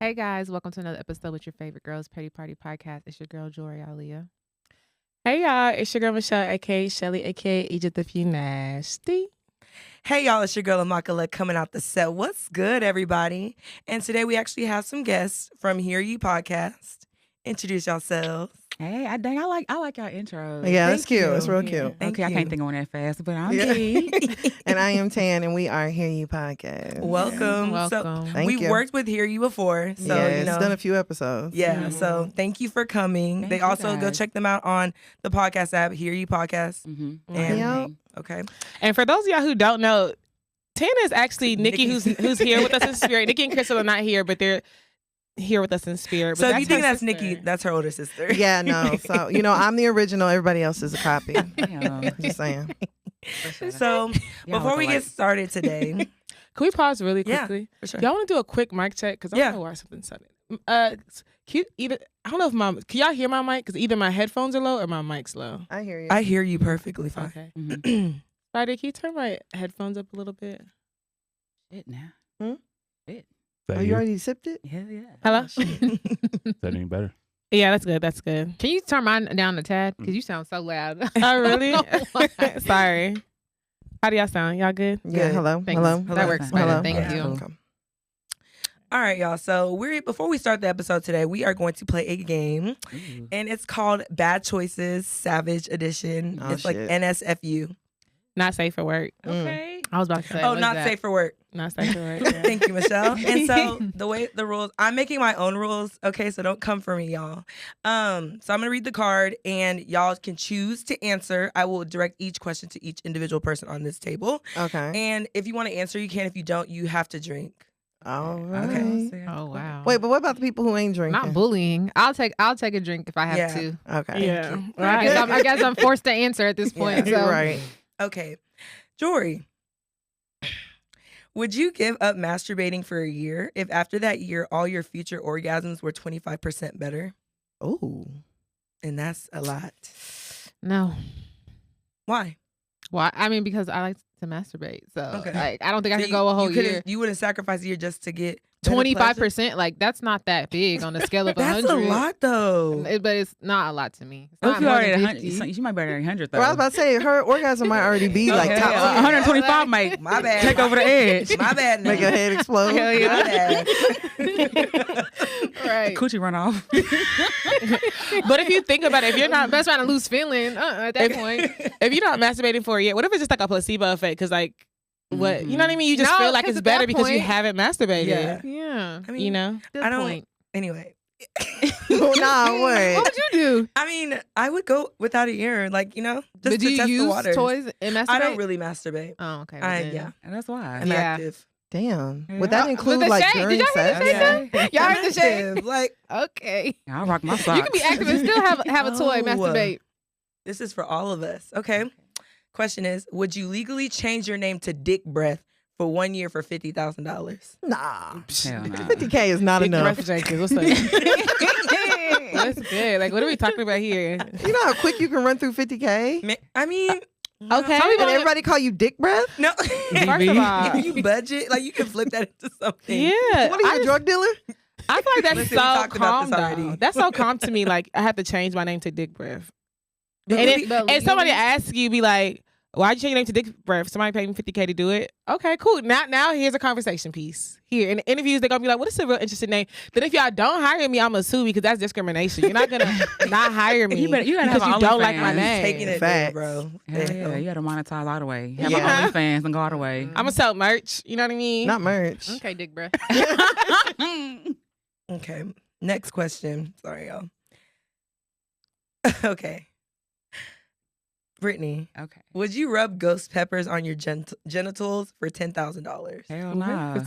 Hey guys, welcome to another episode with your favorite girls Petty Party podcast. It's your girl Jori, Aaliyah. Hey y'all, it's your girl Michelle, aka Shelly, aka Egypt if you nasty. Hey y'all, it's your girl Immaculate coming out the set. What's good, everybody? And today we actually have some guests from HearYe podcast. Introduce yourselves. Hey, I like y'all intros. Yeah, it's Thank cute. you. It's real Yeah. cute. Thank Okay, I you. can't think on that fast, but I'm Yeah. Nikki. And I am Tan, and we are HearYe podcast. Welcome. Welcome. So Thank we you. worked with HearYe before, so yeah, you it's know. done a few episodes. Yeah, so thank you for coming. Thank they you also go guys. check them out on the podcast app, HearYe podcast. Mm-hmm. And Yep. okay, And for those of y'all who don't know, Tana is actually Nikki, who's here with us in spirit. Nikki and Crystal are not here, but they're here with us in spirit. But so if you think her that's sister. Nikki, that's her older sister. Yeah, no. So, I'm the original. Everybody else is a copy. Damn. Just saying. So Y'all before look we get alike. started today, Can we pause really Yeah. quickly? for sure. Y'all want to do a quick mic check? Because I Yeah. don't know why something sudden. I don't know if can y'all hear my mic? Because either my headphones are low or my mic's low. I hear you. I hear you perfectly fine. Okay. Mhm. Friday, can you turn my headphones up a little bit? Shit now. Oh, you already sipped it? Hell yeah. Hello? Is that any better? Yeah, that's good. That's good. Can you turn mine down a tad? Because you sound so loud. Oh, really? I don't know why. Sorry. How do y'all sound? Y'all good? Yeah, Good. hello. Thanks. Hello. That works better. Hello. Thank Yeah. you. Okay. All right, y'all. So before we start the episode today, we are going to play a game, Ooh. and it's called Bad Choices Savage Edition. Oh, it's like shit. NSFU. Not safe for work. Okay. I was about to say. Oh, what's not that? safe for work. Not safe for work. Yeah. Thank you, Michelle. And so the rules, I'm making my own rules. Okay, so don't come for me, y'all. So I'm gonna read the card, and y'all can choose to answer. I will direct each question to each individual person on this table, Okay. and if you want to answer, you can. If you don't, you have to drink. All right. Okay. Oh wow. Wait, but what about the people who ain't drinking? Not bullying. I'll take a drink if I have Yeah. to. Okay. Yeah. you. I guess I'm forced to answer at this point. You're So right. Okay, Jori. Would you give up masturbating for a year if after that year all your future orgasms were 25% better? Ooh. And that's a lot. no. Why? Why? I mean, because I like to masturbate. So Okay. like, I don't think I So could go a whole couldn't- year. You wouldn't sacrifice a year just to get better pleasure? 25%, like that's not that big on a scale of That's 100. a lot though. But it's not a lot to me. It's What not if you more already than at 50. 100? You might be at 100 though. Well, I was about to say, her orgasm might already be like Hell top yeah. 10. 125 might My bad. take over the edge. My bad. Now. Make her head explode. Hell yeah. My bad. Right. Coochie run off. But if you think about it, if you're not Best trying to lose feeling at that point. if you're not masturbating for a year, what if it's just like a placebo effect? Because like, what you know what I mean? You just No, feel like 'cause it's at better that because you point- haven't masturbated. Yeah. Yeah. I mean, You know? Good I don't- point. Anyway, Oh, nah, What what? would you do? I mean, I would go without a year, like just But to do you test the use waters. toys and masturbate? I don't really masturbate. Oh, okay. Yeah, And that's why. I'm Yeah. active. Damn. Yeah. Would that Oh, include with the like shade. Did during y'all hear the sex? shade? Yeah. Y'all I'm heard the shade? active. Like Okay. I'll rock my socks. You can be active and still have a toy, Oh. masturbate. this is for all of us. Okay. Question is: would you legally change your name to Dick Breath for 1 year for $50,000? Nah. Hell nah. 50K is not Big enough. breath Jenkins. What's up? That's good. Like, what are we talking about here? You know how quick you can run through 50K? I mean, Okay. Some people And everybody call you dick breath? no. First of all, If you budget, like you can flip that into something. yeah. What are you, a drug dealer? I feel like that's Listen, we so talked about calm this though. already. That's so calm to me. Like I have to change my name to Dick Breath. But And, maybe- and somebody asks you, be like, "Why'd you change your name to Dick Breath?" Somebody paid me $50K to do it. Okay, cool. Now here's a conversation piece. Here in the interviews, they're gonna be like, "What is a real interesting name?" Then if y'all don't hire me, I'm gonna sue because that's discrimination. You're not gonna not hire me. You gotta have because you an don't like my OnlyFans. name. taking it Facts. there, bro. Hell Damn. yeah, you gotta monetize all the way. Have Yeah. my OnlyFans and go all the way. I'm gonna sell merch. You know what I mean? Not merch. Okay, dick breath. Okay. Next question. Sorry, y'all. Okay. Brittany, Okay. would you rub ghost peppers on your genitals for $10,000? Hell nah.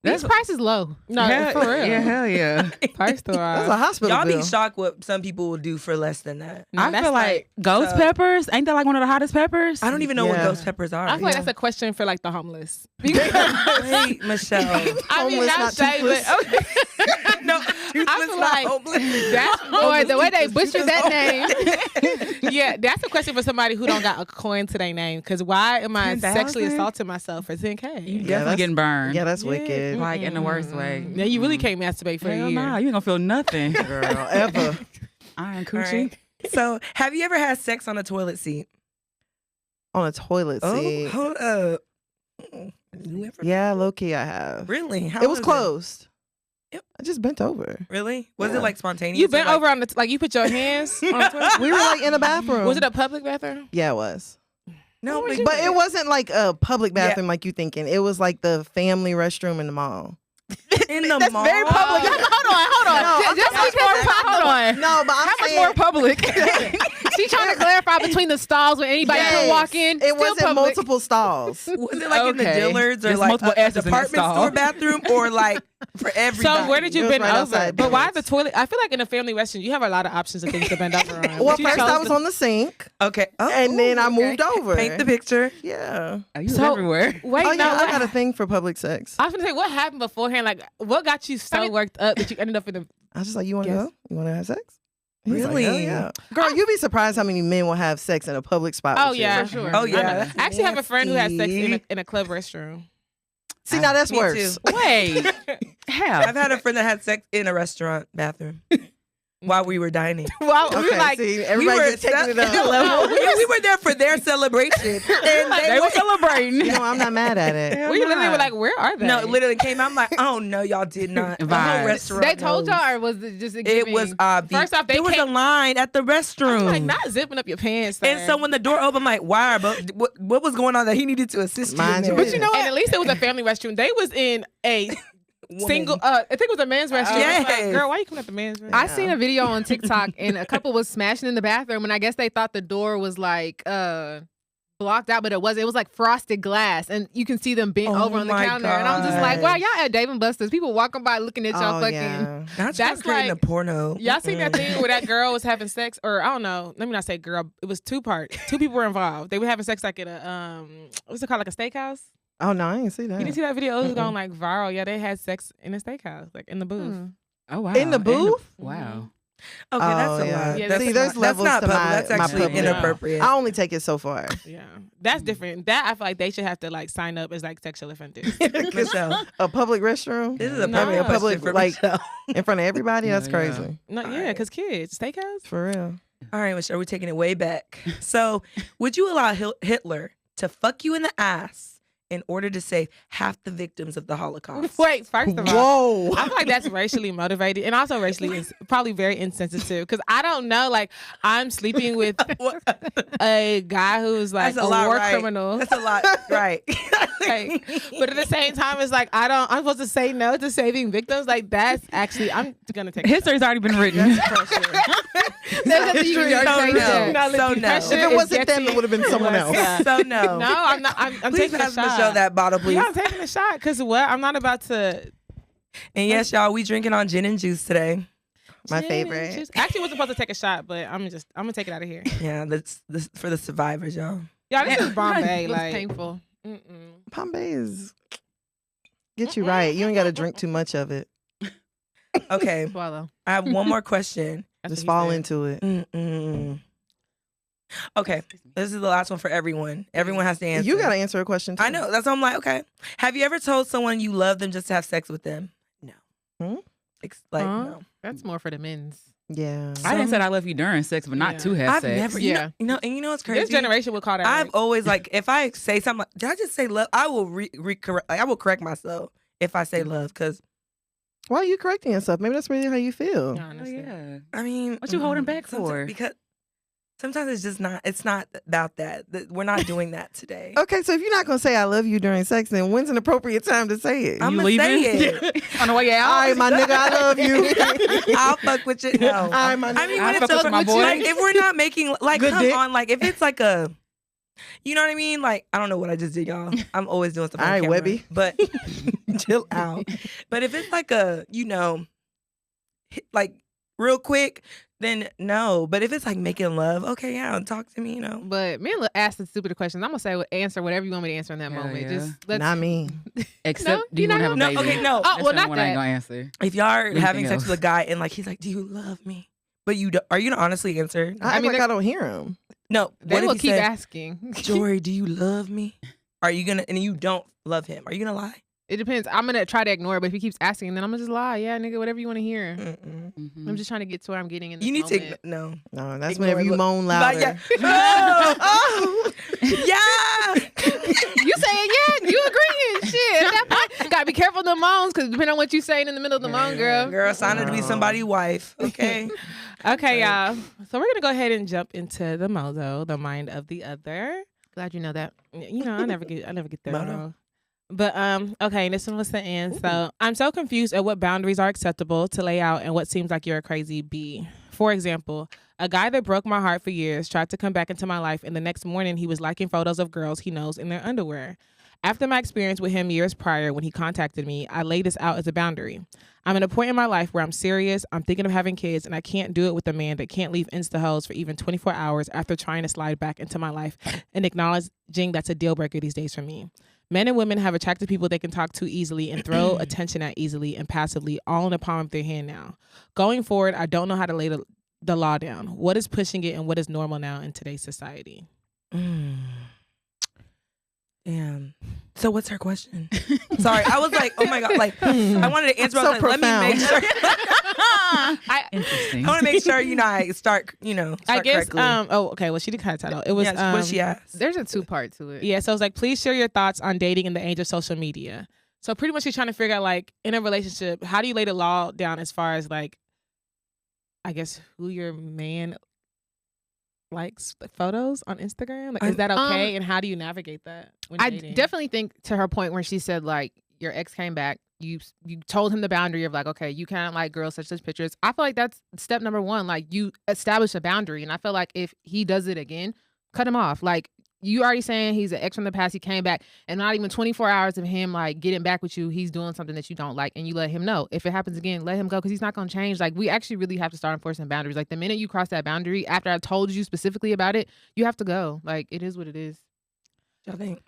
This price is low. No, hell, for real. Yeah, hell yeah. First of That's all, a hospital Y'all bill. be shocked what some people will do for less than that. I that's feel like ghost peppers. Ain't that like one of the hottest peppers? I don't even know what Yeah. ghost peppers are. I feel like that's a question for like the homeless. Wait, Michelle. I mean, Homeless, not not shade, but toothless. No, I feel like homeless. that's Boy, the way they butchered that name. Yeah, that's a question for somebody who don't got a coin to their name. Because why am I 10,000? sexually assaulting myself for 10K? You Yeah, definitely getting burned. Yeah, that's Yeah. wicked. Like in the worst way. Yeah, you really can't masturbate for Hell a year. nah, you ain't gonna feel nothing. Girl, ever. Iron All coochie. right. So, have you ever had sex on a toilet seat? On a toilet seat. Oh, hold up. You ever? Yeah, low key I have. Really? How It was closed. Yep. I just bent over. Really? Was Yeah. it like spontaneous? You or bent like- over on the like you put your hands on the toilet? We were like in a bathroom. Was it a public bathroom? Yeah, it was. No, But it wasn't like a public bathroom like you thinking. It was like the family restroom in the mall. in the That's mall. very public. Hold on. No, I'm Just talking because about- hold on. No, but I'm How much saying more public? She trying to clarify between the stalls when anybody Yes. can walk in. It Still wasn't public. multiple stalls. Was it like in the Okay. Dillards or There's like multiple a S's in that department stall. store bathroom or like for everybody? So where did you It was bend right over? outside But why Dillard's. the toilet? I feel like in a family restroom, you have a lot of options of things to bend over on. Well, But you first chose I was the- on the sink, Okay. Oh, and then I okay. moved over. Paint the picture. Yeah. Oh, you was So- everywhere. Wait, Oh no. yeah, I what got a thing for public sex. I was gonna say, what happened beforehand? Like, what got you so worked up that you ended up in the? I was just like, you want to Yes. go? You want to have sex? He's like, Really? "Hell yeah. Girl, you'd be surprised how many men will have sex in a public spot. Oh with you. yeah, For sure. Oh I know. yeah. that's I actually have a friend who has sex nasty. in a club restroom. See, now that's Me worse. too. Wait. Hell. I've had a friend that had sex in a restaurant bathroom while we were dining. Well, we Okay, were like, see, everybody just taking it up a level. we were there for their celebration, and They were celebrating. You know, I'm not mad at it. we literally were like, where are they? No, literally came. I'm like, oh no, y'all did not. The whole Vibes. restaurant. They told knows. y'all, or was it just a It was giving? obvious. First off, they there was a came- line at the I'm restroom. like, not zipping up your pants. and sir. so when the door opened, I'm like, why? But what was going on that he needed to assist you? Mind in your there? business. you know what? And at least it was a family restroom. They was in a Woman. single. I think it was a men's restroom. I was like, Yes. girl, why you coming at the men's restroom? I seen a video on TikTok and a couple was smashing in the bathroom and I guess they thought the door was like blocked out, but it wasn't. It was like frosted glass and you can see them bent Oh over on the my counter. And I'm just like, wow, gosh. y'all at Dave and Buster's. People walking by looking at y'all Oh, fucking. yeah. That's That's creating like- a porno. Y'all seen that Mm. thing where that girl was having sex, or I don't know. Let me not say girl. It was two part. Two people were involved. They were having sex like in a what's it called, like a steakhouse. Oh no, I didn't see that. You didn't see that video? It was going like viral. Yeah, they had sex in a steakhouse, like in the booth. Hmm. Oh wow. In the booth? Wow. Okay, that's Oh, a yeah. lot. Yeah, That's See, a there's lot. levels that's not to public. my- That's my actually privilege. inappropriate. I only take it so far. Yeah, that's different. That I feel like they should have to like sign up as like sexual offenders. Michelle, A public restroom this is a No. public, A public, for like- Michelle. in front of everybody. That's Yeah. crazy. No, All yeah, right. because kids, steakhouse. For real. All right, Michelle, we're taking it way back. So, would you allow Hitler to fuck you in the ass in order to save half the victims of the Holocaust? Wait, first of all, Whoa. I feel like that's racially motivated and also racially probably very insensitive because I don't know. Like, I'm sleeping with a guy who's like That's a a lot, war right? criminal. That's a lot, right? Like, but at the same time, it's like I'm supposed to say no to saving victims. Like, that's actually I'm gonna take History's already been written. There's nothing you can So say no. that. No, So the no. pressure If it is wasn't them, getting it would have been someone else. worse. So no. No, I'm not. I'm Please taking a pass shot. Michelle that bottle, please. Yeah, I'm taking a shot because what? I'm not about to. And yes, y'all, we drinking on gin and juice today. My Gin favorite. and juice. I actually wasn't supposed to take a shot, but I'm gonna take it out of here. Yeah, that's this for the survivors, y'all. Y'all, this is Bombay. It looks Like, painful. mm-mm. Bombay is get you right. You ain't got to drink too much of it. Okay, Swallow. I have one more question. That's Just what he fall said. into it. Mm-mm. Okay, this is the last one for everyone. Everyone has to answer. You got to answer a question too. I know. That's why I'm like, okay. Have you ever told someone you love them just to have sex with them? No. Hmm? Like, Huh? no. That's more for the men's. Yeah. I didn't say I love you during sex, but not Yeah. to have I've sex. never, Yeah. and you know what's crazy? This generation would call that. I've rape. always like, if I say something, like, did I just say love? I will correct. Like, I will correct myself if I say love, because Why are you correcting yourself? Maybe that's really how you feel. Oh, Honestly. yeah. I mean, What you holding back sometimes- for? Because sometimes it's just not. It's not about that. We're not doing that today. Okay, so if you're not gonna say I love you during sex, then when's an appropriate time to say it? I'm You gonna say leaving? it. On the way out? All right, my nigga, I love you. I'll fuck with you. No. All right, my nigga. I mean, I when fuck it's with my boy. like, if we're not making like, Good come dick. on, like if it's like a, you know what I mean? Like, I don't know what I just did, y'all. I'm always doing stuff. All on right, camera, Webby. But chill out. But if it's like a, like real quick, then no. But if it's like making love, okay, yeah, talk to me, But men ask the stupid questions. I'm gonna say answer whatever you want me to answer in that Hell moment. yeah. Just let's Not me. Except, do you you're want to have not a No, baby? okay, no. Oh, That's well, the not one I ain't that. going to answer. If y'all are Anything having sex else? with a guy and like he's like, "Do you love me?" But are you gonna honestly answer? I mean, I don't hear him. No. They what will if he keep said, asking. Jori, do you love me? Are you gonna? And you don't love him. Are you gonna lie? It depends. I'm gonna try to ignore it, but if he keeps asking, then I'm gonna just lie. Yeah, nigga, whatever you want to hear. I'm just trying to get to where I'm getting in this You need moment. to no. No, that's Ignore whenever it. you Look, moan Like, louder. yeah. Oh, yeah. You saying yeah? You agreeing? Shit. At that point, gotta be careful of the moans, because depending on what you saying in the middle of the moan, girl. Girl, sign her to be somebody's wife. Okay. Okay, y'all. So we're gonna go ahead and jump into the MOTO, the mind of the other. Glad you know that. You know, I never get there. MOTO. Wrong. But okay, this one was the end. So I'm so confused at what boundaries are acceptable to lay out and what seems like you're a crazy bee. For example, a guy that broke my heart for years tried to come back into my life, and the next morning he was liking photos of girls he knows in their underwear. After my experience with him years prior when he contacted me, I laid this out as a boundary. I'm at a point in my life where I'm serious, I'm thinking of having kids, and I can't do it with a man that can't leave Insta-hoes for even 24 hours after trying to slide back into my life and acknowledging that's a deal breaker these days for me. Men and women have attractive people they can talk to easily and throw attention at easily and passively, all in the palm of their hand now. Going forward, I don't know how to lay the law down. What is pushing it and what is normal now in today's society? Damn. So what's her question? Sorry, I was like, oh my god, like I wanted to answer. So I was like, let me make sure. Interesting. I want to make sure I start. I guess. correctly. Okay. Well, she did kind of title. It was. Yes, what she asked. There's a 2-part to it. Yeah. So it's like, please share your thoughts on dating in the age of social media. So pretty much she's trying to figure out, like, in a relationship, how do you lay the law down as far as, like, I guess who your man likes the photos on Instagram? Like, is that okay? And how do you navigate that when I dating? definitely think, to her point where she said, like, your ex came back, you told him the boundary of, like, okay, you can't like girls such pictures. I feel like that's step number 1. Like, you establish a boundary, and I feel like if he does it again, cut him off. Like, you already saying he's an ex from the past, he came back, and not even 24 hours of him like getting back with you, he's doing something that you don't like, and you let him know. If it happens again, let him go, because he's not gonna change. Like, we actually really have to start enforcing boundaries. Like, the minute you cross that boundary, after I told you specifically about it, you have to go. Like, it is what it is. I think.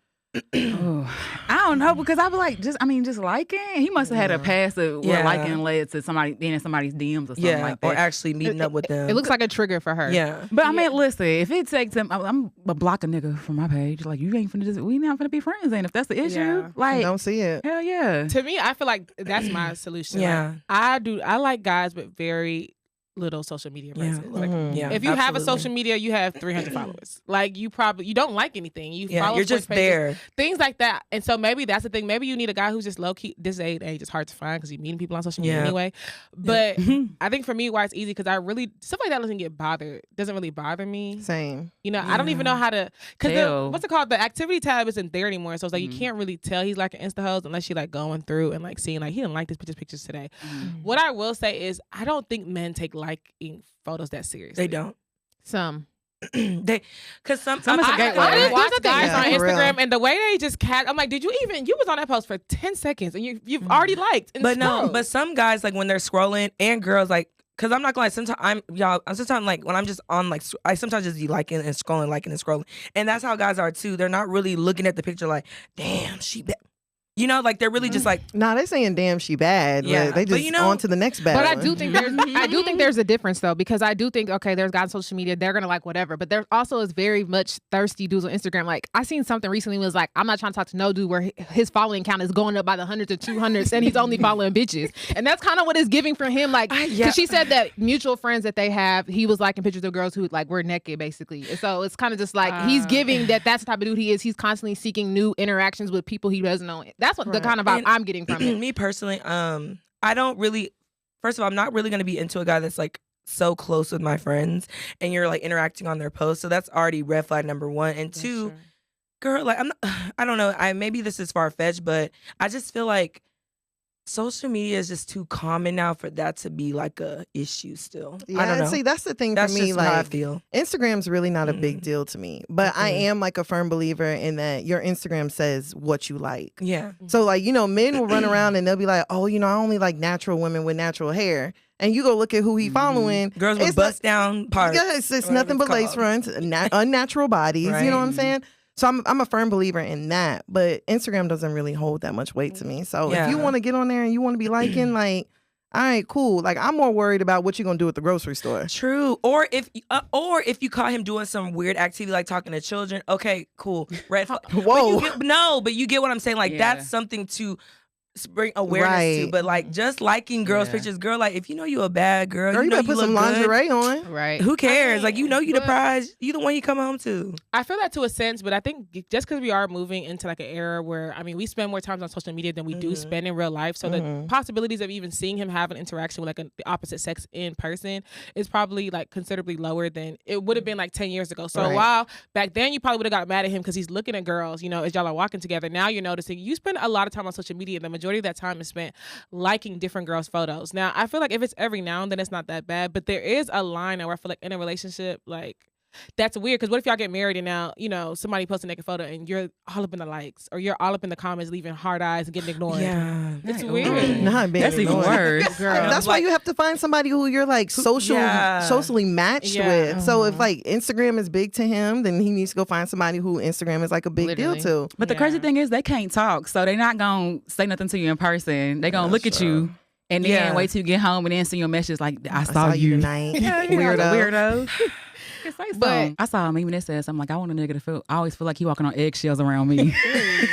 Oh, I don't know, because I was like, just liking. He must have had a past of where liking led to somebody being in somebody's DMs or something like that. Or actually meeting up with them. It looks like a trigger for her. Yeah. But I mean, listen, if it takes him, I'm a block a nigga from my page. Like, you ain't finna we not finna be friends then. If that's the issue, Yeah. I like, don't see it. hell yeah. To me, I feel like that's my solution. Yeah. Like, I like guys with very little social media Yeah. presence. Like, Yeah. if you have a absolutely. social media, you have 300 followers. Like, you don't like anything. You Yeah, follow you're sports just pages, there. things like that. And so maybe that's the thing. Maybe you need a guy who's just low key. This age is hard to find because you're meeting people on social media Yeah. anyway. But I think for me, why it's easy, because I really stuff like that doesn't really bother me. Same. You know, I don't even know how to, because Tell. what's it called? The activity tab isn't there anymore. So it's like you can't really tell he's like an Insta host unless you're like going through and like seeing like he didn't like this pictures today. What I will say is I don't think men take liking photos that seriously. They don't. Some. Because some is a gateway. I That's watch the thing. guys Yeah, on for real. Instagram and the way they just I'm like, did you was on that post for 10 seconds and you've already liked and But no, scrolled. but some guys, like, when they're scrolling, and girls, like, because I'm not gonna lie, sometimes I'm sometimes like when I'm just on, like, I sometimes just be liking and scrolling, and that's how guys are too. They're not really looking at the picture like, damn, she you know, like, they're really just like, Nah, they saying damn she bad. Yeah, But they but just you know- on to the next bad But I one. do think there's a difference though, because I do think, okay, there's guys on social media, they're gonna like whatever, but there also is very much thirsty dudes on Instagram. Like, I seen something recently was like, I'm not trying to talk to no dude where his following count is going up by the hundreds or 200s and he's only following bitches, and that's kind of what it's giving from him. Like, because she said that mutual friends that they have, he was liking pictures of girls who like were naked basically, and so it's kind of just like he's giving that's the type of dude he is. He's constantly seeking new interactions with people he doesn't know. That's what the kind of vibe I'm getting from it. me personally, I don't really. First of all, I'm not really gonna be into a guy that's like so close with my friends, and you're like interacting on their posts. So that's already red flag number 1. And 2, girl, like, I don't know. Maybe this is far fetched, but I just feel like social media is just too common now for that to be like a issue still. Yeah, I don't know. see, that's the thing That's for me. just how I Like, feel. Instagram's really not a big deal to me, but I am like a firm believer in that your Instagram says what you like. Yeah. So, like, you know, men will run around and they'll be like, oh, you know, I only like natural women with natural hair. And you go look at who he following. Girls with it's bust down parts. Yeah, it's whatever nothing it's but lace called. fronts, unnatural bodies. You know what I'm Right. saying? So I'm a firm believer in that. But Instagram doesn't really hold that much weight to me. So Yeah. if you want to get on there and you want to be liking, like, all right, cool. Like, I'm more worried about what you're gonna do at the grocery store. True. Or if you caught him doing some weird activity like talking to children, okay, cool. Red flag. Whoa. But you get what I'm saying. Like that's something to bring awareness to. But like just liking girls' pictures, girl, like if you know you a bad girl, you better put some lingerie good, on. Right. Who cares? Like you know you the prize. You the one you come home to. I feel that to a sense, but I think just because we are moving into like an era where we spend more time on social media than we do spend in real life. So the possibilities of even seeing him have an interaction with like the opposite sex in person is probably like considerably lower than it would have been like 10 years ago. So while back then you probably would have got mad at him because he's looking at girls, as y'all are walking together. Now you're noticing you spend a lot of time on social media. The majority of that time is spent liking different girls' photos. Now I feel like if it's every now and then, it's not that bad. But there is a line where I feel like in a relationship, like that's weird because what if y'all get married and now somebody posts a naked photo and you're all up in the likes or you're all up in the comments leaving hard eyes and getting ignored? Yeah, it's weird. That's even worse. That's why you have to find somebody who you're like socially matched with. So if like Instagram is big to him, then he needs to go find somebody who Instagram is like a big deal to. But the crazy thing is they can't talk, so they're not gonna say nothing to you in person. They're gonna look at you. And then wait till you get home and then send your message like, I saw you tonight. Weirdo. But I saw him even it says, I'm like, I want a nigga to feel, I always feel like he walking on eggshells around me.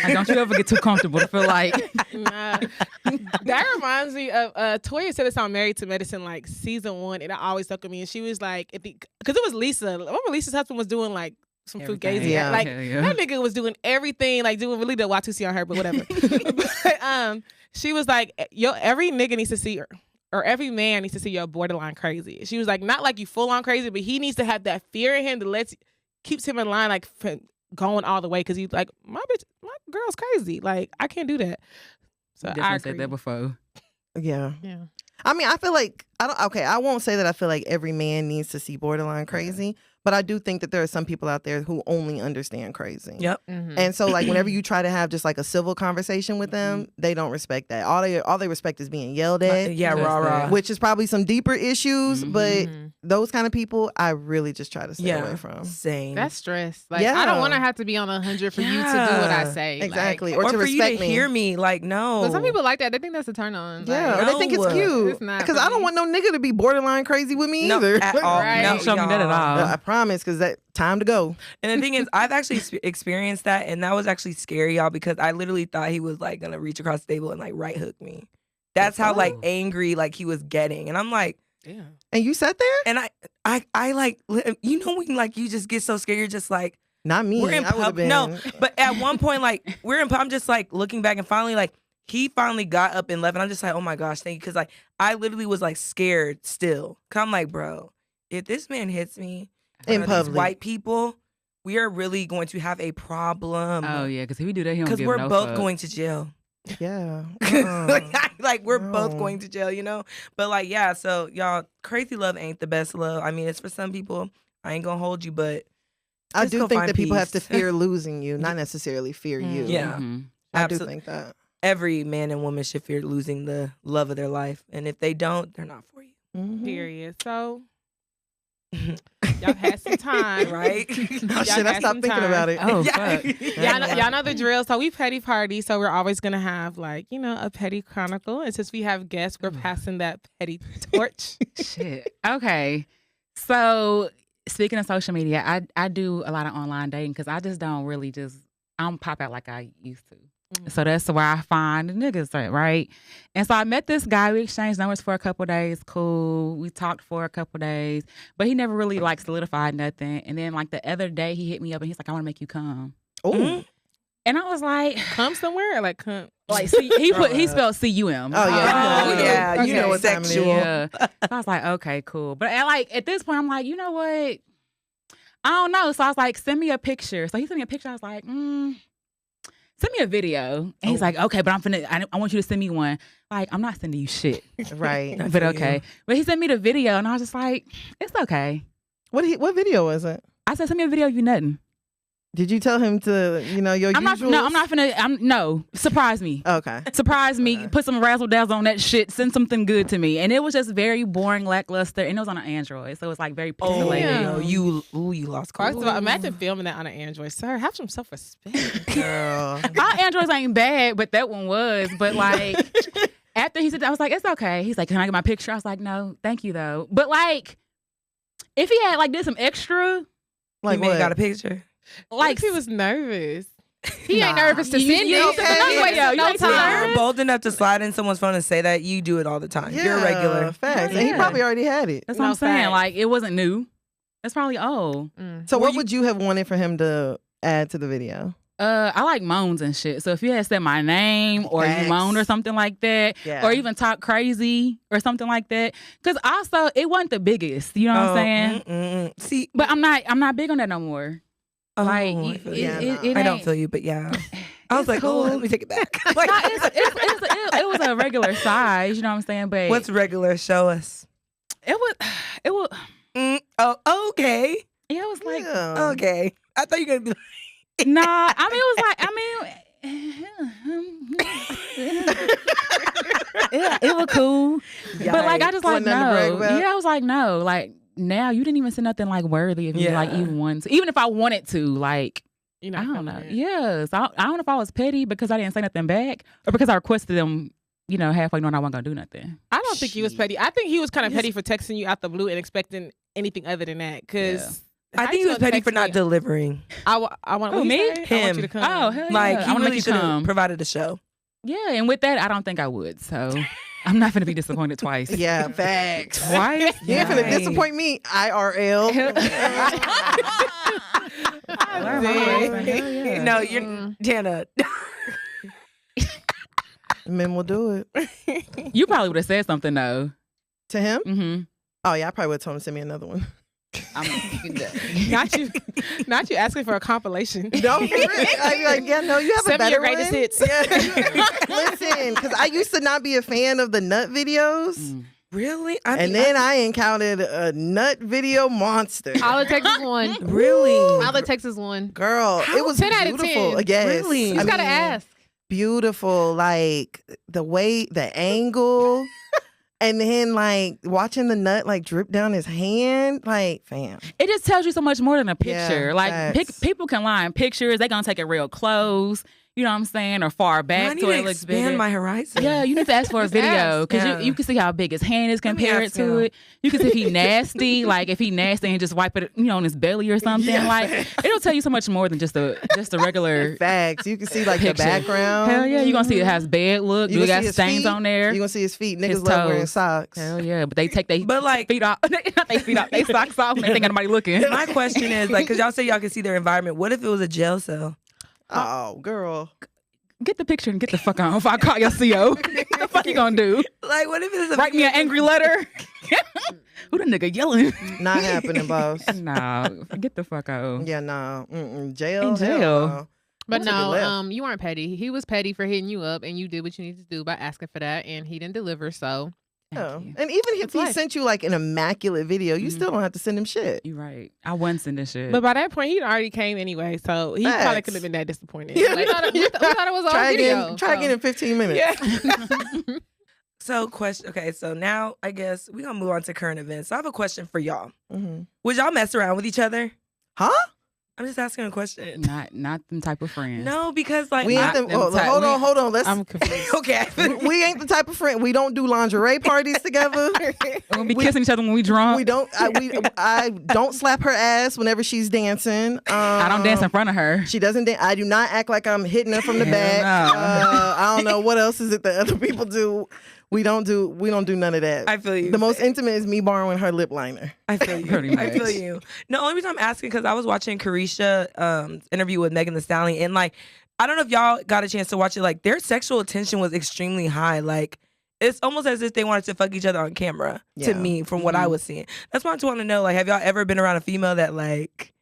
Like, don't you ever get too comfortable to feel like. That reminds me of Toya said this on Married to Medicine, like season 1, and it always stuck with me. And she was like, because it was Lisa. Remember Lisa's husband was doing like some fugazi. Yeah. Like that nigga was doing everything, like doing really the Watusi on her, but whatever. But, she was like, every nigga needs to see her. Or every man needs to see you're borderline crazy. She was like, not like you full on crazy, but he needs to have that fear in him that keeps him in line, like going all the way. Because he's like, my girl's crazy. Like I can't do that. So I said that before. Yeah. I mean, I feel like I won't say that I feel like every man needs to see borderline crazy, but I do think that there are some people out there who only understand crazy. Yep. And so like whenever you try to have just like a civil conversation with them, they don't respect that. All they respect is being yelled at. Rah. Which is probably some deeper issues, but those kind of people I really just try to stay away from. Same. That's stress. Like I don't want to have to be on 100 for you to do what I say. Exactly. Like, or to for respect you to hear me. Like no. But some people like that. They think that's a turn on. Yeah. Like, or they think it's cute. It's not. Because I don't want no nigga to be borderline crazy with me either. At all. Right. No, Don't show me that at all. I promise, because that time to go. And the thing is, I've actually experienced that, and that was actually scary, y'all, because I literally thought he was like gonna reach across the table and like right hook me. That's how like angry like he was getting, and I'm like, yeah. And you sat there? And I like, when like you just get so scared, you're just like, not me. We're in been. No, but at one point, like I'm just like looking back, and finally like he finally got up and left, and I'm just like, oh my gosh, thank you, because like I literally was like scared still. Cause I'm like, bro, if this man hits me in public, white people, we are really going to have a problem. Oh yeah, because if we do that, he don't because give we're no both fuck. going to jail. Yeah. like we're both going to jail, But like, yeah, so y'all, crazy love ain't the best love. I mean, it's for some people. I ain't gonna hold you, but I do think that people have to peace. fear losing you, not necessarily fear you. Yeah. I do think that. Every man and woman should fear losing the love of their life. And if they don't, they're not for you. Period. So y'all had some time, right? Oh, shit, I stopped thinking about it. Oh, Yeah. fuck. Y'all know the drill. So we petty party. So we're always gonna have like, a petty chronicle. And since we have guests, we're passing that petty torch. Shit. Okay. So speaking of social media, I do a lot of online dating because I just don't really I don't pop out like I used to. So that's where I find the niggas at, right? And so I met this guy. We exchanged numbers for a couple of days. Cool. We talked for a couple of days. But he never really like solidified nothing. And then like the other day he hit me up and he's like, I want to make you come. Oh. And I was like, Come somewhere or like come? like he spelled C-U-M. Oh, yeah. Oh, yeah. You Okay. know what time it is. Yeah. So I was like, okay, cool. But at this point, I'm like, you know what? I don't know. So I was like, send me a picture. So he sent me a picture. I was like, send me a video. And he's like, okay, but I want you to send me one. Like, I'm not sending you shit. Right. But okay. But he sent me the video and I was just like, it's okay. What video was it? I said, send me a video of you nutting. Did you tell him to, your I'm not finna, no, surprise me. Okay. Surprise me, put some razzle dazzle on that shit, send something good to me. And it was just very boring, lackluster, and it was on an Android, so it was like very pixelated. No, you lost cool. First of all, imagine filming that on an Android. Sir, have some self-respect. Girl. Our Androids ain't bad, but that one was. But like, after he said that, I was like, it's okay. He's like, can I get my picture? I was like, no, thank you though. But like, if he had like did some extra, Like you may what? got a picture. Like he was nervous. He ain't nervous to send you it. no time. You're bold enough to slide in someone's phone and say that. You do it all the time. Yeah, You're a regular. Facts. Yeah. And he probably already had it. That's what No I'm saying. facts. Like, it wasn't new. That's probably old. So what would you have wanted for him to add to the video? I like moans and shit. So if you had said my name or Facts. you moaned or something like that, Yeah. or even talk crazy or something like that, because also it wasn't the biggest. You know what I'm saying? See, But I'm not big on that no more. Like, I it, feel it, you. it I don't ain't- feel you, but yeah. I was like, cool. oh, let me take it back. No, it was a regular size. You know what I'm saying? But What's regular? Show us. it was. Oh, okay. Yeah, it was like. Yeah. Okay. I thought you were gonna be Nah, I mean, it was like, yeah, it was cool. But like, I just like, Wasn't nothing to brag no. about? Yeah, I was like, no. Like, now you didn't even say nothing like worthy of me, Yeah. like even once. Even if I wanted to, like, You know, I don't know. Yes. I don't know if I was petty because I didn't say nothing back or because I requested them, halfway knowing I wasn't going to do nothing. I don't think he was petty. I think he was kind of petty for texting you out the blue and expecting anything other than that. Because I think he was petty for not delivering. I want Who, me? I want Him. you to come. Oh, hell Like, yeah. he I want to really make you should have come. provided a show. Yeah, and with that, I don't think I would. So I'm not going to be disappointed twice. Yeah, facts. Twice? You ain't finna Right. disappoint me, IRL. Yeah. No, you're Tana. Men will do it. You probably would have said something, though. To him? Mm-hmm. Oh, yeah, I probably would have told him to send me another one. not you asking for a compilation. No, for real. I'd be like, yeah, no, you have a Send me better your greatest one? hits. Yeah. Listen, because I used to not be a fan of the nut videos. Really? And then I encountered a nut video monster. All it takes is one. Really? All it takes is one. Girl, it was 10 out of beautiful. 10. Yes. Really? You I just gotta mean, ask. Beautiful. Like the way, the angle. And then like watching the nut like drip down his hand. Like, fam. It just tells you so much more than a Yeah, picture. Like, facts. people can lie in pictures. They going to take it real close. You know what I'm saying? Or far I back need to where to it looks expand bigger. my horizon. Yeah, you need to ask for a Just video ask. because Yeah. you can see how big his hand is Let me compared ask to him. it. You can see if he nasty, like if he nasty and just wipe it, on his belly or something. Yeah, Like it'll tell you so much more than just a regular. Facts. You can see like the Picture. background. Hell yeah, you gonna see it has bad look. You You gonna got see his stains feet. on there. You gonna see his feet. His Niggas love wearing toes. socks. Hell yeah, but they take their But like, feet off. Not they feet off. They socks off. And they think anybody looking. my question is like, because y'all say y'all can see their environment. What if it was a jail cell? Oh, girl. Get the picture and get the fuck on. If I call your CO, what the fuck you gonna do? Like, what if it's a Write me an angry letter? Who the nigga yelling? Not happening, boss. Nah, get the fuck out. Yeah, nah. Jail. In Hell jail. no. But Take it no, left. you weren't petty. He was petty for hitting you up, and you did what you needed to do by asking for that, and he didn't deliver. So Yeah. Thank you. And even if It's he life. sent you like an immaculate video, you still don't have to send him shit. You right. I wasn't sending shit. But by that point, he'd already came anyway, so he probably Facts. couldn't have been that disappointed. Yeah. we thought it was all Try video. again. Try again in 15 minutes. Yeah. So question. Okay, so now I guess we're gonna move on to current events. So I have a question for y'all. Mhm. Would y'all mess around with each other? Huh? I'm just asking a question. not them type of friends. No, because like We ain't the, them type- hold on. Let's. I'm confused. okay. we ain't the type of friend. We don't do lingerie parties together. We'll be kissing each other when we drunk. We don't. I don't slap her ass whenever she's dancing. I don't dance in front of her. She doesn't. I do not act like I'm hitting her from the Hell back. no. I don't know what else is it that other people do. We don't do none of that. I feel you. The most intimate is me borrowing her lip liner. I feel you. Pretty I feel much. you. No, only reason I'm asking because I was watching Carisha interview with Megan Thee Stallion, and like I don't know if y'all got a chance to watch it. Like their sexual attention was extremely high. Like it's almost as if they wanted to fuck each other on camera. To Yeah. me, from what I was seeing, that's why I just want to know. Like, have y'all ever been around a female that like?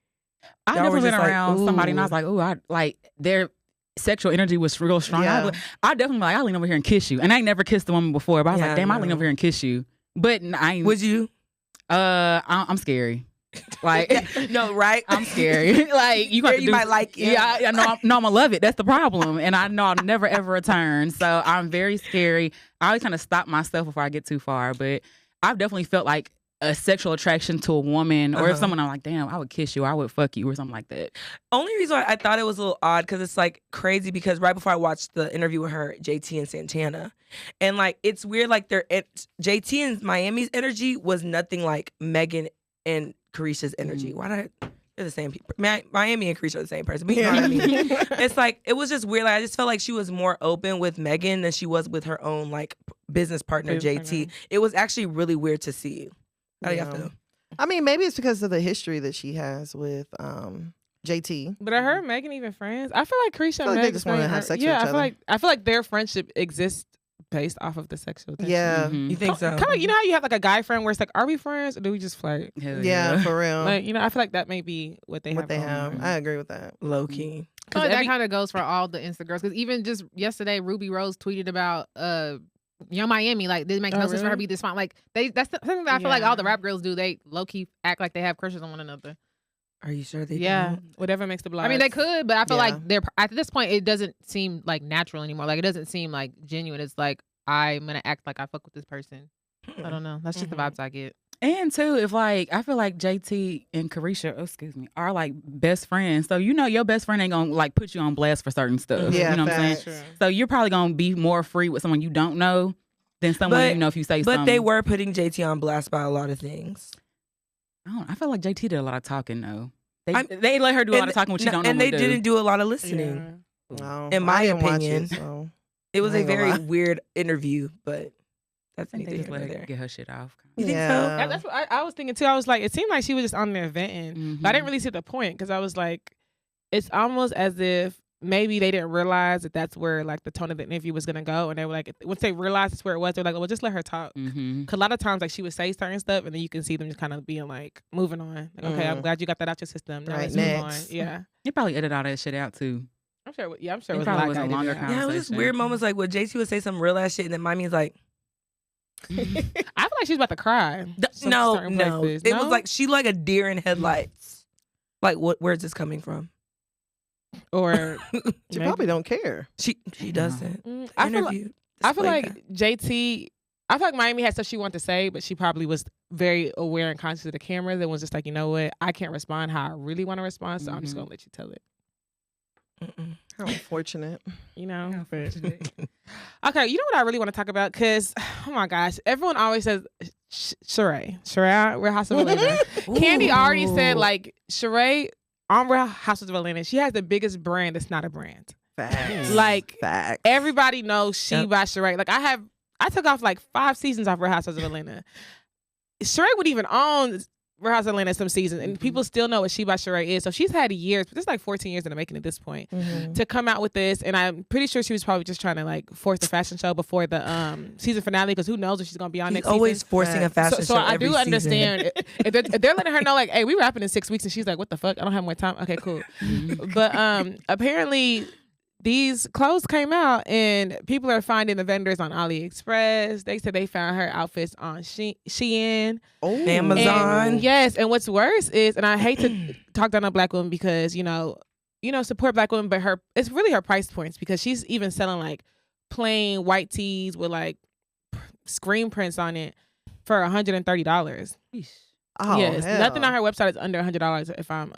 I've Y'all never were been just like, around somebody and I ooh. was like, oh, I like their sexual energy was real strong. Yeah. I definitely like I lean over here and kiss you. And I ain't never kissed a woman before, but I was Yeah, like, damn, I lean no. over here and kiss you. But I ain't Would you? I'm scary. Like No, right? I'm scary. Like you got Yeah, to you do, might like it. Yeah, I know. I'm gonna love it. That's the problem, and I know I'll never ever return. So I'm very scary. I always kind of stop myself before I get too far. But I've definitely felt like a sexual attraction to a woman or if someone I'm like, damn, I would kiss you, I would fuck you or something like that. Only reason why I thought it was a little odd because it's like crazy because right before I watched the interview with her, JT and Santana, and like it's weird like JT and Miami's energy was nothing like Megan and Carisha's energy. Why did they're the same people? Miami and Carisha are the same person. But you know what I mean? It's like it was just weird. Like I just felt like she was more open with Megan than she was with her own like business partner JT. It was actually really weird to see. How do you have to? I mean, maybe it's because of the history that she has with JT. But are her and Megan even friends? I feel like Carisha and like Megan they just want to have sex with each other. I feel like their friendship exists based off of the sexual tension. Yeah. You think so? Kind of, you know how you have like a guy friend where it's like, are we friends or do we just flirt? Yeah, for real. Like, you know, I feel like that may be what they have. I agree with that. Low key. I feel like that kind of goes for all the Insta girls. Because even just yesterday, Ruby Rose tweeted about Young Miami. Like, didn't make no sense for her to be this fine. Like, that's something that I feel like all the rap girls do. They low key act like they have crushes on one another. Are you sure they don't? Whatever makes the blogs. I mean, they could, but I feel like they're at this point. It doesn't seem like natural anymore. Like, it doesn't seem like genuine. It's like I'm gonna act like I fuck with this person. I don't know. That's just the vibes I get. And too, if like I feel like JT and Carisha, are like best friends. So you know your best friend ain't gonna like put you on blast for certain stuff. Yeah, you know what I'm saying? True. So you're probably gonna be more free with someone you don't know than someone you know if you say something. But they were putting JT on blast by a lot of things. I feel like JT did a lot of talking though. They let her do a lot of talking when she don't know. And they didn't do a lot of listening. Yeah. In my opinion. Watch it, so. It was a very weird interview, but that's I think they just let her get her shit off. You think so? Yeah, that's what I was thinking too. I was like, it seemed like she was just on there venting, but I didn't really see the point because I was like, it's almost as if maybe they didn't realize that that's where like the tone of the interview was gonna go, and they were like, once they realized that's where it was, they're like, well, just let her talk. Because a lot of times like she would say certain stuff, and then you can see them just kind of being like moving on. Like, okay, I'm glad you got that out your system. Now let's move on. Yeah, you probably edit all that shit out too. I'm sure. Yeah, I'm sure it was probably was a longer conversation. Yeah, it was just weird moments like where JT would say some real ass shit, and then Miami's like, I feel like she's about to cry. No. It was like she like a deer in headlights. Like, where's this coming from? Or she probably don't care. She doesn't. I feel like JT. I feel like Miami had stuff she wanted to say, but she probably was very aware and conscious of the cameras and was just like, you know what, I can't respond how I really want to respond, so I'm just gonna let you tell it. How unfortunate. You know. Okay, you know what I really want to talk about? Because, oh my gosh, everyone always says Sheree, Real House of Atlanta. Candy already said, like, Sheree on Real House of Atlanta, she has the biggest brand that's not a brand. Facts. Like, Facts. everybody knows she by Sheree. Like, I took off like 5 seasons off Real House of Atlanta. Sheree would even own Real House of Atlanta some seasons, and people still know what She by Sheree is. So she's had years, but this is like 14 years in the making at this point, to come out with this. And I'm pretty sure she was probably just trying to like force the fashion show before the season finale, because who knows if she's gonna be on next season. Always forcing a fashion show. So I do understand if they're letting her know, like, hey, we wrapping in 6 weeks, and she's like, what the fuck? I don't have more time. Okay, cool. But apparently these clothes came out, and people are finding the vendors on AliExpress. They said they found her outfits on Shein, Amazon. And, yes, and what's worse is, and I hate to talk down on Black women because you know, support Black women, but it's really her price points, because she's even selling like plain white tees with like screen prints on it for $130. Oh, yes, hell. nothing on her website is under $100 if I'm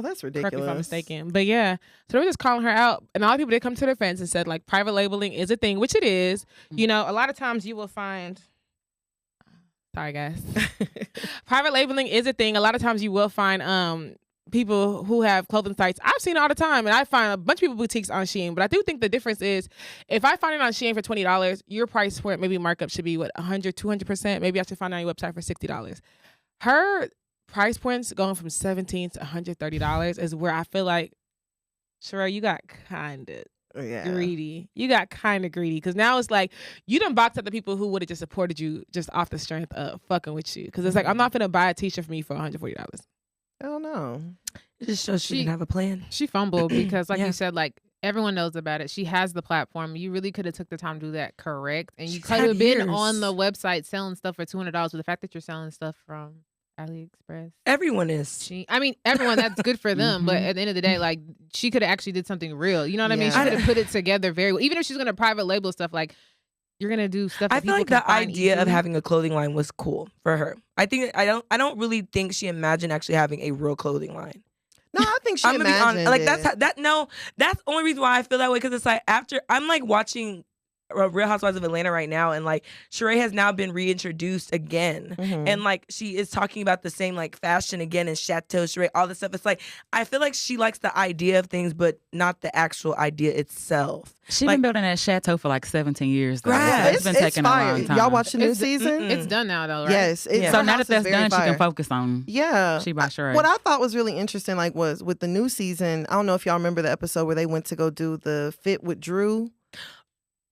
that's ridiculous. correct me if I'm mistaken. But yeah, so they were just calling her out, and a lot of people did come to their defense and said like private labeling is a thing, which it is. You know, a lot of times you will find. Sorry, guys. Private labeling is a thing. A lot of times you will find people who have clothing sites. I've seen it all the time, and I find a bunch of people boutiques on Shein. But I do think the difference is, if I find it on Shein for $20, your price point, maybe markup should be what, 100, 200%. Maybe I should find it on your website for $60. Her price points going from $17 to $130 is where I feel like, Sheree, you got kind of greedy. You got kind of greedy, because now it's like you done boxed up the people who would have just supported you just off the strength of fucking with you. Because it's like, I'm not gonna buy a t-shirt for me for $140. I don't know. It just shows she didn't have a plan. She fumbled because, like you said, like everyone knows about it. She has the platform. You really could have took the time to do that correct, and you could have been on the website selling stuff for $200. With the fact that you're selling stuff from AliExpress, everyone is. Everyone. That's good for them. But at the end of the day, like, she could have actually did something real. You know what I mean? She could have put it together very well. Even if she's gonna private label stuff, like, you're gonna do stuff. I That feel like people can the find idea of easily. having a clothing line was cool for her. I think I don't really think she imagined actually having a real clothing line. No, I think she I'm gonna be imagined honest. Like it. that's the only reason why I feel that way, because it's like after I'm like watching Real Housewives of Atlanta right now, and like Sheree has now been reintroduced again, and like she is talking about the same like fashion again and Chateau Sheree, all this stuff. It's like I feel like she likes the idea of things, but not the actual idea itself. She like, been building that chateau for like 17 years. Though. Right. So it's been taking a fire. long time. Y'all watch the new It's- season? It's done now, though, right? Yes. Yeah. So her now house that is that's very done, she fire. can focus on Yeah. She by Sheree. What I thought was really interesting, like, was with the new season. I don't know if y'all remember the episode where they went to go do the fit with Drew,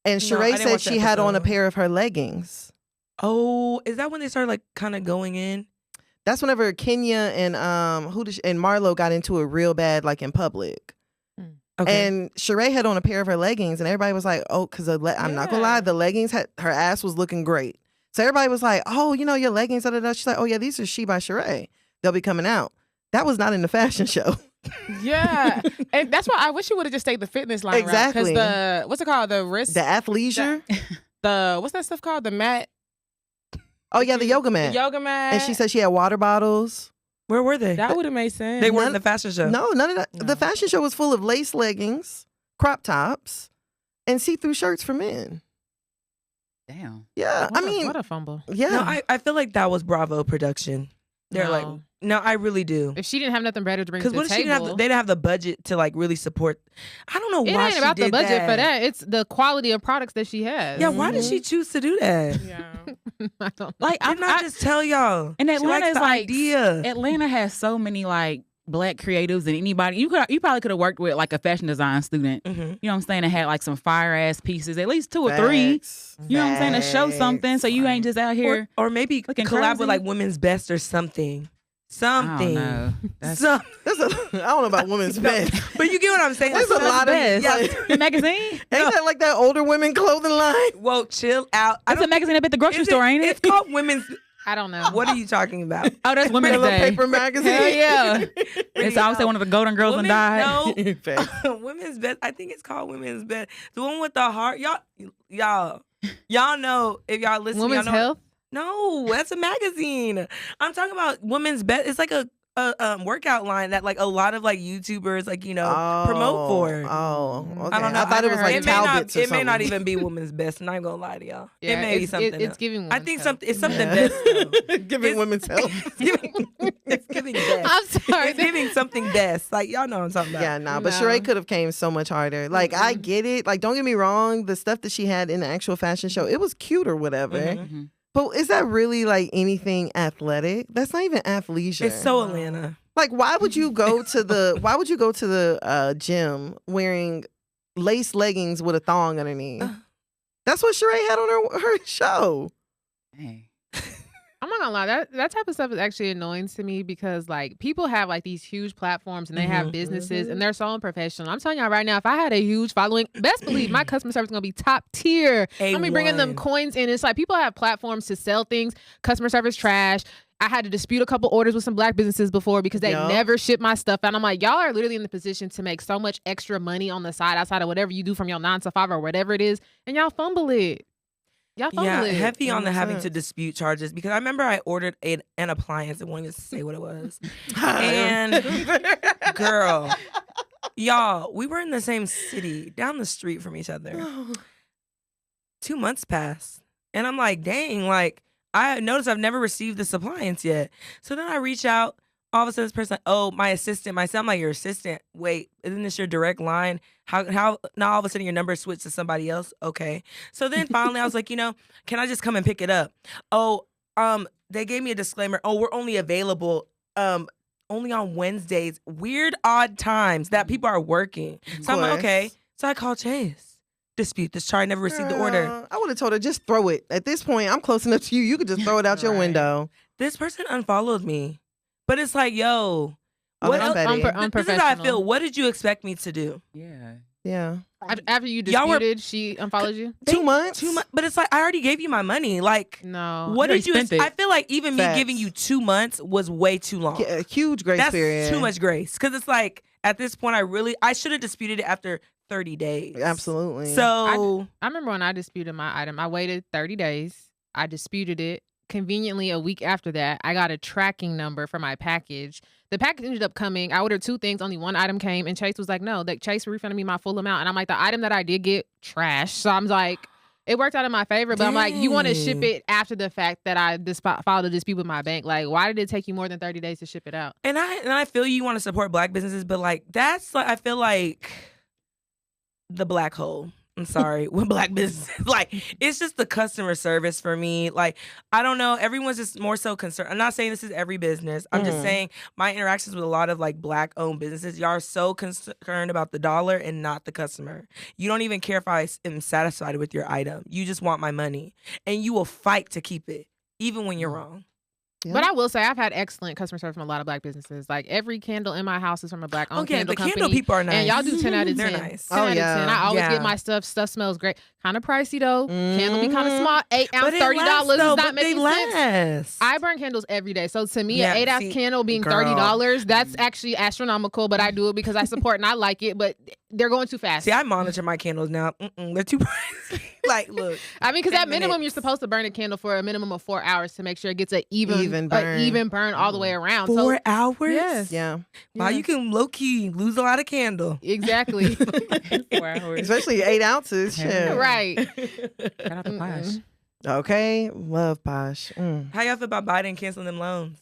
and No, I Sheree didn't said watch the she had on a episode. pair of her leggings. Oh, is that when they started like kind of going in? That's whenever Kenya and and Marlo got into it real bad, like in public. Okay. And Sheree had on a pair of her leggings, and everybody was like, "Oh, because I'm not gonna lie, the leggings had her ass was looking great." So everybody was like, "Oh, you know your leggings." Da, da, da. She's like, "Oh yeah, these are She by Sheree. They'll be coming out." That was not in the fashion show. Yeah, and that's why I wish you would have just stayed the fitness line Exactly. Because the what's it called, the wrist, The athleisure. the what's that stuff called, the mat, Oh yeah, the yoga mat. the yoga mat. And she said she had water bottles. Where were they? that would have made sense. They weren't in the fashion show. No, none of that. No. The fashion show was full of lace leggings, crop tops, and see-through shirts for men. Damn. Yeah, What I mean, what a fumble. yeah. No, I feel like that was Bravo production. They're like, No. no, I really do. If she didn't have nothing better to bring to Because the what if she table, didn't have? They didn't have the budget to like really support. I don't know it why ain't she about the did budget for that. It's the quality of products that she has. Yeah, why did she choose to do that? Yeah. I don't know. Like Didn't I just tell y'all? And She Atlanta likes is the like idea. Atlanta has so many like black creatives, and anybody you probably could have worked with like a fashion design student. Mhm. You know what I'm saying? That had like some fire ass pieces, at least 2 or 3. Facts. You know what I'm saying? To show something, so you ain't just out here. Or maybe looking collab with crazy. like Women's Best or something. I don't Something. know. That's Some- That's I don't know about women's best. but you get what I'm saying. There's a Like, lot of best. like, the magazine. ain't that like that older women clothing line? Whoa, chill out. That's a magazine up at the grocery store, ain't it? It's called Women's. I don't know. What are you talking about? Oh, that's That Women's little Day. paper magazine. Hell yeah! It's I would say one of the Golden Girls and died. No, Facts. Women's Best. I think it's called Women's Best. The one with the heart. Y'all know if y'all listen. Women's y'all know, health. No, that's a magazine. I'm talking about Women's Best. It's like a workout line that like a lot of like YouTubers like promote for. Oh, okay. I don't know. I thought it was like it may not. Talbots or It may not something. even be Women's Best. And I'm gonna lie to y'all. Yeah, it may be it's, something. It's else. giving. I think women's something. It's health. something Yeah. best. Though. Giving It's- women's health. It's giving best. I'm sorry. It's giving something best. Like y'all know what I'm talking about. Yeah, nah, but No. Sheree could have came so much harder. Like, I get it. Like, don't get me wrong. The stuff that she had in the actual fashion show, it was cute or whatever. Mhm. But is that really like anything athletic? That's not even athleisure. It's so Atlanta. Like, why would you go to the gym wearing lace leggings with a thong underneath? That's what Sheree had on her show. Dang. I'm not gonna lie, that type of stuff is actually annoying to me because like people have like these huge platforms and they have businesses and they're so unprofessional. I'm telling y'all right now, if I had a huge following, best believe my customer service is gonna be top tier. I'm gonna be bringing them A1. coins in. It's like people have platforms to sell things. Customer service trash. I had to dispute a couple orders with some black businesses before because they Yup. never ship my stuff. And I'm like, y'all are literally in the position to make so much extra money on the side outside of whatever you do from your 9 to 5 or whatever it is, and y'all fumble it. Y'all fumble Yeah, it. heavy on the having to 100%. dispute charges because I remember I ordered an appliance and won't even say what it was. And girl, y'all, we were in the same city down the street from each other. 2 months passed. And I'm like, dang, like I noticed I've never received this appliance yet. So then I reach out. All of a sudden, this person, oh, my assistant. I'm like, your assistant. Wait, isn't this your direct line? How now all of a sudden your number switched to somebody else? Okay. So then finally I was like, can I just come and pick it up? Oh, they gave me a disclaimer. Oh, we're only available only on Wednesdays, weird odd times that people are working. So I'm like, course. okay. So I called Chase. Dispute this charge, never received the order. Girl, I would have told her, just throw it. At this point, I'm close enough to you. You could just throw it out your Right. window. This person unfollowed me. But it's like, yo, Oh, what that's else? petty. This is how I Unprofessional. feel. What did you expect me to do? Yeah. Yeah. After you Y'all were- disputed, she unfollowed you? 2 months? 2 months, but it's like I already gave you my money. Like, No. what You did you? spent it. I feel like even me Facts. giving you 2 months was way too long. Yeah, a huge grace That's period. too much grace because it's like at this point I should have disputed it after 30 days. Absolutely. So I remember when I disputed my item, I waited 30 days. I disputed it. Conveniently, a week after that, I got a tracking number for my package. The package ended up coming. I ordered 2 things. Only one item came. And Chase was like, no, Chase refunded me my full amount. And I'm like, the item that I did get, trash. So I'm like, it worked out in my favor. But I'm like, you want to ship it after the fact that I filed a dispute with my bank. Like, why did it take you more than 30 days to ship it out? And I feel you want to support Black businesses, but like that's like I feel like the black hole. I'm sorry, with Black businesses. Like, it's just the customer service for me. Like, I don't know. Everyone's just more so concerned. I'm not saying this is every business. I'm just saying my interactions with a lot of like Black-owned businesses, y'all are so concerned about the dollar and not the customer. You don't even care if I am satisfied with your item. You just want my money. And you will fight to keep it, even when you're wrong. Yeah. But I will say I've had excellent customer service from a lot of Black businesses. Like every candle in my house is from a Black-owned candle company. Candle people are nice. And y'all do 10 out of 10. They're nice. 10 out of 10. I always Yeah. get my stuff. Stuff smells great. Kind of pricey though. Candle be kind of small. 8 ounce, But it $30 lasts, is though, not but making they sense. last. I burn candles every day. So to me, Yeah, an 8 ounce see, candle being girl. $30, that's actually astronomical. But I do it because I support and I like it. But they're going too fast. See, I monitor my candles now. They're too pricey. Like, look. I mean, because 10 at minimum, minutes. you're supposed to burn a candle for a minimum of 4 hours to make sure it gets an even burn. all the way around. 4 hours? Yes. Yeah. Wow, you can low key lose a lot of candle. Exactly. 4 hours. Especially 8 ounces. Yeah. Shit. Right. Shout out to Posh. Okay. Love Posh. How y'all feel about Biden canceling them loans?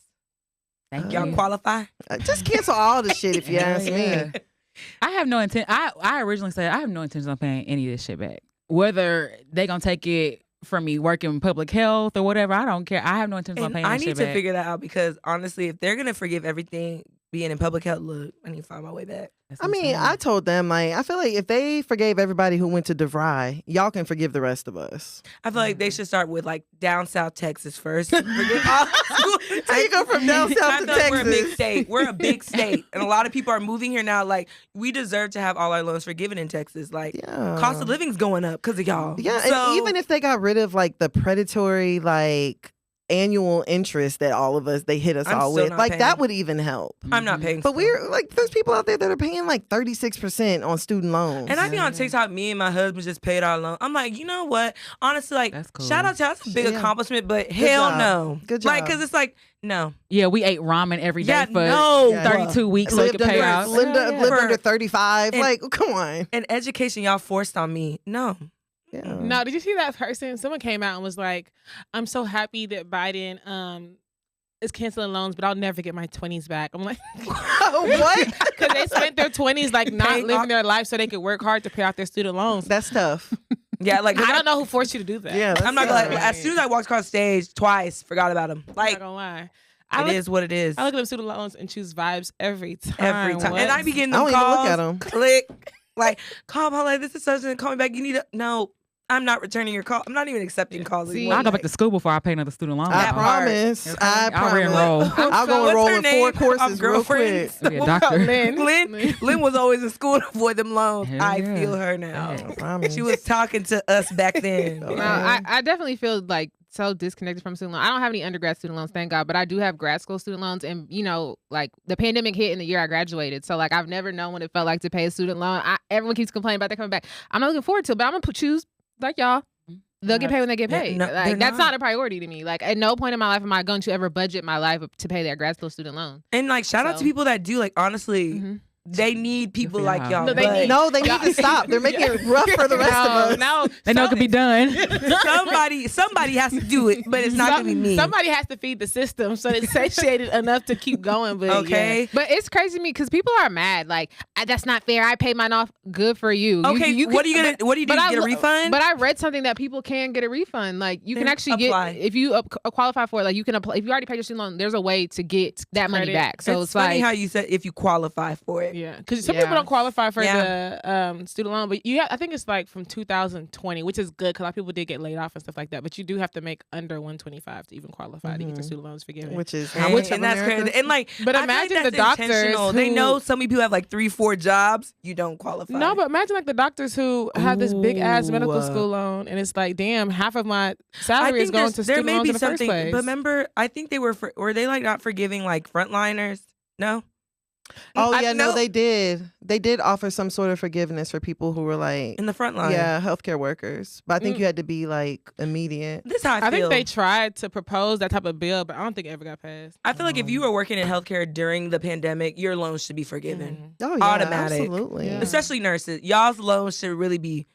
Thank Y'all you. qualify? Just cancel all the shit if you Hell ask yeah. me. I have no intent. I originally said I have no intention on paying any of this shit back. Whether they gonna take it from me working in public health or whatever, I don't care. I have no intention on And paying I that need shit to back. figure that out because honestly, if they're gonna forgive everything being in public health, look, I need to find my way back. That's I what I'm mean, saying. I told them, like, I feel like if they forgave everybody who went to DeVry, y'all can forgive the rest of us. I feel like they should start with like down south Texas first. Forgive all schools in How you go from down Texas. south I to feel like we're a big Texas? state. We're a big state, and a lot of people are moving here now. Like, we deserve to have all our loans forgiven in Texas. Like, Yeah. cost of living's going up because of y'all. Yeah, So, and even if they got rid of like the predatory like annual interest that all of us they hit us I'm all still with, not like paying. that would even help. I'm not paying. But still. we're like, there's people out there that are paying like 36% on student loans. And I be on TikTok, me and my husband just paid our loan. I'm like, you know what? Honestly, like, That's cool. shout out to that's a big Yeah. accomplishment, but hell job. no. Good Like, job. because it's like, no. Yeah, we ate ramen every day Yeah, for no. Yeah. 32 weeks so we lived could pay under, out. lived, Hell yeah. lived For- under 35. and- Like, come on. And education y'all forced on me. No. Yeah. No, did you see that person? Someone came out and was like, "I'm so happy that Biden is canceling loans, but I'll never get my 20s back." I'm like, What? because they spent their 20s like not Paying living off- their life so they could work hard to pay off their student loans. That's tough. Yeah, like, I don't know who forced you to do that. Yeah, that's I'm not gonna tough. as soon as I walked across stage twice, forgot about him. I'm Like, not gonna lie. it is what it is. I look at them student loans and choose vibes every time. Every time. What? And I be getting I them don't even calls. look at 'em. Click. Like, call Paulette, this is such and call me back. You need to no. I'm not returning your call. I'm not even accepting calls See, anymore. I'll go back to school before I pay another student loan. I That part. promise. Okay. I I'll promise. re-enroll. I'll go What's enroll her in 4 name? courses Our real girlfriends. quick. Be a What about doctor. Lynn was always in school to avoid them loans. Hell I yeah. feel her now. I promise. She was talking to us back then. Okay. No, I definitely feel like so disconnected from student loans. I don't have any undergrad student loans, thank God, but I do have grad school student loans. And, you know, like the pandemic hit in the year I graduated. So, like, I've never known what it felt like to pay a student loan. Everyone keeps complaining about that coming back. I'm not looking forward to it, but I'm going to choose, like y'all, they'll get paid when they get Yeah, paid. no, Like, they're that's not. not a priority to me. Like, at no point in my life am I going to ever budget my life to pay their grad school student loan. And like, shout out to So- people that do. Like, honestly, Mhm. they need people for like y'all. y'all. No, they but need- No, they need to stop. They're making it rough for the rest of us. No, They know it could be done. somebody has to do it, but it's not gonna be me. Somebody has to feed the system so it's satiated enough to keep going. But Okay. yeah. But it's crazy to me because people are mad. Like, that's not fair. I paid mine off. Good for you. Okay. What are you gonna? What do you do? But Get a refund? But I read something that people can get a refund. Like, you can Then actually apply. get, if you qualify for it, like, you can apply. If you already paid your student loan, there's a way to get that money Credit. back. So it's funny like, how you said if you qualify for it. Yeah, because some Yeah. people don't qualify for Yeah. the student loan, but I think it's like from 2020, which is good because a lot of people did get laid off and stuff like that. But you do have to make under 125 to even qualify to get your student loans forgiven. Which is how And, much of and that's America? crazy. And like, But I feel imagine like the that's doctors intentional. They who- know some people have like 3-4 jobs. You don't qualify. No, but imagine like the doctors who have this big ass medical Ooh. school loan, and it's like, damn, half of my I salary is think going to there student may loans be in the first something. place. But remember, I think they were they like not forgiving like frontliners? No. Oh I yeah, no, know- they did. They did offer some sort of forgiveness for people who were like, in the front line. yeah, healthcare workers. But I think you had to be like immediate. This is how I I feel. think they tried to propose that type of bill, but I don't think it ever got passed. I feel like if you were working in healthcare during the pandemic, your loans should be forgiven. Oh yeah, Automatic. absolutely. Yeah. Especially nurses. Y'all's loans should really be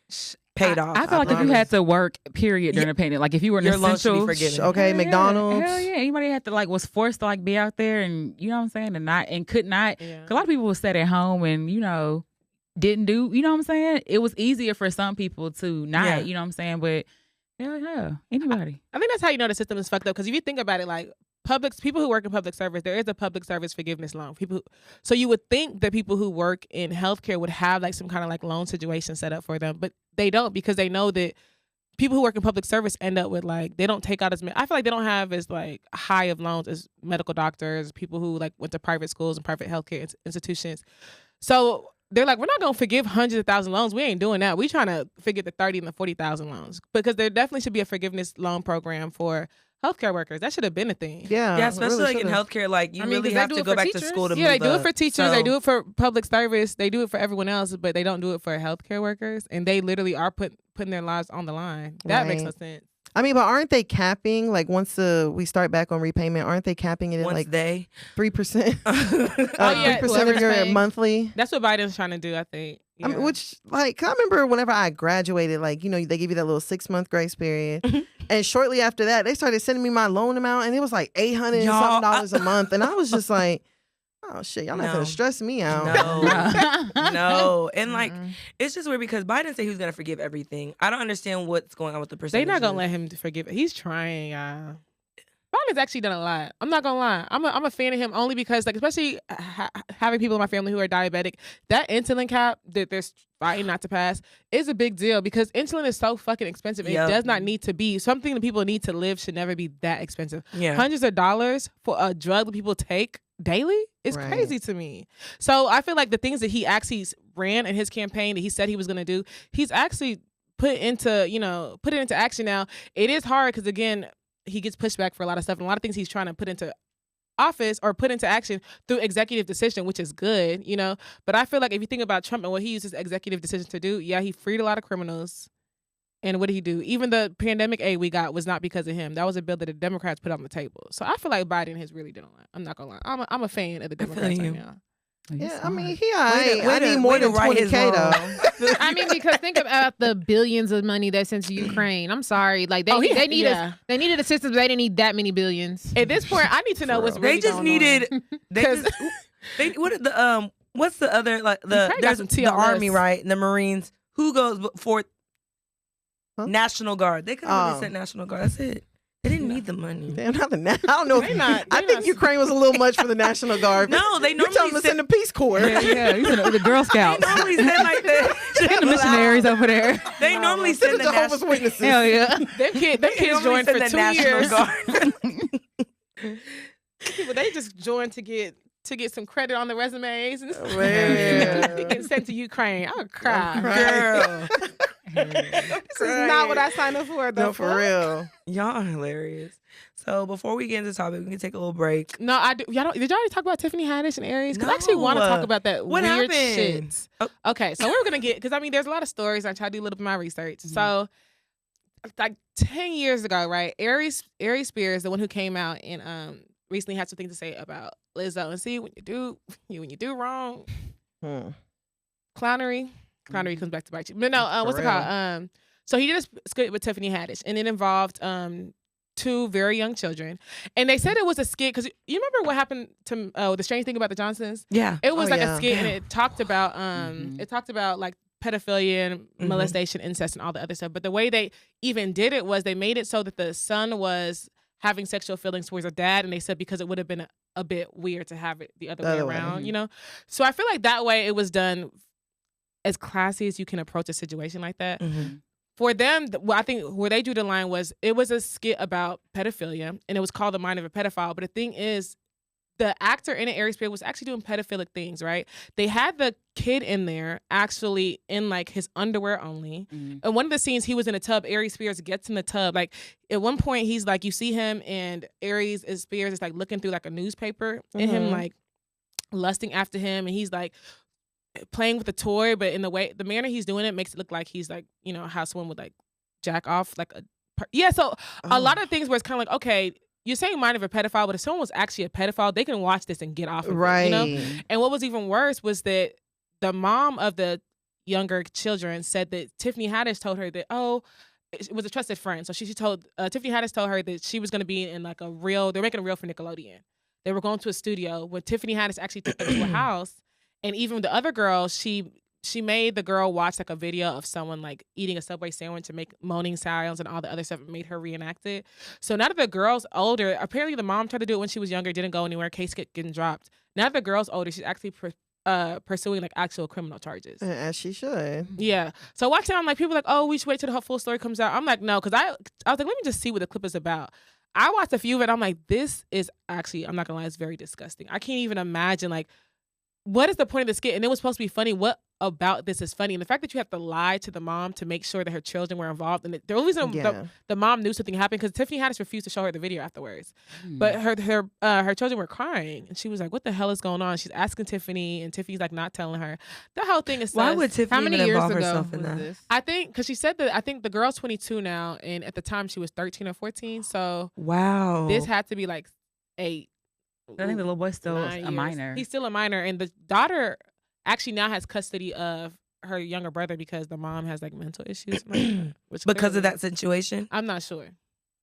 paid off. I feel like if you had to work, period, during the pandemic, like if you were an your loans should be essential, forgiven. Okay, Hell yeah. McDonald's. Hell yeah, anybody had to like was forced to like be out there and you know what I'm saying, and could not. Yeah. 'Cause a lot of people would sit at home and didn't do. You know what I'm saying? It was easier for some people to not. Yeah. You know what I'm saying? But hell yeah, anybody. I think that's how you know the system is fucked up. Because if you think about it, like people who work in public service, there is a public service forgiveness loan. So you would think that people who work in healthcare would have like some kind of like loan situation set up for them, but they don't, because they know that people who work in public service end up with like, they don't take out as many. I feel like they don't have as like high of loans as medical doctors, people who like went to private schools and private healthcare institutions. So they're like, we're not going to forgive hundreds of thousand loans. We ain't doing that. We trying to forgive the 30 and the 40,000 loans, because there definitely should be a forgiveness loan program for healthcare workers. That should have been a thing. Yeah, Yeah, it especially really like in should've. healthcare, like you I mean, really 'cause they have do to it go for back to teachers. school to Yeah, move they do it up. for teachers. So- They do it for public service. They do it for everyone else, but they don't do it for healthcare workers. And they literally are putting their lives on the line. That makes no Right. sense. I mean, but aren't they capping like once we start back on repayment? Aren't they capping it at Once like they 3%? Oh, yeah, 3% of whoever's your paying. monthly. That's what Biden's trying to do, I think. I mean, Yeah. which like I remember whenever I graduated, like they give you that little 6-month grace period, and shortly after that, they started sending me my loan amount, and it was like $800 and Y'all, something dollars a month, and I was just like, oh shit, y'all not No. gonna stress me out. No. No. And like, Mm-mm. it's just weird because Biden said he was going to forgive everything. I don't understand what's going on with the percentage. They're not going to let him forgive it. He's trying. Biden's actually done a lot. I'm not gonna lie. I'm a fan of him only because, like, especially having people in my family who are diabetic, that insulin cap that they're fighting not to pass is a big deal, because insulin is so fucking expensive. Yep. It does not need to be. Something that people need to live should never be that expensive. Yeah. Hundreds of dollars for a drug that people take daily is Right. crazy to me. So I feel like the things that he actually ran in his campaign that he said he was gonna do, he's actually put it into action now. It is hard because, again, he gets pushed back for a lot of stuff, and a lot of things he's trying to put into office or put into action through executive decision, which is good, But I feel like if you think about Trump and what he used his executive decision to do, yeah, he freed a lot of criminals. And what did he do? Even the pandemic aid we got was not because of him. That was a bill that the Democrats put on the table. So I feel like Biden has really done a lot. I'm not gonna lie. I'm a fan of the I feel Democrats right you. now. Yeah, I mean, I way need to- more way to than right his 20K wrong. though. I mean, because think about the billions of money that's sent to Ukraine. I'm sorry, like they needed assistance, but they didn't need that many billions. At this point, I need to know For what's real. really They just going needed. on. They 'Cause- just. They what are the What's the other like the Ukraine got there's some the TLS. Army, right? And the Marines. Who goes for Huh? National Guard? They could have Oh. really said National Guard. That's it. They didn't need the money. Damn, not I don't know. They not- I they think not- Ukraine was a little much for the National Guard. No, they You're telling normally them to send. send the Peace Corps. yeah, you said the Girl They Scouts. normally send like that. Get the missionaries over there. They normally Send send the the Jehovah's national. Witnesses. Hell yeah. Them They kids normally joined for send the 2 National years. Guard. People, they just joined to get some credit on the resumes, and Man. they get sent to Ukraine. I would cry. Girl, This is not what I signed up for. No, for real. y'all are hilarious. So before we get into the topic, we can take a little break. No, I do. Did y'all already talk about Tiffany Haddish and Aries? Because I actually want to No. talk about that What weird happened? shit. Oh. Okay, so we're gonna get, because I mean, there's a lot of stories. I try to do a little bit of my research. So, like 10 years ago, right? Aries Spears, the one who came out and recently had some things to say about Lizzo. And see, when you do wrong, clownery comes back to bite you. But no, For what's it real. called? So he did a skit with Tiffany Haddish, and it involved 2 very young children. And they said it was a skit because you remember what happened to the strange thing about the Johnsons? Yeah. It was Oh, like yeah. a skit, and it talked about Mhm. like pedophilia and Mhm. molestation, incest, and all the other stuff. But the way they even did it was they made it so that the son was having sexual feelings towards a dad, and they said because it would have been a bit weird to have it the other way Other way. around, So I feel like that way it was done as classy as you can approach a situation like that. Mhm. For them, I think where they drew the line was it was a skit about pedophilia, and it was called The Mind of a Pedophile. But the thing is, the actor in it, Aries Spears, was actually doing pedophilic things, right? They had the kid in there actually in like his underwear only. Mhm. And one of the scenes, he was in a tub. Aries Spears gets in the tub. Like at one point, he's like, you see him, and Spears is like looking through like a newspaper, and him Mhm. like lusting after him, and he's like playing with the toy, but in the manner he's doing it makes it look like he's like, you know, how someone would like jack off like so a lot of things where it's kind of like, okay, you're saying mind of a pedophile, but if someone was actually a pedophile, they can watch this and get off of it, you know? And what was even worse was that the mom of the younger children said that Tiffany Haddish told her that, it was a trusted friend. So she told, Tiffany Haddish told her that she was going to be in like they're making a reel for Nickelodeon. They were going to a studio when Tiffany Haddish actually took them to a house. And even the other girl, she made the girl watch like a video of someone like eating a Subway sandwich and make moaning sounds and all the other stuff, and made her reenact it. So now that the girl's older, apparently the mom tried to do it when she was younger, didn't go anywhere, case kept getting dropped. Now that the girl's older, she's actually pursuing like actual criminal charges. As she should. Yeah. So watching, I'm like, people are like, oh, we should wait till the full story comes out. I'm like, no, because I was like, let me just see what the clip is about. I watched a few of it. I'm like, this is actually, I'm not gonna lie, it's very disgusting. I can't even imagine like, what is the point of the skit? And it was supposed to be funny. What about this is funny? And the fact that you have to lie to the mom to make sure that her children were involved, and the only reason the mom knew something happened because Tiffany Haddish refused to show her the video afterwards. But her children were crying, and she was like, "What the hell is going on?" She's asking Tiffany, and Tiffany's like not telling her. The whole thing is why would Tiffany how many even years involve ago herself in was that? this? I think because she said that I think the girl's 22 now, and at the time she was 13 or 14. So Wow, this had to be like 8. I think the little boy's still 9 a years. minor. He's still a minor, and the daughter actually now has custody of her younger brother because the mom has like mental issues. Which because of clearly- that situation. I'm not sure.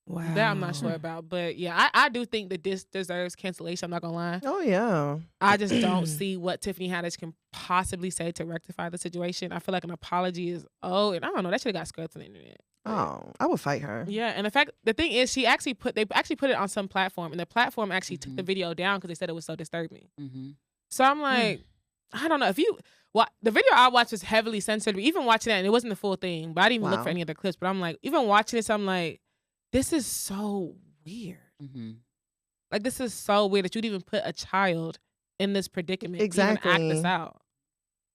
Wow, That I'm not sure about. But yeah, I do think that this deserves cancellation. I'm not gonna lie. Oh yeah. I just don't see what Tiffany Haddish can possibly say to rectify the situation. I feel like an apology is and I don't know, that should have got scrubbed from the internet. Oh, I would fight her. Yeah, and the thing is, they actually put it on some platform, and the platform actually took the video down because they said it was so disturbing. So I'm like, I don't know if the video I watched was heavily censored. But even watching that, and it wasn't the full thing, but I didn't even look for any other clips. But I'm like, even watching this, I'm like, this is so weird. Like this is so weird that you'd even put a child in this predicament. Exactly. To even act this out.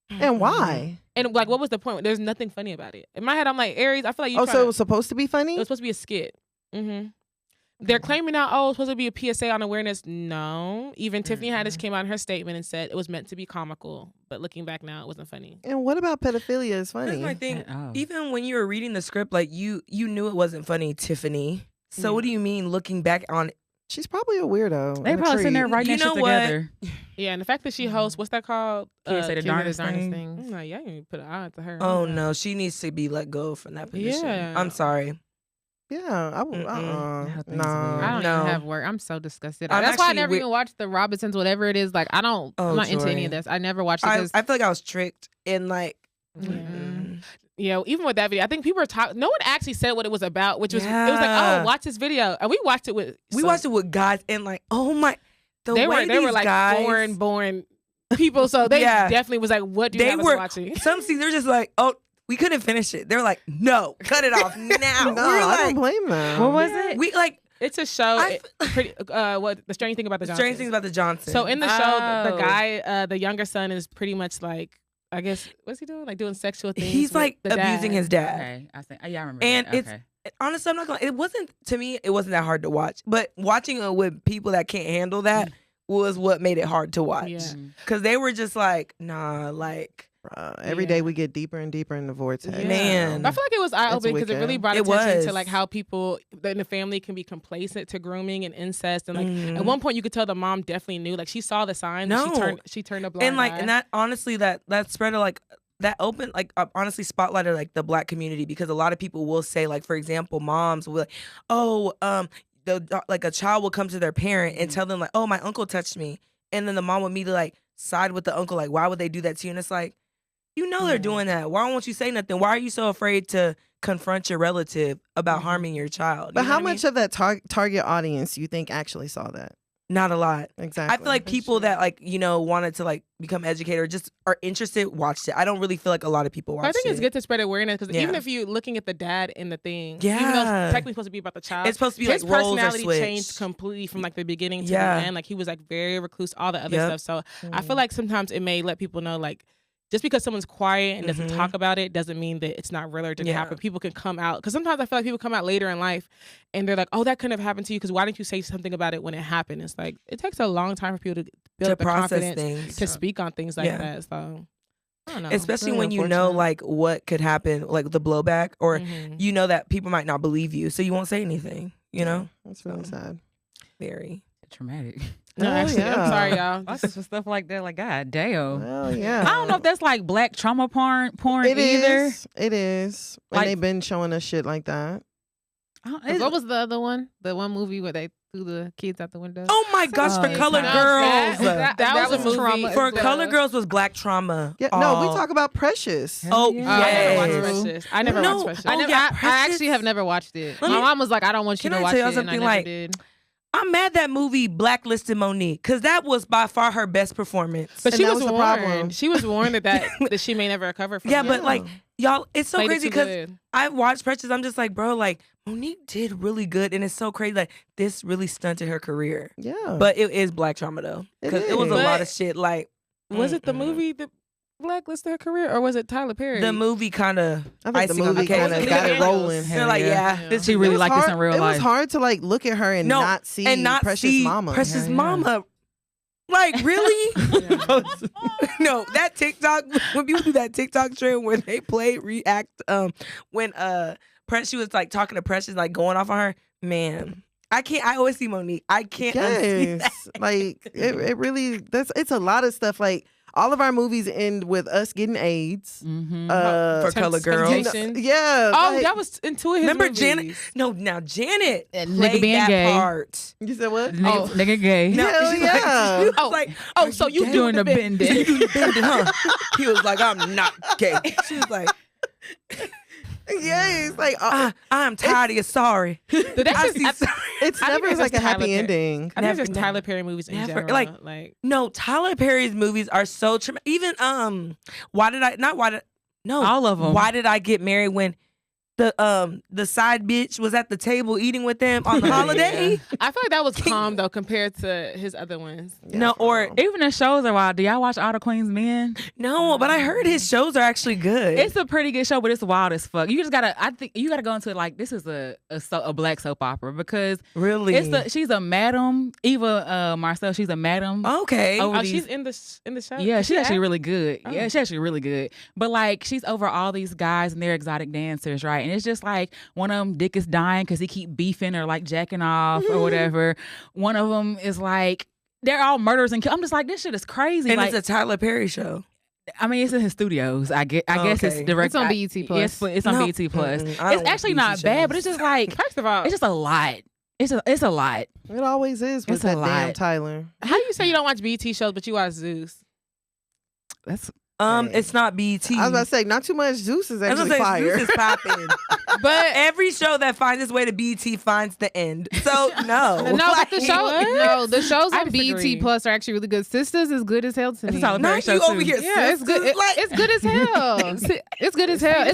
And why? And like, what was the point? There's nothing funny about it. In my head, I'm like, Aries, I feel like you. So it was supposed to be funny? It was supposed to be a skit. They're claiming now, it's supposed to be a PSA on awareness. No. Even Tiffany Haddish came out in her statement and said it was meant to be comical. But looking back now, it wasn't funny. And what about pedophilia is funny? That's my thing. Even when you were reading the script, like you knew it wasn't funny, Tiffany. So what do you mean looking back on it? She's probably a weirdo. They probably sitting there writing that shit together. Yeah, and the fact that she hosts, what's that called? Can't say the darndest thing. I'm like, yeah, you put an eye to her. Oh no, she needs to be let go from that position. Yeah. I'm sorry. Yeah, I would. That thing's weird. I don't No. even have work. I'm so disgusted. I'm That's why I actually never even watched the Robinsons, whatever it is. Like, I'm not into any Jori. of this. I never watched it I 'cause- feel like I was tricked in like. Yeah, even with that video, I think people were talking. No one actually said what it was about, which was it was like, oh, watch this video, and we watched it with. We watched it with guys, and like, oh my, They were like guys, foreign born people, so they Yeah. definitely was like, what do you They have us were watching? some scenes. They're just like, oh, we couldn't finish it. They're like, no, cut it off now. No, We're I like, don't blame them. What was it? we like It's a show. I What the strange thing about the Johnsons. strange things about the Johnsons. So in the show, the Oh. guy, the younger son, is pretty much like, I guess, what's he doing? Like doing sexual things. he's with like the abusing dad. his dad. Okay, I think. Yeah, I remember. And that. it's Okay. honestly, I'm not gonna. It wasn't to me. It wasn't that hard to watch. But watching it with people that can't handle that was what made it hard to watch. Yeah. Because they were just like, nah, like Every day we get deeper and deeper in the vortex. Yeah. Man. But I feel like it was eye opening because it wicked. really brought It attention was. to like how people in the family can be complacent to grooming and incest, and like Mhm. at one point you could tell the mom definitely knew, like she saw the signs. No. She turned a blind and like eye. and that honestly that spread of like that open like honestly spotlighted like the Black community, because a lot of people will say, like, for example, moms will be like, oh like a child will come to their parent and tell them like, oh, my uncle touched me, and then the mom would immediately like side with the uncle, like, why would they do that to you? And it's like, you know, they're doing that. Why won't you say nothing? Why are you so afraid to confront your relative about harming your child? But You know how what I mean? much of that target audience you think actually saw that? Not a lot. Exactly. I feel like people that like, you know, wanted to like become educated or just are interested watched it. I don't really feel like a lot of people watched it. I think it's good to spread awareness because Yeah. even if you're looking at the dad in the thing, even though Yeah. it's technically supposed to be about the child, It's supposed to be his like roles are personality switched. changed completely from like the beginning to Yeah. the end. Like he was like very recluse, all the other Yep. stuff. So I feel like sometimes it may let people know like just because someone's quiet and doesn't Mhm. talk about it doesn't mean that it's not real or didn't Yeah. happen. People can come out because sometimes I feel like people come out later in life and they're like, "Oh, that couldn't have happened to you because why didn't you say something about it when it happened?" It's like it takes a long time for people to build To up the process confidence things. to speak on things like Yeah. that. So I don't know. Especially Really when you know unfortunate. like what could happen, like the blowback, or Mhm. you know that people might not believe you, so you won't say anything. You know, That's really So- sad. very. Traumatic. No, Oh, actually, yeah. I'm sorry, y'all. Lots of stuff like that. Like, God damn. Well, yeah. I don't know if that's like black trauma porn It either. is. It is. And Like- they've been showing us shit like that. What was the other one? The one movie where they threw the kids out the window. Oh my gosh, for Oh, Color no, Girls. that was a movie. trauma For as well. Color Girls was black trauma. Yeah. No, we all- talk about Precious. Oh, Yeah. I never watched yes. Precious. I never No, watched Precious. oh, yeah, I Precious. actually have never watched it. Let My me- mom was like, I don't want you Can to I watch tell y'all it. And I something, never like- did. I'm mad that movie blacklisted Monique because that was by far her best performance. But And she that was was the warned. problem. She was warned that she may never recover from yeah, it. but like y'all, it's so Played it crazy too because good. I watched Precious. I'm just like, bro, like Monique did really good, and it's so crazy. Like this really stunted her career. Yeah. But it is black trauma though, It because it was a is. lot But of shit. Like, Was it the mm-mm. movie that blacklisted her career, or was it Tyler Perry? The movie kind of I think the icing on movie the cake. kind of got it rolling. They're like, yeah, Yeah. this She is really It was like this hard- in real It life. was hard to like look at her and No, not see and not Precious see Mama. Precious Yeah, yeah. Mama. Like really? No, that TikTok when people do that TikTok trend where they play react when she was like talking to Precious, like going off on her. Man, I can't. I always see Monique. I can't unsee that. Yes, like it really. It's a lot of stuff. Like all of our movies end with us getting AIDS. Mm-hmm. For Color Girls. Temptation. Yeah. Oh, like- that was in two of his Remember movies. Janet? No, now Janet And nigga played being that gay. part. You said what? Nigga, nigga gay. No, Hell she was yeah. Like, she was Oh, like, oh, "Are so you gay?" doing the bending. You doing the bending, huh? He was like, I'm not gay. She was like, Yes. Like I'm tired of you. Sorry. But that's I just, see I, sorry. it's I think never it's like just a happy Tyler Perry. ending. I think it's just Never- Tyler Perry movies in never. general. Like- No, Tyler Perry's movies are so traumatic. Even All of them. Why did I get married when the side bitch was at the table eating with them on the holiday? I feel like that was calm though compared to his other ones. Yeah, No, for or real. Even the shows are wild. Do y'all watch All the Queen's Men? No, but I heard his shows are actually good. It's a pretty good show, but it's wild as fuck. You just gotta. I think you gotta go into it like this is a black soap opera because really she's a madam. Eva Marcel. She's a madam. okay. over Oh, these- she's in the show. Yeah, Did she's she actually act? really good. Oh. Yeah, she's actually really good. But like, she's over all these guys and they're exotic dancers, right? And it's just like one of them dick is dying because he keep beefing or like jacking off or whatever. One of them is like they're all murders and kill. I'm just like, this shit is crazy. and like, it's a Tyler Perry show. I mean, it's in his studios. I guess Okay. it's direct. It's on BET Plus. Yes, it's on No. BET Plus. Mm-mm, I It's don't watch actually BET not bad, but shows. it's just like First of all, it's just a lot. It's a lot. It always is with It's a that damn lot. Tyler. how you say you don't watch BT shows but you watch Zeus? That's It's not BET. I was about to say, not too much Zeus is I was actually gonna say, fire. Zeus is popping. But Every show that finds its way to BET finds the end. So no, No, but the show, what? the shows I on disagree. BET Plus are actually really good. Sisters is good as hell to It's me. a Tyler Perry Not show you over too. here. Yeah, it's good. sisters, like- It's good as hell. It's good as hell.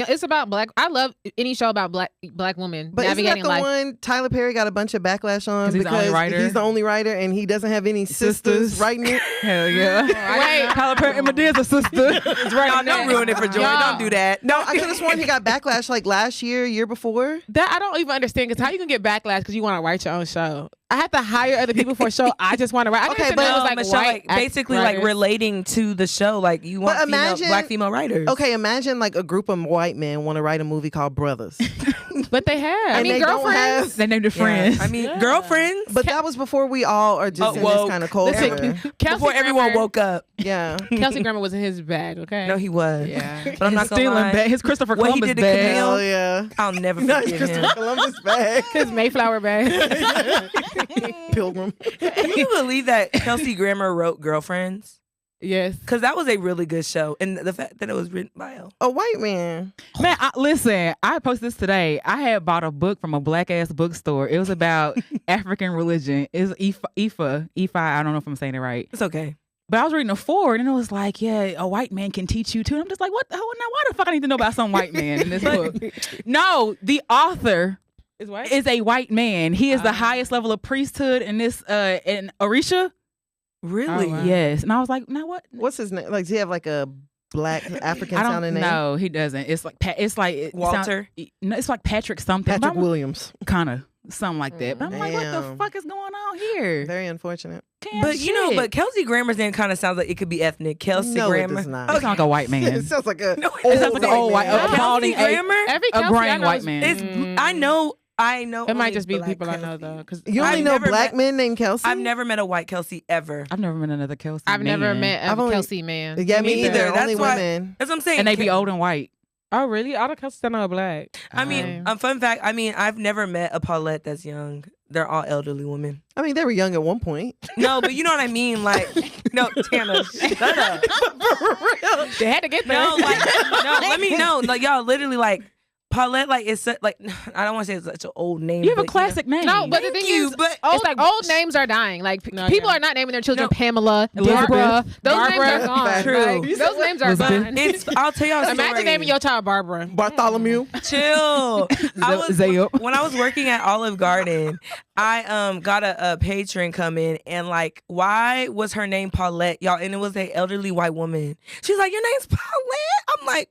It's about black. I love any show about black women But isn't that navigating the life. one Tyler Perry got a bunch of backlash on 'Cause he's the only because writer? he's the only writer and he doesn't have any sisters writing it? hell yeah. Wait, Tyler Perry and Medea's a sister. it's right Y'all on don't there. ruin it for Jori. Y'all. Don't do that. No, I could have sworn he got backlash like last year before. That I don't even understand because how you can get backlash because you want to write your own show. I have to hire other people for a show. I just want to write. I Okay, didn't but- know it was No, like Michelle, white like, basically like writers. relating to the show. Like you want But imagine- black female writers. Okay, imagine like a group of white men want to write a movie called Brothers. But they have. I And mean, they don't girlfriends. They named her Yeah. friends. I mean, Yeah. girlfriends. But that was before we all are just in woke. this kind of culture. Listen, Kelsey Before everyone Grammer- woke up. Yeah. Kelsey Grammer was in his bag. Okay. No, he was. Yeah. But I'm not gonna stealing lie. bag. His Christopher What he Columbus did to bag. Camille- Hell yeah. I'll never Nice forget Christopher him. Columbus bag. His Mayflower bag. Pilgrim. Can you believe that Kelsey Grammer wrote Girlfriends? Yes. Because that was a really good show. And the fact that it was written by him. A white man. Man, listen, I posted this today. I had bought a book from a black ass bookstore. It was about African religion. It's Ifa. I don't know if I'm saying it right. It's okay. But I was reading a forward and it was like, yeah, a white man can teach you too. And I'm just like, what the hell? Now, why the fuck I need to know about some white man in this book? No, the author Is white. is a white man. He is the highest level of priesthood in this, in Orisha. Really? Oh, wow. Yes. And I was like, now what? What's his name? Like, does he have like a black African I don't sounding name? know. He doesn't. It's like Walter? No, it's like Patrick something. Patrick Williams. Kind of something like that. But I'm like, what the Damn. fuck is going on here? Very unfortunate. Damn But you know, shit. but Kelsey Grammer's name kind of sounds like it could be ethnic. Kelsey No, it Grammer. does not. It sounds like a white man. It sounds like a No, It sounds like an old white, man. balding, Kelsey Grammer? Every a Kelsey I brain know white is- man. It's I know. It might only just be black people I know Kelsey. though, because You only I've know never black met- men named Kelsey? I've never met a white Kelsey ever. I've never met another Kelsey. I've never man. met a I've only- Kelsey man. Yeah, me Me either. neither. Only That's why- women. That's what I'm saying. And they be old and white. Oh, really? All the Kelsey's I know are black. I mean, Um, fun fact. I mean, I've never met a Paulette that's young. They're all elderly women. I mean, they were young at one point. No, but you know what I mean. Like, no, Tana, shut up. They had to get there. No, like, no. Let me know. Like, y'all literally like Paulette. Like, it's like I don't want to say it's such an old name. You have a but, classic name. No, but the Thank thing you, is, but old, it's like- old names are dying. Like No, people yeah. are not naming their children No. Pamela, Elizabeth. Barbara. Those Barbara. names are gone. True. Like, those names are Elizabeth. gone. it's. I'll tell y'all a story. Imagine naming your child Barbara. Bartholomew. Chill. Zayup. When I was working at Olive Garden, I got a patron come in and like, why was her name Paulette, y'all? And it was an elderly white woman. She's like, your name's Paulette? I'm like,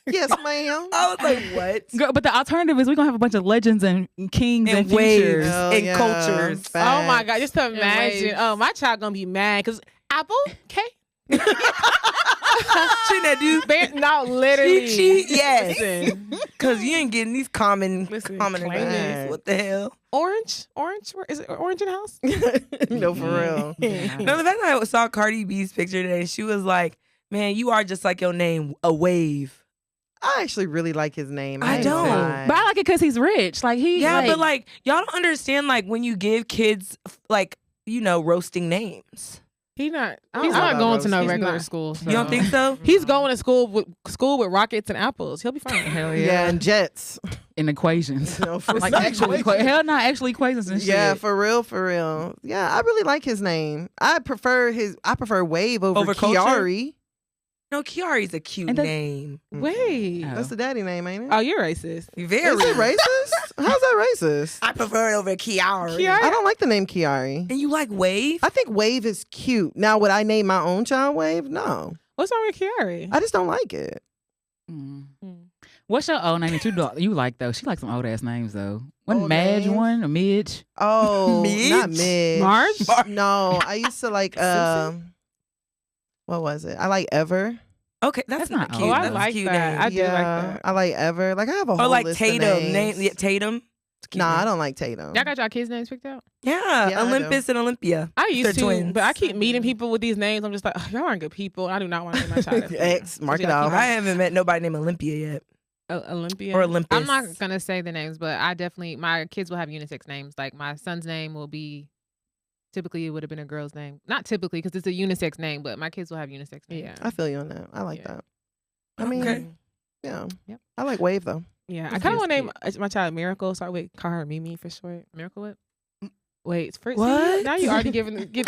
Yes, ma'am. I was like, what? Girl, but the alternative is we're gonna have a bunch of legends and kings and, And waves. futures. Hell and yeah. cultures. Oh my Facts. God, just imagine. waves. Oh, my child gonna be mad because Apple, okay? Shouldn't that do? No, literally. Yes. Listen, Because you ain't getting these common Listen, names. claim it. What the hell? orange. Where is it? Orange in the house? No, for real. No, the fact that I saw Cardi B's picture today, she was like, man, you are just like your name, a wave. I actually really like his name. I ain't gonna don't. lie. But I like it because he's rich. Like he, Yeah, but like, y'all don't understand, like, when you give kids, like, you know, roasting names. He's not. He's know not about going Rose. to no He's regular not. school. So. You don't think so? He's going to school with rockets and apples. He'll be fine. hell yeah. yeah, And jets. in equations. No, for Like real. actual hell, not actual equations and shit. Yeah, for real, for real. Yeah, I really like his name. I prefer Wave over Culture? Kiari. No, Kiari's a cute And that's- name. Wait. Oh. That's the daddy name, ain't it? Oh, you're racist. Very. Is it racist? How's that racist? I prefer it over Kiari. Kiari? I don't like the name Kiari. And you like Wave? I think Wave is cute. Now, would I name my own child Wave? No. What's wrong with Kiari? I just don't like it. Mm. Mm. What's your old name that you like though? She likes some old ass names though. Wasn't Old Madge names? one or Midge? Oh, Midge? not Midge. Marge? No, I used to like, what was it? I like Ever. Okay, that's That's not cute. old. Oh, I That's a like cute that. name. I do like that. I like Ever. Like, I have a whole Or like list of Tatum. names. Tatum. It's a cute Nah, I name. don't like Tatum. Y'all got y'all kids' names picked out? Yeah, Yeah, I Olympus and Olympia. I used They're to, twins. but I keep meeting people with these names. I'm just like, oh, y'all aren't good people. I do not want to name my child. after X, them. mark So it y'all off. keep- I haven't met nobody named Olympia yet. Olympia. Or Olympus. I'm not gonna say the names, but I definitely my kids will have unisex names. Like my son's name will be typically it would have been a girl's name. Not typically because it's a unisex name, but my kids will have unisex names. Yeah. I feel you on that. I like Yeah. that. I mean, Okay. yeah. Yep. I like Wave though. Yeah, I It's kind of just want to name my child Miracle, so I would call her Mimi for short. Miracle Whip. Wait, first, What? now you already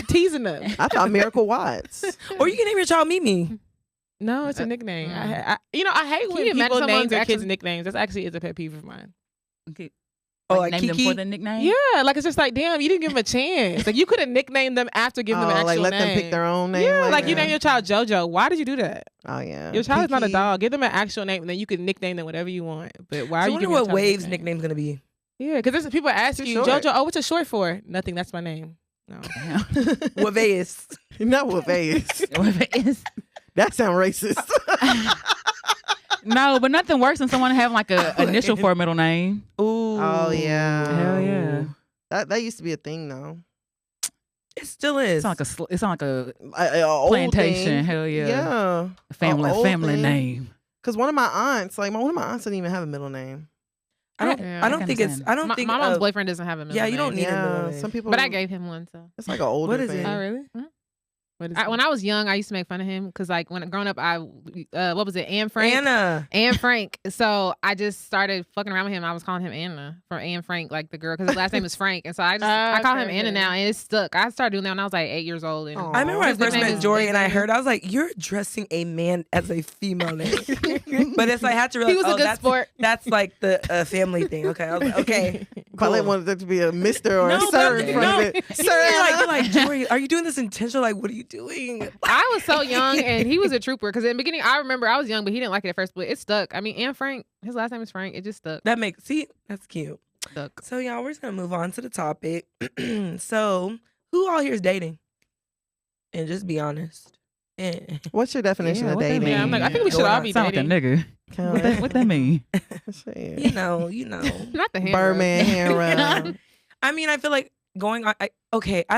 teasing them. I thought Miracle Watts. Or you can name your child Mimi. No, it's a nickname. I hate when you imagine people name someone's their kids actually- nicknames. That's actually is a pet peeve of mine. Okay. Oh, like name them Kiki? for the nickname. Yeah, like it's just like, damn, you didn't give them a chance. Like you could have nicknamed them after giving them an actual like let name. them pick their own name. Yeah, like you that. name your child JoJo. Why did you do that? Oh yeah. Your child is not a Kiki. dog. Give them an actual name, and then you can nickname them whatever you want. But why I are you wonder giving what your child a Wave's nickname? nickname's gonna be. Yeah, because people ask Too you, short. JoJo, oh, what's it short for? Nothing. That's my name. No. Waveus. Not with face. That sound racist. No, but nothing worse than someone having like a initial for a middle name. Ooh. Oh yeah. Hell yeah. That used to be a thing though. It still is. It's like a A old plantation. thing. Hell yeah. Yeah. A family old thing. name. Because one of my aunts, one of my aunts didn't even have a middle name. I don't. Yeah. I don't I think can it's. I don't My think. mom's boyfriend doesn't have a middle yeah, name. you don't need a middle Yeah. name. Some people. But I gave him one, so. It's like an older What is thing. it? Oh, really? Mhm. What is When I was young, I used to make fun of him because, like, when growing up, what was it, Anne Frank? Anna. Anne Frank. So I just started fucking around with him. I was calling him Anna from Anne Frank, like the girl, because his last name is Frank. And so I call him okay, Anna okay. now, and it stuck. I started doing that when I was like 8 years old. And Aw. I remember when I His first nickname met is Jori and I David. heard, I was like, you're addressing a man as a female name. But it's like, I had to realize, he was a good that's, sport. that's like the family thing. Okay. I was like, okay. Paulette wanted there to be a Mr. or a No, Sir but in front of no. it. You're like, Jori, are you doing this intentional? Like, what are you doing? I was so young, and he was a trooper. Because in the beginning, I remember I was young, but he didn't like it at first. But it stuck. I mean, and Frank, his last name is Frank. It just stuck. That's cute. Stuck. So y'all, we're just gonna move on to the topic. So, who all here is dating? And just be honest. Eh. What's your definition of what that dating? mean? Yeah, I'm like, I think we should Going all be Sound like a dating. nigga. What that mean? Shit. You know. Not the hand Birdman, rub. hand rub. I mean, I feel like going on. I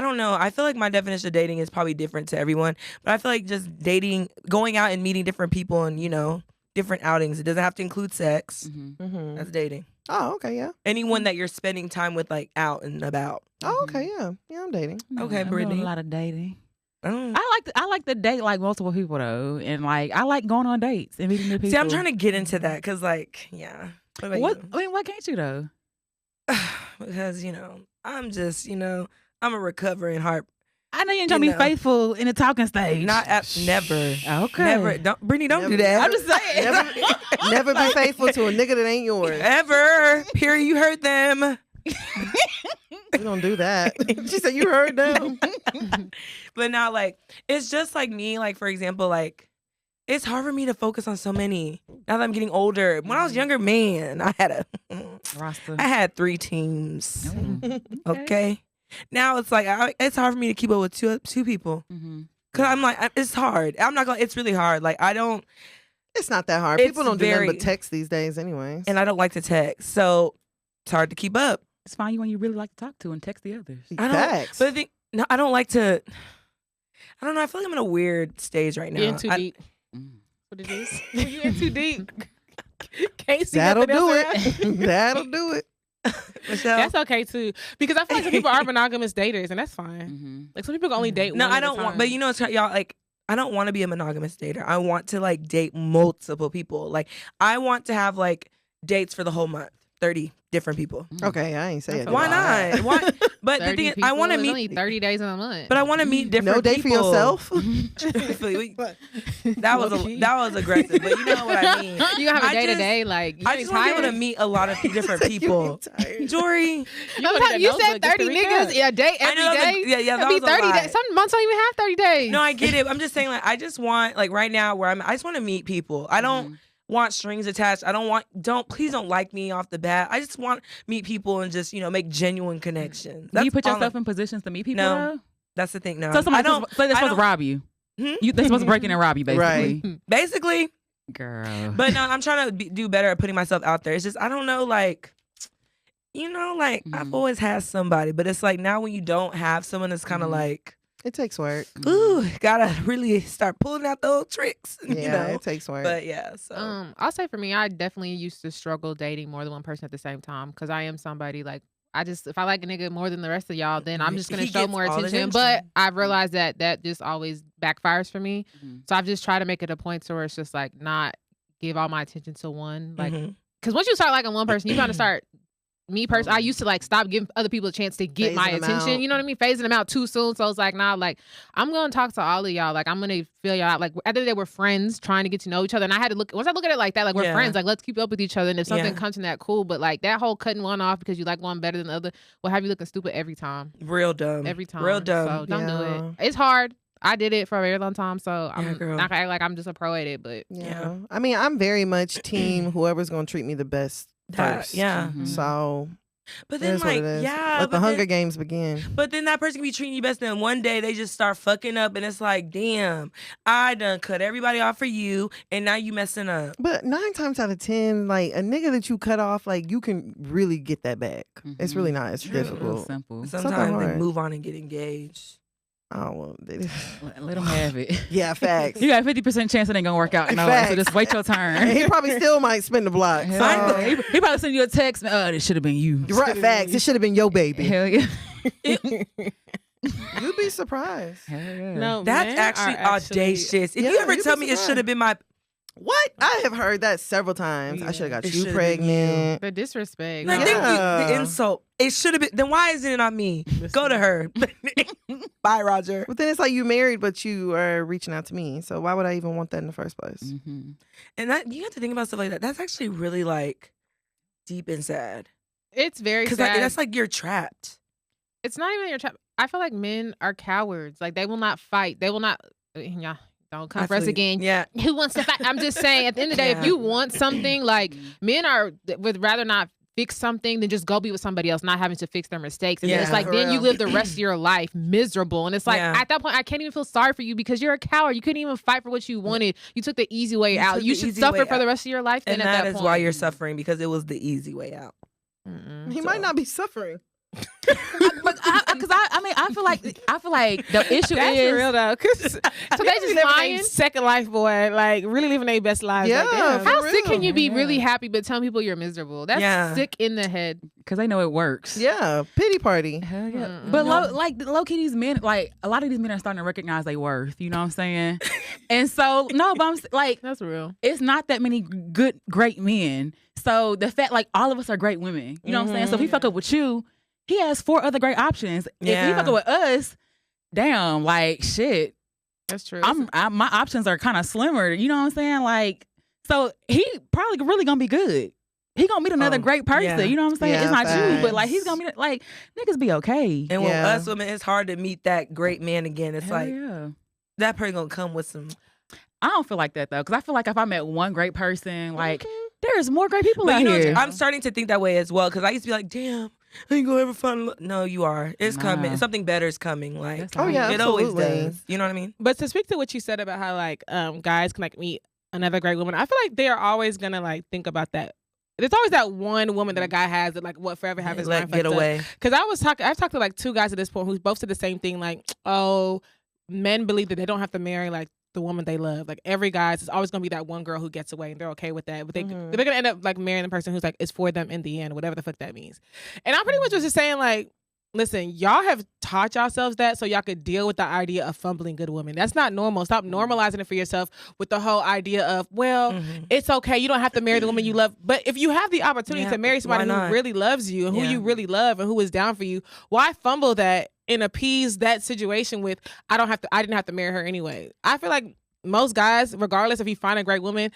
don't know. I feel like my definition of dating is probably different to everyone, but I feel like just dating, going out and meeting different people, and different outings. It doesn't have to include sex. Mhm. That's dating. Oh, okay, yeah. Anyone that you're spending time with, like out and about. Oh, okay, yeah. Yeah, I'm dating. Okay, I'm doing Brittany. a lot of dating. Oh. I like to date like multiple people though, and like I like going on dates and meeting new people. See, I'm trying to get into that because, like, yeah. What about What you? I mean, why can't you though? Because I'm just I'm a recovering heart. I know you ain't trying to be faithful in the talking stage. Never. Okay. Never. Don't, Brittany, don't do Never. that. I'm just saying. Never be faithful to a nigga that ain't yours. Ever. Period. You heard them. We don't do that. She said you heard them. But now, like, it's just like me. Like, for example, like, it's hard for me to focus on so many. Now that I'm getting older. When I was younger, man, I Roster. had 3 teams. Mm. Okay. Now it's like it's hard for me to keep up with two people. Mm-hmm. Cause I'm like, it's hard. I'm not gonna. It's really hard. Like I don't. It's not that hard. It's People don't do very- nothing but text these days anyways. And I don't like to text, so it's hard to keep up. It's fine you when you really like to talk to and text the others. I don't. Facts. But the thing, no, I don't like to. I don't know. I feel like I'm in a weird stage right now. You're in too I- deep. Mm. What it is? You in too deep. Can't see That'll nothing else do around. it. That'll do it. Michelle. That's okay too, because I feel like some people are monogamous daters, and that's fine. Mm-hmm. Like some people can only date. No, one I at a don't want. time. But it's y'all like. I don't want to be a monogamous dater. I want to like date multiple people. Like I want to have like dates for the whole month, 30 different people. Okay, I ain't saying That's a Why lot. not? Why? But the 30 thing is, I people, want to it's only meet. 30 days in a month. But I want to meet different No date for people. yourself. That was aggressive, but you know what I mean. you have a I day to just- day, like you I ain't just want to be able tired. to meet a lot of different people. Jory, You said 30 niggas a day I know every that day. was yeah, That'd be that was a 30 lot. days. Some months don't even have 30 days. No, I get it. I'm just saying, like, I just want, like, right now where I just want to meet people. I don't want strings attached. I please don't like me off the bat. I just want to meet people and just, make genuine connections. Do you put all yourself in positions to meet people? No. Though? That's the thing. No, So somebody I don't. so they're supposed to don't- rob you. Hmm? They're supposed to break in and rob you, basically. Right. Basically, Girl. but no, I'm trying to do better at putting myself out there. It's just I don't know, like, I've always had somebody, but it's like now when you don't have someone, it's kind of like, It takes work. ooh, gotta really start pulling out the old tricks. Yeah, it takes work. But yeah, so I'll say for me, I definitely used to struggle dating more than one person at the same time because I am somebody like if I like a nigga more than the rest of y'all, then I'm just gonna He show gets more all the attention. attention. But I've realized that just always backfires for me. So I've just tried to make it a point to where it's just like not give all my attention to one, like mhm. because once you start liking one person, you gotta start. Me personally, I used to like stop giving other people a chance to get my Phasing them attention. out. You know what I mean? Phasing them out too soon. So it's like, nah, like I'm gonna talk to all of y'all. Like I'm gonna feel y'all out. Like at the end of the day, we're friends trying to get to know each other. And I had to look once I look at it like that, like we're Yeah. friends. Like let's keep up with each other. And if something Yeah. comes from that, cool. But like that whole cutting one off because you like one better than the other will have you looking stupid every time. Real dumb. Every time. Real dumb. So don't do Yeah. it. It's hard. I did it for a very long time. So Yeah, I'm girl. not gonna act like I'm just a pro at it. But yeah. I mean, I'm very much team whoever's gonna treat me the best first. Yeah. Mhm. So But it then is what like, it is. yeah. Let the but Hunger then, Games begin. But then that person can be treating you best. Then one day they just start fucking up, and it's like, damn, I done cut everybody off for you, and now you messing up. But 9 times out of 10, like a nigga that you cut off, like you can really get that back. It's really not as True. Real difficult. simple. Sometimes they hard. move on and get engaged. Oh well, Let them have it. yeah, facts. You got 50% chance it ain't gonna work out. No, Facts. so just wait your turn. And he probably still might spin the block. Hell So- yeah. He probably send you a text. Oh, this should have been you. Right, facts. It should have been your baby. Hell yeah. You'd be surprised. Hell yeah. No, That's men actually are audacious. If Yeah, you ever you'd tell be me it surprised. should have been my, What? I have heard that several times. I should have got It you should've been pregnant. the disrespect. like, no. thank you, the Yeah. insult. It should have been. Then why isn't it on me? Go to her. Bye, Roger. But then it's like you married, but you are reaching out to me. So why would I even want that in the first place? Mhm. And that you have to think about stuff like that. That's actually really like deep and sad. It's very Because sad. that's like you're trapped. It's not even your trap. I feel like men are cowards. Like they will not fight. They will not. Yeah, don't come for us Absolutely. again. Yeah. Who wants to fight? I'm just saying. At the end of the day, Yeah. if you want something, like men would rather not fix something than just go be with somebody else, not having to fix their mistakes. And then it's Yeah, like for then you real. live the rest of your life miserable. And it's like Yeah. at that point, I can't even feel sorry for you because you're a coward. You couldn't even fight for what you wanted. You took the easy way You out. took You the should easy suffer way for the out. rest of your life. And then at that that is why point. you're suffering, because it was the easy way out. He might not be suffering. Because I feel like the issue That's is real though. Cause So they just living lying? their second life, boy. Like really living their best lives. Yeah, Like, damn. for How real. sick can you be really happy but telling people you're miserable? That's Yeah. sick in the head. because they know it works. Yeah, pity party. Hell yeah. Mm-mm. But No. low key, these men, like a lot of these men are starting to recognize their worth. You know what I'm saying? And so no, but like That's real. it's not that many great men. So the fact, like all of us are great women. You know what I'm saying? So if he fuck up with you, he has 4 other great options. If Yeah. he fuck up with us, damn, like shit. That's true. My options are kind of slimmer. You know what I'm saying? Like, so he probably really gonna be good. He gonna meet another great person. yeah. You know what I'm saying? Yeah, It's not you, but like facts. he's gonna meet like niggas be okay. And with Yeah. us women, it's hard to meet that great man again. It's Hell like yeah. that person gonna come with some. I don't feel like that though, because I feel like if I met one great person, like there's more great people But out you know, here. I'm starting to think that way as well, because I used to be like, damn, I ain't gonna ever find. No, you are. It's coming. Nah. Something better is coming. Like, That's Oh right. yeah, it always absolutely. does. You know what I mean? But to speak to what you said about how like guys can like meet another great woman, I feel like they are always gonna like think about that. There's always that one woman that a guy has that like what forever have his Let mind get fucked up. away. Because I've talked to like 2 guys at this point who both said the same thing. Like, oh, men believe that they don't have to marry like the woman they love. Like every guy's is always gonna be that one girl who gets away and they're okay with that. But they're gonna end up like marrying the person who's like is for them in the end, whatever the fuck that means. And I pretty much was just saying like, listen, y'all have taught yourselves that so y'all could deal with the idea of fumbling good women. That's not normal. Stop normalizing it for yourself with the whole idea of, well, it's okay. You don't have to marry the woman you love. But if you have the opportunity Yeah, to marry somebody why who not? really loves you and who Yeah. you really love and who is down for you, why fumble that and appease that situation with, I didn't have to marry her anyway. I feel like most guys, regardless if you find a great woman,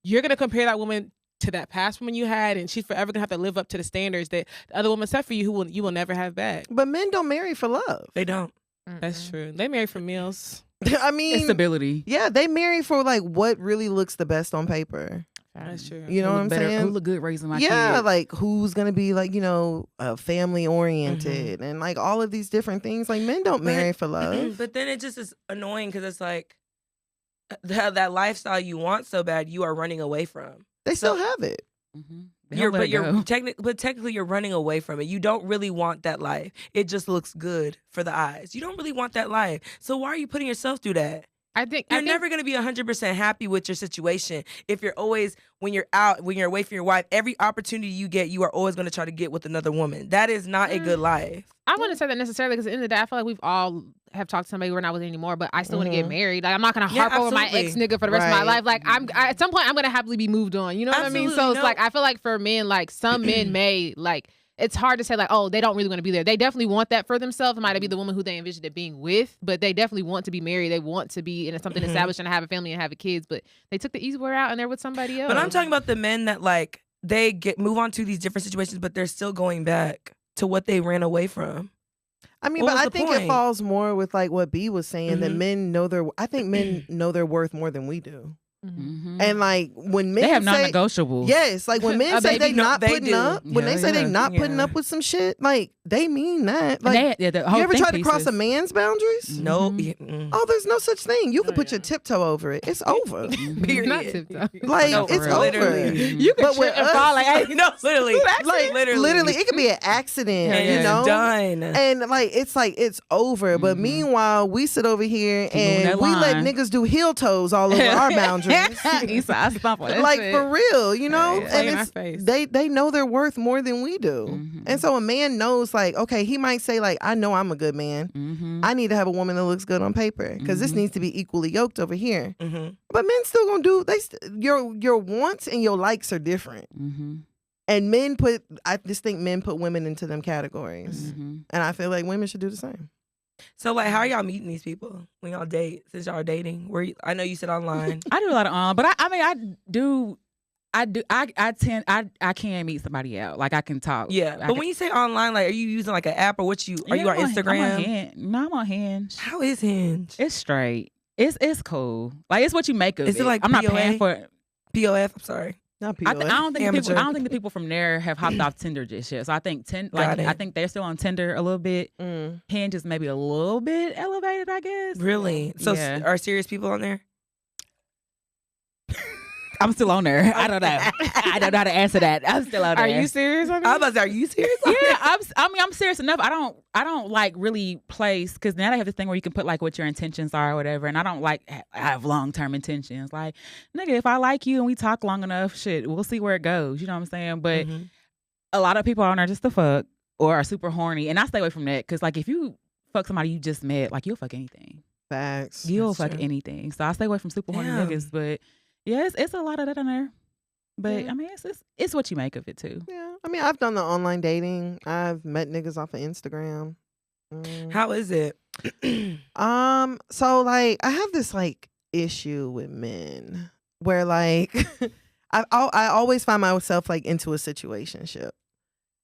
you're going to compare that woman to that past woman you had, and she's forever gonna have to live up to the standards that the other woman set for you, you will never have back. But men don't marry for love. They don't. That's true. They marry for meals. I mean, It's stability. yeah, they marry for like what really looks the best on paper. That's true. You know Who what look I'm better- Who saying? look good raising my Yeah, kids. like who's gonna be like, you know, family oriented and like all of these different things. Like men don't marry for love. But then it just is annoying because it's like that lifestyle you want so bad, you are running away from. They still have it. Mhm. Technically you're running away from it. You don't really want that life. It just looks good for the eyes. You don't really want that life. So why are you putting yourself through that? I think You're never going to be 100% happy with your situation if you're always, when you're away from your wife, every opportunity you get, you are always going to try to get with another woman. That is not a good life. I wouldn't say that necessarily because at the end of the day, I feel like we've all have talked to somebody we're not with anymore, but I still want to get married. Like I'm not gonna harp over my ex nigga for the rest of my life. Like at some point I'm gonna happily be moved on. You know what I mean? So it's like I feel like for men, like some men may like. It's hard to say like, oh, they don't really want to be there. They definitely want that for themselves. It might be the woman who they envisioned it being with, but they definitely want to be married. They want to be in something established and have a family and have kids, but they took the easy way out and they're with somebody else. But I'm talking about the men that like they move on to these different situations, but they're still going back to what they ran away from. I mean, What but was I the think it point? falls more with like what B was saying that men know I think men know their worth more than we do. Mhm. And like when men They have say, non-negotiables. yes, like when men say they not they putting do. up, when they Yeah, say they yeah. not putting Yeah. up with some shit, like they mean that. And Like the you whole ever think tried to cross pieces. a man's boundaries? No. Mhm. Oh, there's no such thing. You can put your tiptoe over it. It's over. Period. not tiptoe. Like No, it's for over. literally. You can But with trip and fall like, hey, No, literally. Like literally, it could be an accident. And You it's know, done. and like it's over. But meanwhile, we sit over here moving and that we let line. niggas do heel toes all over our boundaries. I stump on that Like shit. for real, you know. Yeah, play in and our it's, face. they know their worth more than we do. Mhm. And so a man knows like, okay, he might say like, I know I'm a good man. Mhm. I need to have a woman that looks good on paper because this needs to be equally yoked over here. Mhm. But men still gonna do your wants and your likes are different. Mhm. And I just think men put women into them categories. Mhm. And I feel like women should do the same. So like, how are y'all meeting these people when y'all date? Since y'all are dating, I know you said online. I do a lot of but I mean I do I do. I can meet somebody out. Like I can talk. Yeah, but when you say online, like, are you using like an app or are you on Instagram? I'm on Hinge. How is Hinge? It's straight. It's cool. Like it's what you make of it. Is it like I'm not POA? paying for it. POF. I'm sorry. Not I POA. don't think Amateur. the people from there have hopped off Tinder just yet. So I think Got it. I think they're still on Tinder a little bit. Mm. Hinge is maybe a little bit elevated, I guess. Really? So Yeah. are serious people on there? I'm still on there. I don't know. I don't know how to answer that. I'm still on there. Are you serious on I was that? about to say, are you serious? Yeah, I'm serious enough. I don't like really place because now they have this thing where you can put like what your intentions are or whatever, and I don't like have long term intentions. Like, nigga, if I like you and we talk long enough, shit, we'll see where it goes. You know what I'm saying? But a lot of people are on there just to fuck or are super horny, and I stay away from that because like if you fuck somebody you just met, like you'll fuck anything. Facts. You'll That's fuck true. anything. So I stay away from super horny Damn. niggas. But yeah, it's a lot of that on there. But Yeah. I mean, it's what you make of it too. Yeah. I mean, I've done the online dating. I've met niggas off of Instagram. How is it? So like I have this like issue with men where like I always find myself like into a situationship.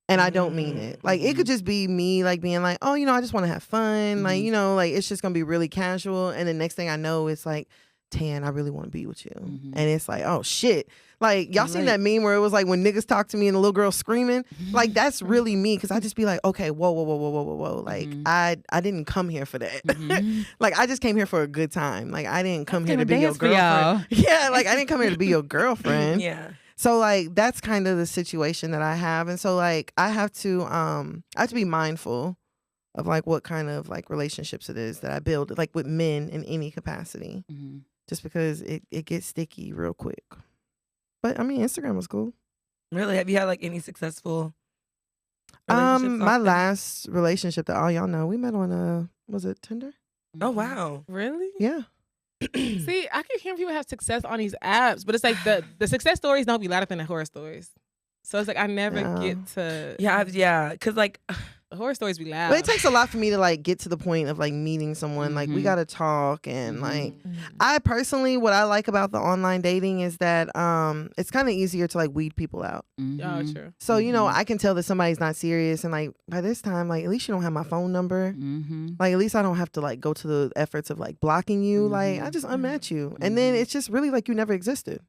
And I don't mean it. Like it could just be me like being like, oh, I just want to have fun. Like, like it's just gonna be really casual. And the next thing I know, it's like, Tan, I really want to be with you. And it's like, oh shit. Like y'all seen that meme where it was like when niggas talk to me and the little girl screaming? Like that's really me because I just be like, okay, whoa. Like I didn't come here for that. Like I just came here for a good time. Like I didn't come here to be your girlfriend. Yeah, like I didn't come here to be your girlfriend. Yeah. So like that's kind of the situation that I have. And so like I have to be mindful of like what kind of like relationships it is that I build like with men in any capacity. Just because it gets sticky real quick. But I mean Instagram was cool. Really? Have you had like any successful relationships My off there? last relationship that all y'all know, we met on was it Tinder? Oh wow. Really? Yeah. See, I keep hearing people have success on these apps, but it's like the success stories don't be louder than the horror stories. So it's like I never get to Yeah, cause like the horror stories be loud. But it takes a lot for me to like get to the point of like meeting someone. Like we gotta talk and like I personally what I like about the online dating is that it's kind of easier to like weed people out. Oh, true. So I can tell that somebody's not serious and like by this time like at least you don't have my phone number. Like at least I don't have to like go to the efforts of like blocking you. Like I just unmatch you. And then it's just really like you never existed.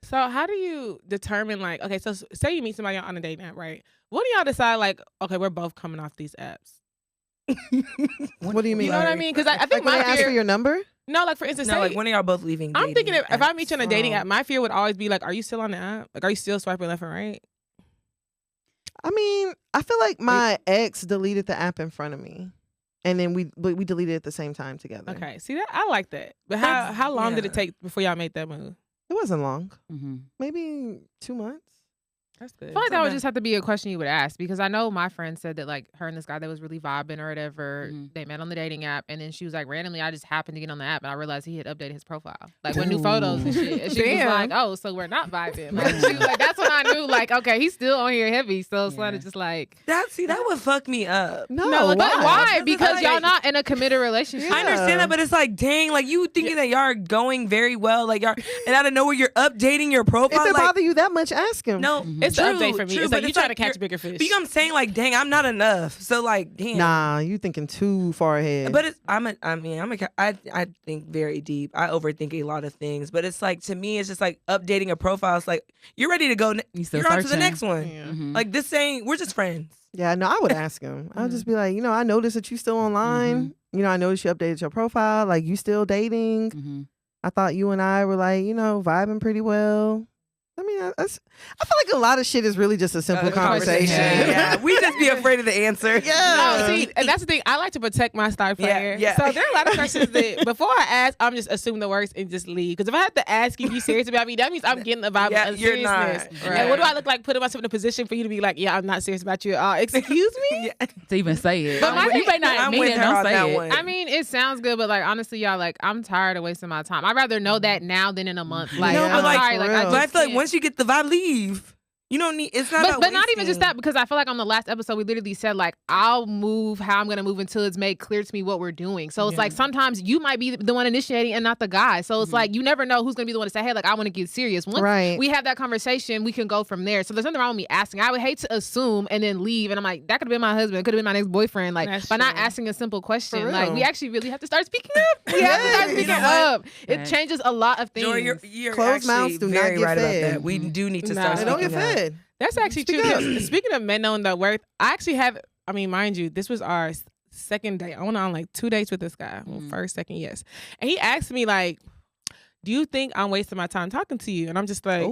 So how do you determine like, okay, so say you meet somebody on a dating app, right? When do y'all decide like, okay, we're both coming off these apps? What do you mean? You know what I mean? Because I think Like when my they ask fear, for your number? no, like for instance, no, say, like when are y'all both leaving? I'm thinking dating if I apps? meet you on a dating app, my fear would always be like, are you still on the app? Like, are you still swiping left and right? I mean, I feel like my ex deleted the app in front of me. And then we deleted it at the same time together. Okay, see that I like that. But how long did it take before y'all made that move? It wasn't long. Maybe 2 months. That's good. I feel like that would just have to be a question you would ask because I know my friend said that like her and this guy that was really vibing or whatever, they met on the dating app and then she was like randomly I just happened to get on the app and I realized he had updated his profile like with new photos and shit. And she was like, oh, so we're not vibing. Like, she was like, that's when I knew like, okay, he's still on here heavy. So it's kind of just like that would fuck me up. No, but why? Because Because like- y'all not in a committed relationship. I understand that, but it's like, dang, like you thinking that y'all are going very well, like y'all, and out of nowhere you're updating your profile. If it like, bother you that much, ask him. no, It's true, an update for me. true, It's but like you trying to catch you're- bigger fish. But you know what I'm saying? Like, dang, I'm not enough. So like, damn. Nah, you thinking too far ahead. But I think very deep. I overthink a lot of things. But it's like, to me, it's just like updating a profile. It's like, you're ready to go. still You're on to the searching. next one. Like this saying, we're just friends. yeah, no, I would ask him. I would just be like, I noticed that you still online. I noticed you updated your profile. Like, you still dating. I thought you and I were like, vibing pretty well. I mean, I feel like a lot of shit is really just a simple conversation. Yeah, we just be afraid of the answer. Yeah. No, see, and that's the thing. I like to protect my star player. Yeah. So there are a lot of questions that before I ask, I'm just assuming the worst and just leave. Because if I have to ask you, be serious about me, that means I'm getting a vibe of you're not. seriousness. Right. And what do I look like putting myself in a position for you to be like, yeah, I'm not serious about you at all? Excuse me? To even say it. But my you thing- may not I'm mean with it. her Don't on say that it. one. I mean, it sounds good, but like honestly, y'all, like I'm tired of wasting my time. I'd rather know that now than in a month. Like, No, but I'm like, sorry, like for I real. but I just feel like can't. once you get the vibe, leave. You don't need. It's not. But about not even just wasting. that, because I feel like on the last episode we literally said like I'll move how I'm gonna move until it's made clear to me what we're doing. So it's like sometimes you might be the one initiating and not the guy. So it's like you never know who's gonna be the one to say, hey, like I want to get serious. Once we have that conversation, we can go from there. So there's nothing wrong with me asking. I would hate to assume and then leave, and I'm like, that could have been my husband, could have been my next boyfriend. Like by not asking a simple question, like we actually really have to start speaking up. We have to start speaking up. It changes a lot of things. Jori, you're Closed mouths do not very get right fed. about that. We do need to start. They don't get speaking up. fed. That's actually true. 'Cause speaking of men knowing their worth, I actually have, I mean, mind you, this was our second date. I went on like 2 dates with this guy. Well, first, second, yes. And he asked me like, do you think I'm wasting my time talking to you? And I'm just like,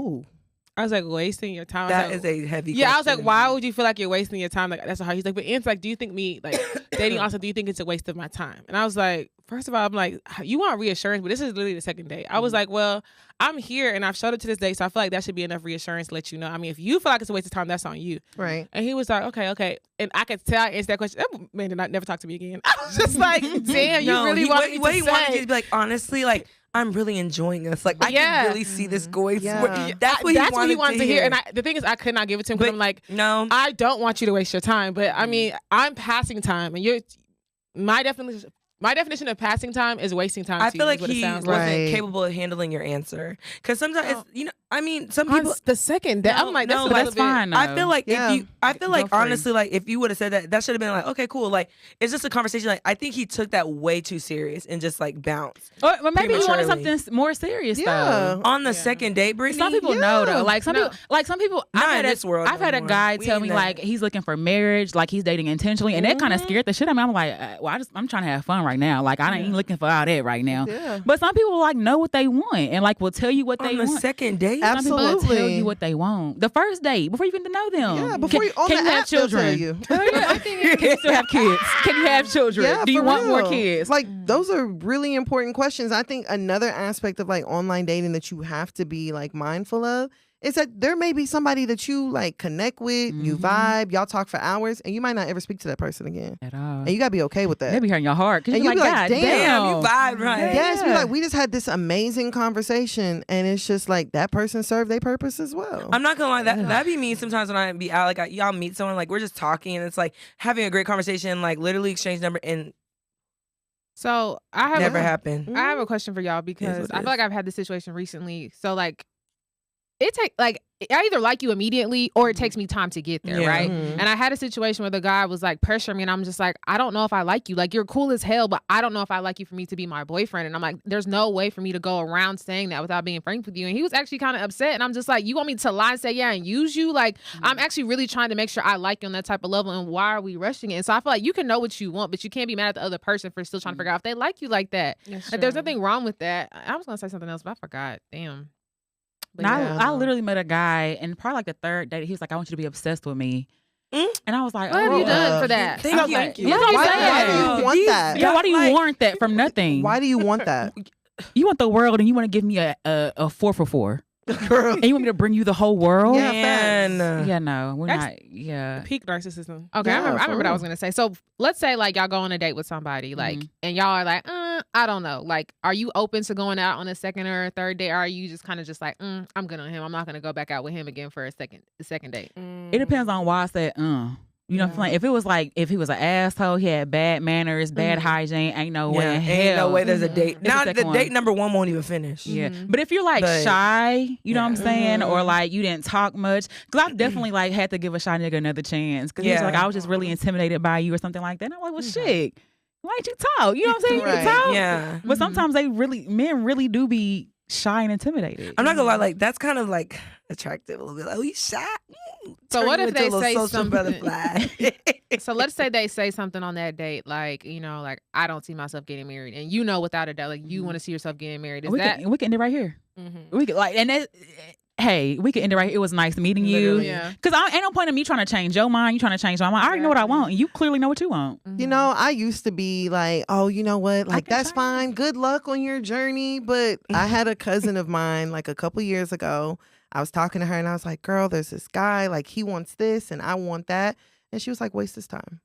I was like, wasting your time? That is a heavy question. I was like, question. why would you feel like you're wasting your time? Like, that's so hard. He's like, but it's like, do you think me, like, dating also, do you think it's a waste of my time? And I was like, first of all, I'm like, you want reassurance, but this is literally the second date. I was like, well, I'm here and I've showed it to this date, so I feel like that should be enough reassurance to let you know. I mean, if you feel like it's a waste of time, that's on you. Right. And he was like, okay. And I could tell I answered that question. That man did not never talk to me again. I was just like, damn, you really wanted me to he say. wanted you to be like, honestly, like, I'm really enjoying this. Like, I can really see this going. Yeah. That's what he wanted to hear. And the thing is, I could not give it to him because I'm like, no, I don't want you to waste your time. But I mean, I'm passing time, and my definition of passing time is wasting time. I feel like he wasn't capable of handling your answer. Because sometimes, I mean, some people. The second day, I'm like, that's fine. I feel like honestly, like if you would have said that should have been like, okay, cool. Like it's just a conversation. Like I think he took that way too serious and just like bounced. Or maybe he wanted something more serious though. On the second date, Brittany. Some people know though. Like some people. Not in this world. I've had a guy tell me like he's looking for marriage, like he's dating intentionally, and that kind of scared the shit out of me. I'm like, well, I'm trying to have fun right now. Like I ain't looking for all that right now. Yeah. But some people like know what they want and like will tell you what they want. On the second date, some people will tell you what they want. The first date before you even know them. Yeah, before you on can the you have app, they'll children? tell you. Can you still have kids? Can you have children? Yeah, Do you for want more real. kids? Like those are really important questions. I think another aspect of like online dating that you have to be like mindful of is that there may be somebody that you like connect with, you vibe, y'all talk for hours, and you might not ever speak to that person again. At all. And you gotta be okay with that. They be hurting your heart. And And you you're be like, like, God damn. you vibe right. Yes, be like, we just had this amazing conversation, and it's just like that person served their purpose as well. I'm not gonna lie, that'd be me sometimes when I be out, like y'all meet someone, like we're just talking, and it's like having a great conversation, like literally exchange number, and So I have never happened. I have a question for y'all because I feel like I've had this situation recently. So like it take like I either like you immediately or it takes me time to get there, right? And I had a situation where the guy was like pressuring me and I'm just like, I don't know if I like you. Like you're cool as hell, but I don't know if I like you for me to be my boyfriend. And I'm like, there's no way for me to go around saying that without being frank with you. And he was actually kind of upset. And I'm just like, you want me to lie and say yeah and use you? Like I'm actually really trying to make sure I like you on that type of level. And why are we rushing it? And so I feel like you can know what you want, but you can't be mad at the other person for still trying to figure out if they like you like that. Like, there's nothing wrong with that. I was gonna say something else, but I forgot. Damn. But I literally met a guy, and probably like the third date, he was like, I want you to be obsessed with me. And I was like, what have you done for that? Thank you. Yeah, Why do you want that? Yeah, why do you want that from nothing? Why do you want that? You want the world, and you want to give me a 4 for 4. And you want me to bring you the whole world? Yeah, Yeah, no, we're That's not. Yeah. Peak narcissism. Okay, Yeah, I remember for what I real. was gonna say. So let's say like y'all go on a date with somebody, like, and y'all are like, I don't know. Like, are you open to going out on a second or a third date? Or are you just kind of just like, I'm good on him. I'm not gonna go back out with him again for a second date. It depends on why I said, You know what I'm saying? If he was an asshole, he had bad manners, bad hygiene, ain't no way in hell. Ain't no way there's a date. It's the Now second the one. date number 1 won't even finish. Yeah, but if you're like shy, you know what I'm saying, or Mm-hmm. like you didn't talk much, because I've definitely like had to give a shy nigga another chance, because he's like, I was just really intimidated by you or something like that. And I'm like, well, shit, why'd you talk? You know what I'm saying? You can talk. Yeah. But sometimes men really do be shy and intimidated. I'm not gonna lie, like that's kind of like attractive a little bit. Like, oh, you shy. So what if they say social something? butterfly? So let's say they say something on that date, like, you know, like, I don't see myself getting married, and you know without a doubt, like, you want to see yourself getting married. Is we that? can end it right here. We could like, and that. Hey, we could end it right here. It was nice meeting you. Yeah. Because ain't no point in me trying to change your mind. You trying to change my mind. I already know what I want, and you clearly know what you want. You know, I used to be like, oh, you know what? Like, that's fine. Good luck on your journey. But I had a cousin of mine, like a couple years ago. I was talking to her and I was like, girl, there's this guy, like he wants this and I want that. And she was like, waste his time.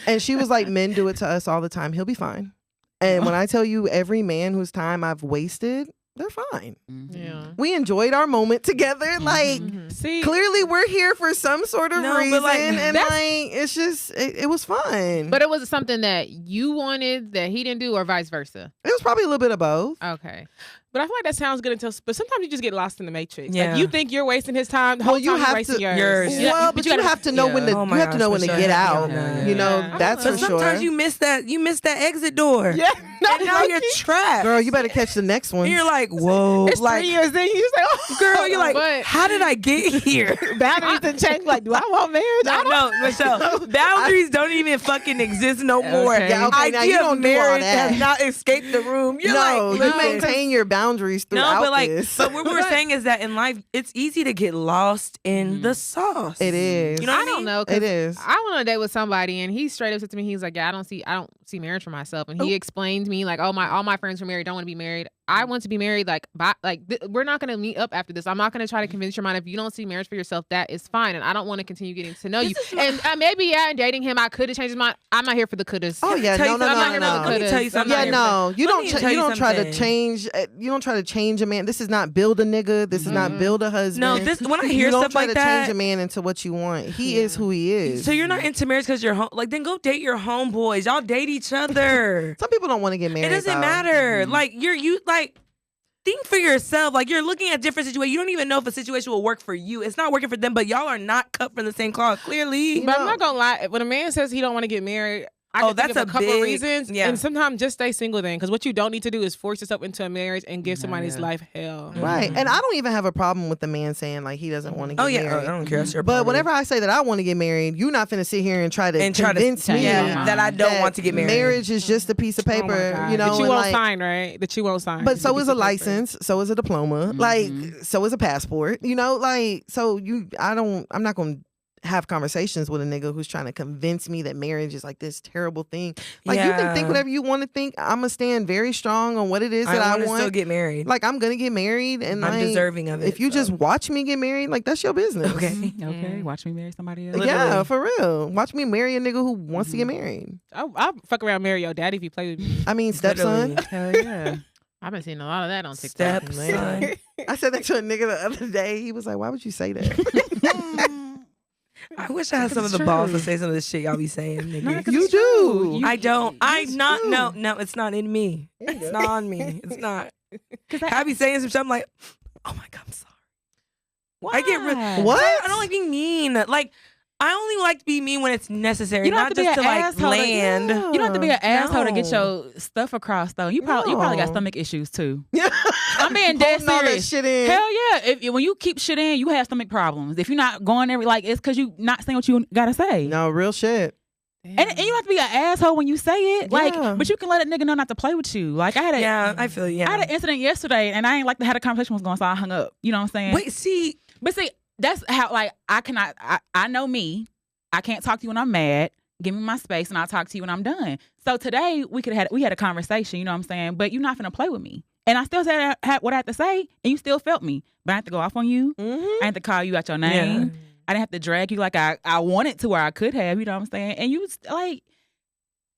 And she was like, men do it to us all the time. He'll be fine. And when I tell you every man whose time I've wasted, they're fine. Yeah. We enjoyed our moment together. Like, See, clearly we're here for some sort of No, but, reason. like, And like, it's just, it was fun. But it was something that you wanted that he didn't do, or vice versa. It was probably a little bit of both. Okay. but I feel like that sounds good until. But sometimes you just get lost in the matrix. Yeah. Like you think you're wasting his time. The whole Well, you time have you're wasting to- yours. yours. Well, but you gotta- have to know when to Oh my you have to gosh, know when to Michelle, get help out. me on that. You know, Yeah. that's But for sometimes sure. you miss that exit door. Yeah. And now you're trapped. Girl, you better catch the next one. And you're like, whoa. It's like, 3 years in. You say, oh, girl, you're like, But- how did I get here? boundaries didn't change. Like, do I want marriage? I don't. No, Michelle, boundaries don't even fucking exist no more. Okay. Yeah, okay, now you Idea don't of do all marriage that. has not escaped the room. You're No, like, you no. maintain your boundaries throughout No, but like, this. but what we're saying is that in life, it's easy to get lost in the sauce. It is. You know what I I mean? don't know. 'Cause It is. I went on a date with somebody, and he straight up said to me, he's like, "Yeah, I don't see marriage for myself." And he explained to me like, "Oh, all my friends who are married don't want to be married. I want to be married. Like, we're not gonna meet up after this. I'm not gonna try to convince your mind. If you don't see marriage for yourself, that is fine. And I don't want to continue getting to know you. And maybe in dating him, I could have changed his mind. I'm not here for the couldas. Oh yeah, Tell you no, something. I'm not no. here for the Let me tell you couldas. something. Yeah, I'm not no, you Let don't. me You tell you don't try to something. change. You don't try to change a man. This is not build a nigga. This is not build a husband. No, this when I hear you don't stuff try like to that. change a man into what you want. He is who he is. So you're not into marriage because you're home. Like, then go date your homeboys. Y'all date each other. Some people don't want to get married. It doesn't though. matter. Like you like think for yourself. Like you're looking at different situations. You don't even know if a situation will work for you. It's not working for them, but y'all are not cut from the same cloth. Clearly. But I'm not gonna lie. When a man says he don't want to get married, I can think that's of a couple big- of reasons. yeah. And sometimes just stay single then, because what you don't need to do is force yourself into a marriage and give somebody's life hell. Right, and I don't even have a problem with the man saying like he doesn't want to get Oh yeah, married. I don't care. That's your But prerogative. whenever I say that I want to get married, you're not finna sit here and try to convince me yeah, that I don't that want to get married. Marriage is just a piece of Oh my paper, God. you know. that you and, won't like, sign, right? That you won't sign. But It's so piece is a of paper. license, so is a diploma, like so is a passport, you know. Like I'm not gonna have conversations with a nigga who's trying to convince me that marriage is like this terrible thing. Like you can think Yeah. whatever you want to think. I'm gonna stand very strong on what it is that I I want to want. still get married. Like I'm gonna get married, and I'm like, deserving of it. if you just watch me get married, like that's your business. okay. Okay, watch me marry somebody else. Yeah, Literally. for real. Watch me marry a nigga who wants to get married. I'll fuck around, marry your daddy if you play with me. I mean, stepson. Literally. Hell yeah. I've been seeing a lot of that on TikTok. Stepson. I said that to a nigga the other day. He was like, "Why would you say that?" I wish I had some of the balls to say some of the shit y'all be saying, nigga. You do. I don't. It's true. No, it's not in me. It's not on me. It's not. I be saying some shit. I'm like, oh my God, I'm sorry. I get rid. What? I don't like being mean. Like, I only like to be mean when it's necessary, You don't not have to be just an to like asshole to- land. Yeah. You don't have to be an asshole to get No. your stuff across, though. You probably got No. stomach issues too. Yeah. I'm being dead Holding all that serious. shit in. Hell yeah! If when you keep shit in, you have stomach problems. If you're not going every it's because you not saying what you gotta say. No, real shit. And you don't have to be an asshole when you say it. Yeah. But you can let a nigga know not to play with you. Like I had a Yeah, I feel you. I had an incident yesterday, and I ain't like to have a conversation was going, so I hung up. You know what I'm saying? Wait, see, But see, that's how I cannot. I know me. I can't talk to you when I'm mad. Give me my space, and I'll talk to you when I'm done. So today we had a conversation. You know what I'm saying? But you're not gonna play with me, and I still said what I had to say, and you still felt me. But I had to go off on you. I had to call you out your name. Yeah. I didn't have to drag you like I wanted to, or I could have. You know what I'm saying? And you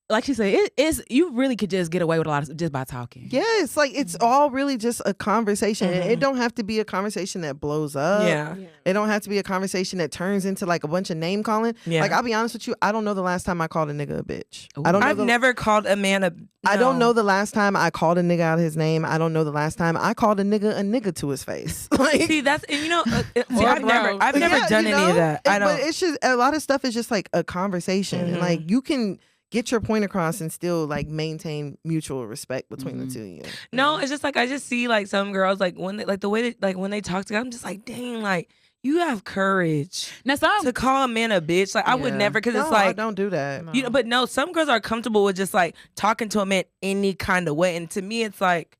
like she said, you really could just get away with a lot of just by talking. Yes, like it's all really just a conversation. It don't have to be a conversation that blows up. yeah. It don't have to be a conversation that turns into like a bunch of name calling. Yeah. Like I'll be honest with you, I don't know the last time I called a nigga a bitch. I don't know I've never called a man a. I don't no. know the last time I called a nigga out his name. I don't know the last time I called a nigga to his face. Like See, that's and you know. See, Or I've bro. never yeah, done you any know? of that. I don't. But it's just a lot of stuff is just like a conversation, and like you can get your point across and still like maintain mutual respect between the two of you. No, it's just like I just see like some girls like when they, like the way that like when they talk to, I'm just like, dang, like you have courage Now some to call a man a bitch. Like I would Yeah. never, because No, it's I like don't do that. you know. But no, some girls are comfortable with just like talking to a man any kind of way, and to me, it's like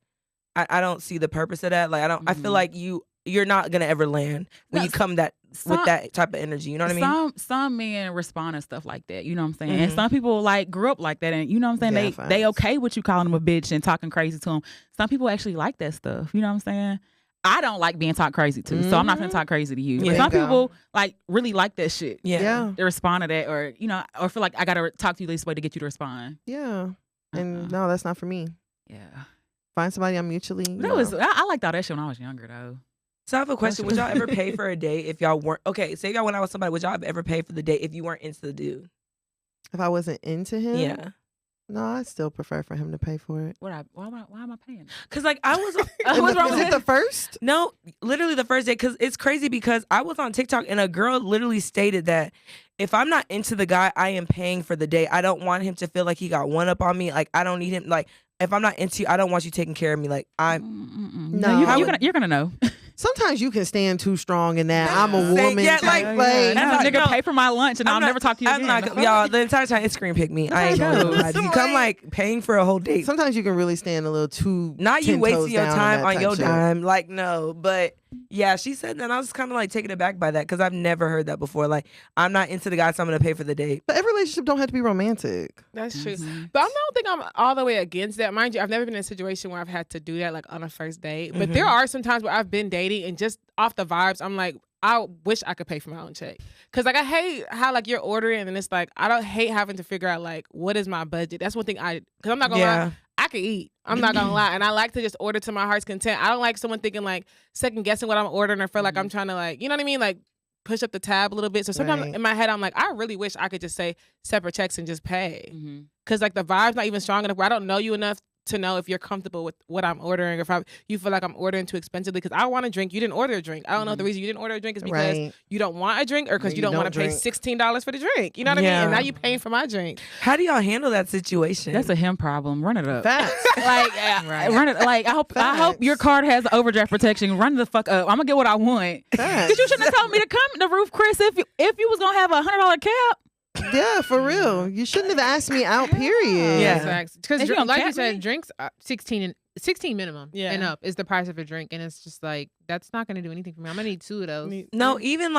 I don't see the purpose of that. Like I don't. I feel like you're not gonna ever land when No, you come with that type of energy. You know what I mean? Some men respond to stuff like that. You know what I'm saying? And some people like grew up like that, and you know what I'm saying. Yeah, They facts. okay with you calling them a bitch and talking crazy to them. Some people actually like that stuff. You know what I'm saying? I don't like being talked crazy to, so I'm not gonna talk crazy to you. Yeah. But some Bingo. people like really like that shit. Yeah. They respond to that, or or feel like I gotta talk to you this way to get you to respond. Yeah. And no, that's not for me. Yeah. Find somebody I'm mutually. That was I liked all that shit when I was younger though. So I have a question. Would y'all ever pay for a date if y'all weren't okay? Say y'all went out with somebody. Would y'all ever pay for the date if you weren't into the dude? If I wasn't into him, Yeah. No, I still prefer for him to pay for it. Why am I paying? Cause like I was. What's wrong with the first? No, literally the first date. Cause it's crazy because I was on TikTok and a girl literally stated that if I'm not into the guy, I am paying for the date. I don't want him to feel like he got one up on me. Like I don't need him. Like if I'm not into you, I don't want you taking care of me. Like I'm. No, you're gonna know. Sometimes you can stand too strong in that. I'm a woman. Yeah, like, nigga, pay for my lunch and I'll never talk to you again. I'm not, y'all, the entire time it screen picked me. I ain't gonna lie. You come like paying for a whole date. Sometimes you can really stand a little too. Not you 10 wasting toes your down time on that your type shit. dime. Like, no. But yeah, she said that. And I was kind of like taken aback by that because I've never heard that before. Like, I'm not into the guy, so I'm going to pay for the date. But every relationship don't have to be romantic. That's true. But I don't think I'm all the way against that. Mind you, I've never been in a situation where I've had to do that like on a first date. But there are some times where I've been dating and just off the vibes, I'm like, I wish I could pay for my own check. Cause like I hate how like you're ordering and it's like I don't hate having to figure out like what is my budget. That's one thing cause I'm not gonna lie, I can eat. I'm not gonna lie. And I like to just order to my heart's content. I don't like someone thinking like second guessing what I'm ordering or feel like I'm trying to like, you know what I mean? Like push up the tab a little bit. So sometimes in my head I'm like, I really wish I could just say separate checks and just pay. Cause like the vibe's not even strong enough where I don't know you enough to know if you're comfortable with what I'm ordering or if you feel like I'm ordering too expensively because I want a drink. You didn't order a drink. I don't know if the reason you didn't order a drink is because you don't want a drink or because you don't want to pay $16 for the drink. You know what I mean? And now you're paying for my drink. How do y'all handle that situation? That's a him problem. Run it up. Facts. Like run it. Like I hope your card has overdraft protection. Run the fuck up. I'm gonna get what I want. Because you shouldn't have told me to come to Roof Chris if you was gonna have $100 cap. Yeah, for real. You shouldn't have asked me out, period. Yeah. Because you don't like cap you said, me? drinks are 16 minimum and up is the price of a drink. And it's just like, that's not going to do anything for me. I'm going to need 2 of those. No, even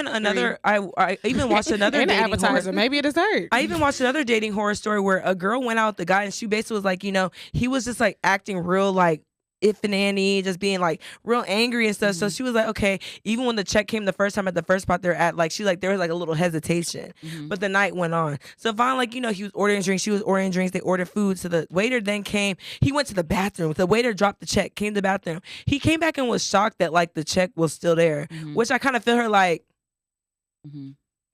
another, I even watched another and an dating appetizer, horror. maybe a dessert. I even watched another dating horror story where a girl went out with the guy and she basically was like, he was just like acting real like if and Annie, just being like real angry and stuff. So she was like, okay, even when the check came the first time at the first spot they're at, like there was like a little hesitation. But the night went on. So finally, like, he was ordering drinks, she was ordering drinks, they ordered food. So the waiter then came, he went to the bathroom. The waiter dropped the check, came to the bathroom. He came back and was shocked that like the check was still there, which I kind of feel her like,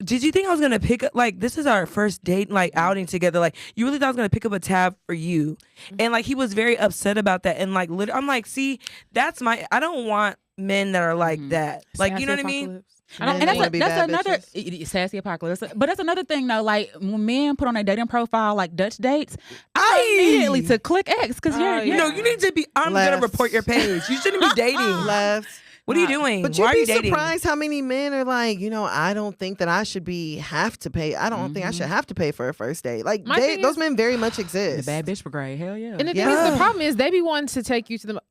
did you think I was gonna pick up like this is our first date like outing together? Like you really thought I was gonna pick up a tab for you? And like he was very upset about that. And like I'm like, see, that's I don't want men that are like that. Like Sassy you know what I mean? And that's another sassy apocalypse. But that's another thing though. Like when men put on their dating profile like Dutch dates, I immediately to click X because you're you need to be. I'm gonna report your page. You shouldn't be dating. Left. What are you doing? But Why you'd are you be dating? surprised how many men are like, I don't think that I should have to pay. I don't think I should have to pay for a first date. Like those men very much exist. The bad bitch brigade. Hell yeah. And the thing is, the problem is they be wanting to take you to the.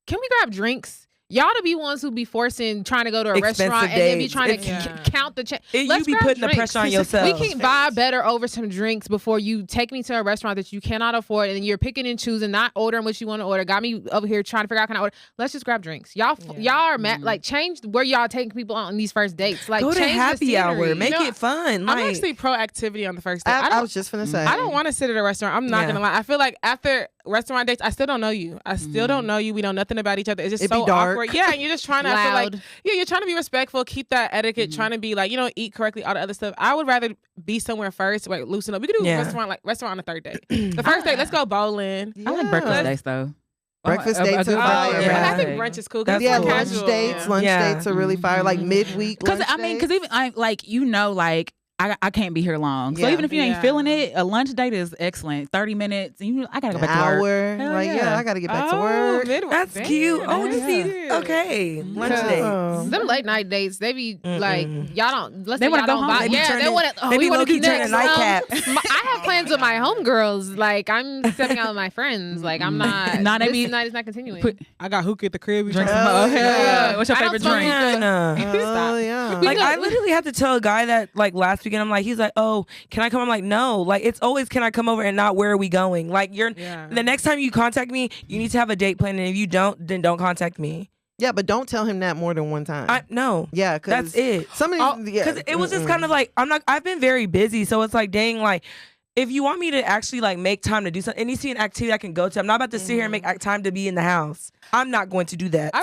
Can we grab drinks? Y'all to be ones who be forcing trying to go to a Expensive restaurant and then be dates. trying to count the check. You be putting the pressure on yourself. We can vibe better over some drinks before you take me to a restaurant that you cannot afford and then you're picking and choosing, not ordering what you want to order. Got me over here trying to figure out can I order. Let's just grab drinks. Y'all are mad. Like change where y'all taking people on these first dates. Like go to change happy the hour. scenery. Make it fun. I'm actually pro activity on the first date. I was just gonna say. I don't want to sit at a restaurant. I'm not gonna lie. I feel like after restaurant dates, I still don't know you. I still don't know you. We know nothing about each other. It's just It'd so be dark. awkward. Yeah, and you're just trying to. I feel like you're trying to be respectful, keep that etiquette, trying to be like eat correctly, all the other stuff. I would rather be somewhere first, like loosen up. We could do restaurant on the third date. The first date, let's go bowling. I like breakfast dates though. Breakfast dates are fire. I think brunch is cool. That's lunch casual. dates. Lunch dates are really fire. Like midweek. Because even like I can't be here long. So even if you ain't feeling it, a lunch date is excellent. 30 minutes. And I gotta go back to work. I gotta get back to work. That's cute. Okay. Lunch dates. Them late night dates, they be like, y'all don't. Let's They say wanna y'all go don't home. buy. They Yeah, they want to. They be want to low-key turning nightcaps. I have plans with my homegirls. Like I'm stepping out with my friends. Like I'm not. This night is not continuing. I got hookah at the crib. Drink some. What's your favorite drink? Oh yeah. Like I literally had to tell a guy that like last weekend. He's like, oh, can I come? I'm like, no. Like it's always, can I come over and not where are we going? Like the next time you contact me, you need to have a date plan, and if you don't, then don't contact me. Yeah, but don't tell him that more than one time. No. Yeah, that's it. Because it was just kind of like I've been very busy, so it's like dang, like if you want me to actually like make time to do something, it needs to be an activity I can go to. I'm not about to sit here and make time to be in the house. I'm not going to do that.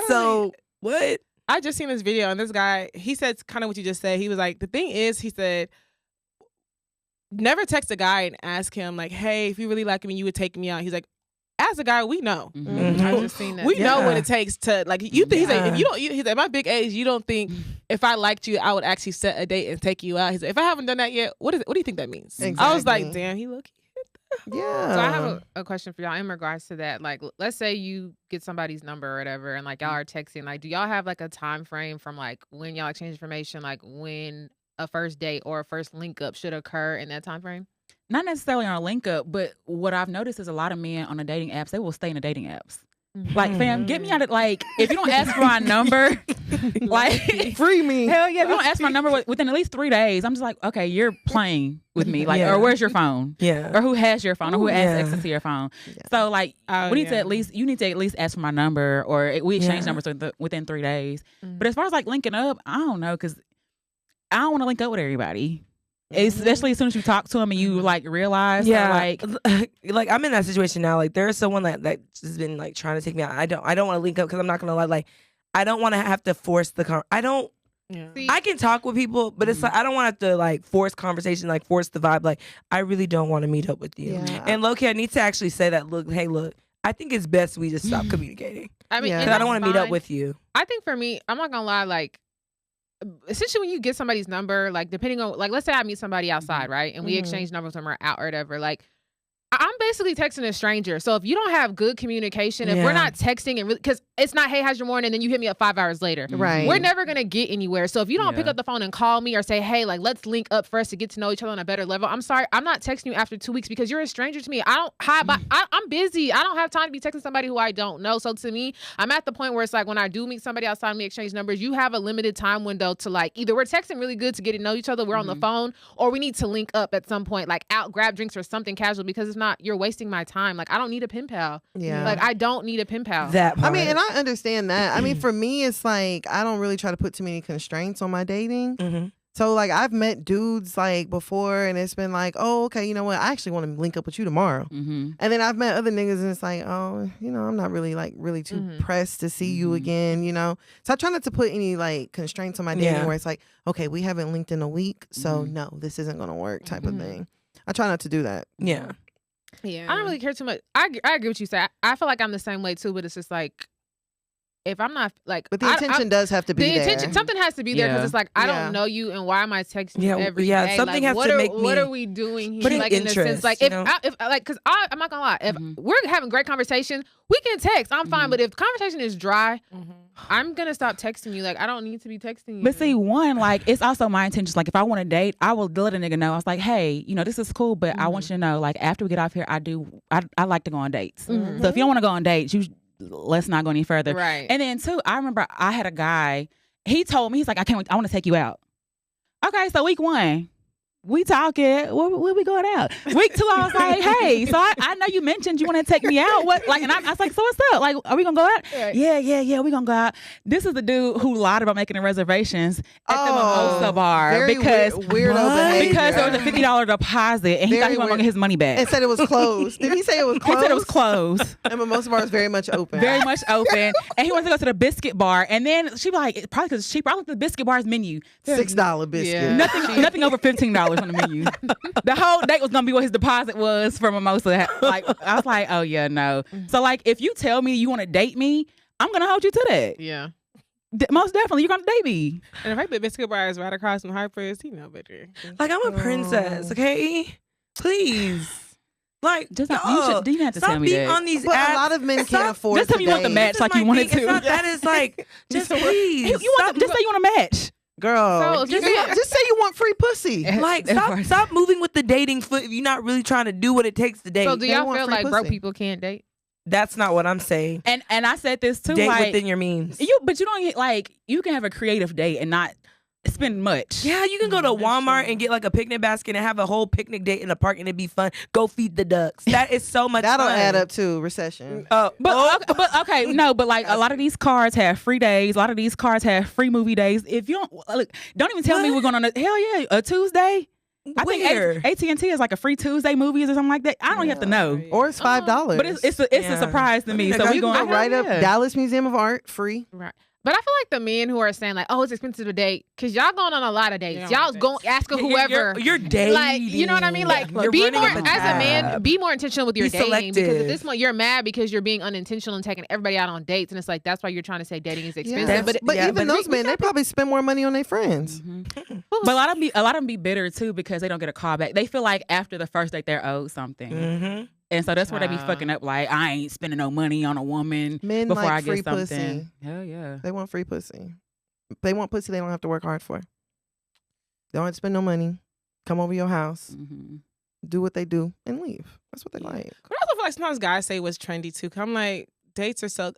What? I just seen this video and this guy, he said kind of what you just said. He was like, the thing is, he said, never text a guy and ask him like, hey, if you really like me, you would take me out. He's like, as a guy, we know. I just seen that. We know what it takes to like. You think he's like, if you don't, he's like, at my big age, you don't think if I liked you, I would actually set a date and take you out. He's like, if I haven't done that yet, what do you think that means? Exactly. I was like, damn, he look. Yeah. So I have a question for y'all in regards to that. Like, let's say you get somebody's number or whatever, and like y'all are texting. Like, do y'all have like a time frame from like when y'all exchange information, like when a first date or a first link up should occur in that time frame? Not necessarily on a link up, but what I've noticed is a lot of men on the dating apps, they will stay in the dating apps. Like, fam, get me out of, like, if you don't ask for my number, like, free me. Hell yeah, if you don't ask for my number within at least 3 days, I'm just like, okay, you're playing with me. Like, or where's your phone? Yeah. Or who has your phone? Or who has access to your phone? Yeah. So, like, you need to at least ask for my number, or we exchange numbers within 3 days. But as far as, like, linking up, I don't know, because I don't want to link up with everybody. Especially as soon as you talk to them and you like realize that, like I'm in that situation now. Like there's someone that has been like trying to take me out. I don't want to link up because I'm not gonna lie. Like I don't want to have to force I don't. Yeah. I can talk with people, but it's like I don't want to have to like force conversation, like force the vibe. Like I really don't want to meet up with you. Yeah. And low-key, I need to actually say that. Look, I think it's best we just stop communicating. I mean, because I don't want to meet up with you. I think for me, I'm not gonna lie, like. Essentially, when you get somebody's number, like depending on, like, let's say I meet somebody outside, right, and we exchange numbers when we're out or whatever, like, I'm basically texting a stranger. So if you don't have good communication, if we're not texting and because it's not, hey, how's your morning? And then you hit me up 5 hours later. Right. We're never going to get anywhere. So if you don't pick up the phone and call me or say, hey, like, let's link up first to get to know each other on a better level. I'm sorry. I'm not texting you after 2 weeks because you're a stranger to me. I'm busy. I don't have time to be texting somebody who I don't know. So to me, I'm at the point where it's like when I do meet somebody outside and we exchange numbers, you have a limited time window to like, either we're texting really good to get to know each other, we're on the phone, or we need to link up at some point, like out, grab drinks or something casual, because if not, you're wasting my time. Like I don't need a pen pal. Yeah. Like I don't need a pen pal. That part. I mean, and I understand that. I mean, for me, it's like I don't really try to put too many constraints on my dating. So like I've met dudes like before, and it's been like, oh, okay, you know what? I actually want to link up with you tomorrow. And then I've met other niggas, and it's like, oh, you know, I'm not really too pressed to see you again, you know. So I try not to put any like constraints on my dating where it's like, okay, we haven't linked in a week, so no, this isn't gonna work, type of thing. I try not to do that. Yeah. Yeah, I don't really care too much. I agree with you. Say I feel like I'm the same way too, but it's just like if I'm not like, but the intention does have to be there. The intention, something has to be there because it's like I don't know you, and why am I texting you every day? Something like, has to make me. What are we doing here? Like in a sense, like if like, because I'm not gonna lie, if we're having great conversation, we can text. I'm fine, but if the conversation is dry, I'm gonna stop texting you. Like I don't need to be texting you. But see, like it's also my intentions. Like if I want to date, I will let a nigga know. I was like, hey, you know, this is cool, but I want you to know, like after we get off here, I like to go on dates. So if you don't want to go on dates, let's not go any further. Right. And then too, I remember I had a guy. He told me, he's like, I want to take you out. Okay, so week 1. We talking, where we going out? Week 2, I was like, hey, so I know you mentioned you want to take me out. What, like, and I was like, so what's up? Like, are we gonna go out? Right. Yeah, we gonna go out. This is the dude who lied about making the reservations at the Mimosa bar because weirdo behavior. Because there was a $50 deposit and he thought he was gonna get his money back. And said it was closed. Did he say it was closed? He said it was closed. And Mimosa bar is very much open. Very much open. And he wanted to go to the biscuit bar, and then she like, probably because she looked at the biscuit bar's menu. $6 biscuit. Yeah. Nothing over $15 on the menu. The whole date was gonna be what his deposit was for Mimosa. Like I was like, oh yeah, no. So like, if you tell me you want to date me, I'm gonna hold you to that. Yeah, most definitely, you're gonna date me. And the fact that biscuit bar is right across from Harper's, he know better. Like I'm a princess, okay? Please. Like, just you didn't have to tell me that. On these but apps. A lot of men can't afford. Just tell me you want the match like you wanted to. That is like, just please. Just say you want a match. Girl, so just say you want free pussy. Like, stop moving with the dating foot if you're not really trying to do what it takes to date. So do y'all feel like broke people can't date? That's not what I'm saying. And I said this too. Date like, within your means. But you don't get like, you can have a creative date and not spend much. Yeah, you can go to Walmart and get like a picnic basket and have a whole picnic date in the park and it'd be fun. Go feed the ducks. That is so much That'll fun. add up to recession. But okay, no, but like a lot of these cards have free days. A lot of these cards have free movie days. If you don't even tell me we're going on a Tuesday. I Where? think AT&T is like a free Tuesday movies or something like that. I don't even have to know. Or it's $5. But it's a surprise to me. So we you going can go right up Dallas Museum of Art, free. Right. But I feel like the men who are saying like, "Oh, it's expensive to date," because y'all going on a lot of dates. Y'all going asking whoever. You're dating. Like, you know what I mean? Like, be more as a man. Be more intentional with your dating. Selective. Because at this point, you're mad because you're being unintentional and taking everybody out on dates, and it's like that's why you're trying to say dating is expensive. But even those men, they probably spend more money on their friends. Mm-hmm. But a lot of them be bitter too because they don't get a call back. They feel like after the first date they're owed something. Mm-hmm. And so that's where they be fucking up. Like, I ain't spending no money on a woman Men before like I free get something. pussy. Hell yeah. They want free pussy. They want pussy they don't have to work hard for. They don't have to spend no money. Come over your house, do what they do, and leave. That's what they like. But I also feel like sometimes guys say what's trendy too. 'Cause I'm like, dates are so.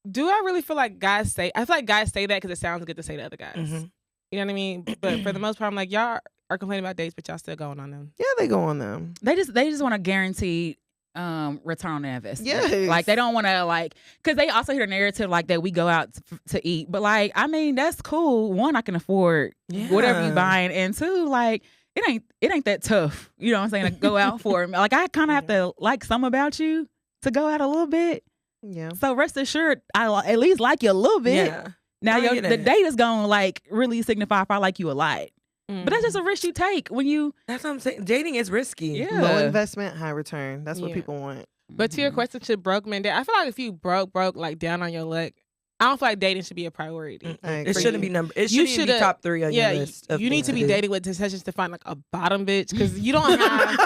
Do I really feel like guys say? I feel like guys say that because it sounds good to say to other guys. Mm-hmm. You know what I mean? But for the most part, I'm like, y'all are complaining about dates, but y'all still going on them. Yeah, they go on them. They just want a guaranteed return on investment. Yes. Like they don't want to like, because they also hear the narrative like that we go out to eat. But like, I mean, that's cool. One, I can afford whatever you buying, and two, like it ain't that tough. You know what I'm saying? To go out for it. Like I kind of have to like some about you to go out a little bit. Yeah. So rest assured, I at least like you a little bit. Yeah. Now the date is gonna like really signify if I like you a lot. But that's just a risk you take when you. That's what I'm saying. Dating is risky. Yeah. Low investment, high return. That's what people want. But to your question, should broke men date? I feel like if you broke like down on your luck, I don't feel like dating should be a priority. It shouldn't be number. It shouldn't be top 3 on your list. You need to be dating with intentions to find like a bottom bitch because you don't have.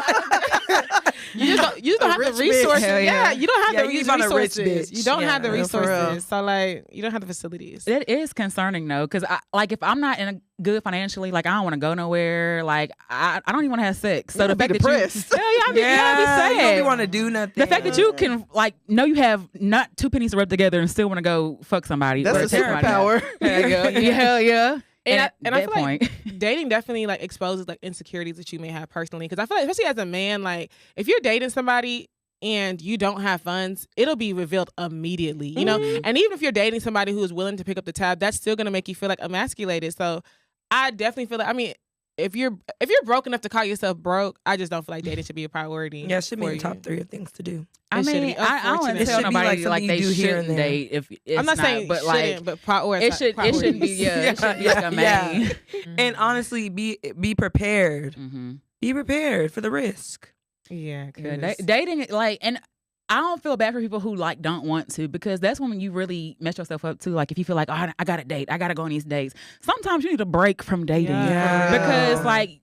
You just don't have the resources. Yeah, you don't have the resources. You don't have the resources. So like, you don't have the facilities. It is concerning though, because like if I'm not in a good financially, like I don't want to go nowhere. Like I don't even want to have sex. So the fact that you, I'll be sad. You don't want to do nothing. The fact that you can like know you have not 2 pennies to rub together and still want to go fuck somebody. That's a superpower. Hell yeah. And I feel like dating definitely like exposes like insecurities that you may have personally. Because I feel like, especially as a man, like if you're dating somebody and you don't have funds, it'll be revealed immediately, you know? And even if you're dating somebody who is willing to pick up the tab, that's still going to make you feel like emasculated. So I definitely feel like, I mean, if you're broke enough to call yourself broke, I just don't feel like dating should be a priority. Yeah, it should be in top 3 of things to do. I mean, I don't want to tell nobody like they shouldn't date if it's I'm not saying but like, but it should be it should be like a main. And honestly, be prepared. Be prepared for the risk. Yeah, dating like, and I don't feel bad for people who like don't want to, because that's when you really mess yourself up too. Like if you feel like, oh, I gotta date, I gotta go on these dates. Sometimes you need a break from dating because like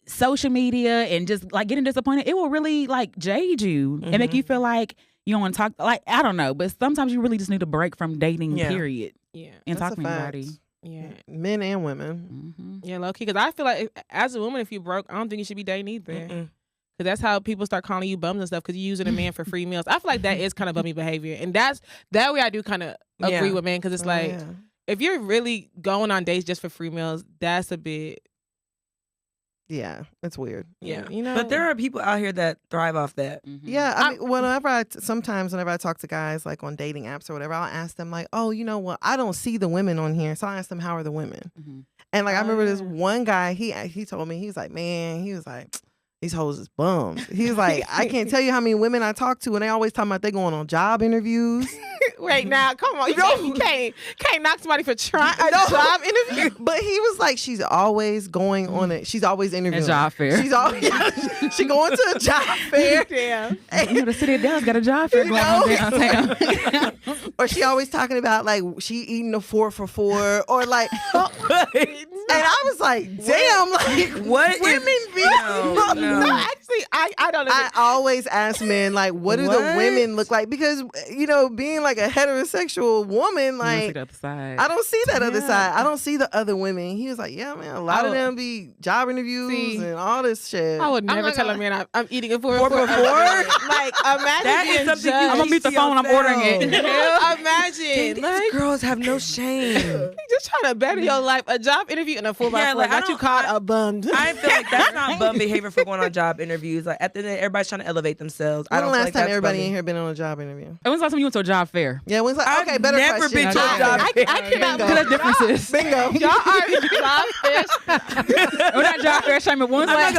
social media and just like getting disappointed, it will really like jade you and make you feel like you don't want to talk. Like I don't know, but sometimes you really just need a break from dating. Period. Yeah, and talking to anybody. Yeah, men and women. Yeah, low key. Because I feel like as a woman, if you broke, I don't think you should be dating either. Because that's how people start calling you bums and stuff, because you're using a man for free meals. I feel like that is kind of bummy behavior. And that way I do kind of agree with men, because it's like, if you're really going on dates just for free meals, that's a bit... Yeah, it's weird. Yeah, you know. But there are people out here that thrive off that. Yeah, I mean, sometimes whenever I talk to guys like on dating apps or whatever, I'll ask them like, oh, you know what? I don't see the women on here, so I ask them, how are the women? And like I remember this one guy, he told me, he was like, man, he was like, these hoes is bums. He was like, I can't tell you how many women I talk to, and they always talking about they going on job interviews. Wait, now, come on. You can't knock somebody for trying a job interview. But he was like, she's always going on it. She's always interviewing. A job fair. She's always, she going to a job fair. Damn. And, you know, the city of Dallas got a job fair going on downtown. Or she always talking about like she eating a 4 for $4, or like, and I was like, damn, like what women be? No, actually, I don't know. I always ask men like, what do the women look like? Because you know, being like a heterosexual woman, like I don't see that other side. I don't see the other women. He was like, yeah, man, a lot of them be job interviews and all this shit. I would never tell a man I'm eating a 4 for $4. Like, imagine that is something I'm gonna beat the phone when I'm ordering it. imagine. Like, girls have no shame. you just trying to better your life. A job interview and a full Yeah, like, I got you don't- called a bum. I feel like that's not bum behavior for going on job interviews. Like at the end, everybody's trying to elevate themselves. When I the don't feel last like time that's everybody bummy. in here been on a job interview? And when's the last time you went to a job fair? Yeah, when's like, I've okay, better never question. been to a Okay. job I cannot Bingo. Because there's differences. Bingo. Y'all are job fish. We're not job fair, Shame. When's the I'm not last?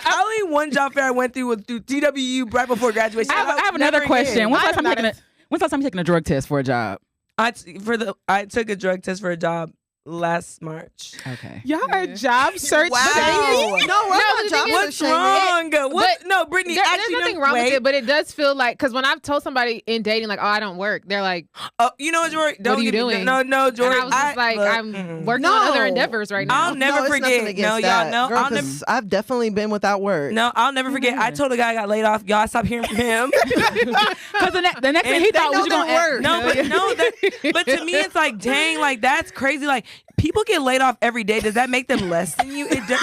gonna. Only one job fair I went through was through TWU right before graduation. I have another Never question. again. When's the I last time am you taking when's the last time you taking a drug test for a job? I took a drug test for a job last March. Okay. Y'all are job search. Wow. baby. No, we're not the job thing is- What's shaming. wrong? but No, Brittany. There's Actually, nothing no, wrong wait. with it, but it does feel like, because when I've told somebody in dating, like, oh, I don't work, they're like, Oh, you know what, Jori? What are you doing? No, Jori. and I was just like, look, I'm working on other endeavors right now. I'll never No, it's forget. nothing against No, y'all that. know. Girl, I'll never. 'cause I've definitely been without work. No, I'll never forget. I told a guy I got laid off. Y'all stop hearing from him. Because the next thing he They thought know was you going to their work. But to me, it's like, dang, like that's crazy. Like people get laid off every day. Does that make them less than you? It does.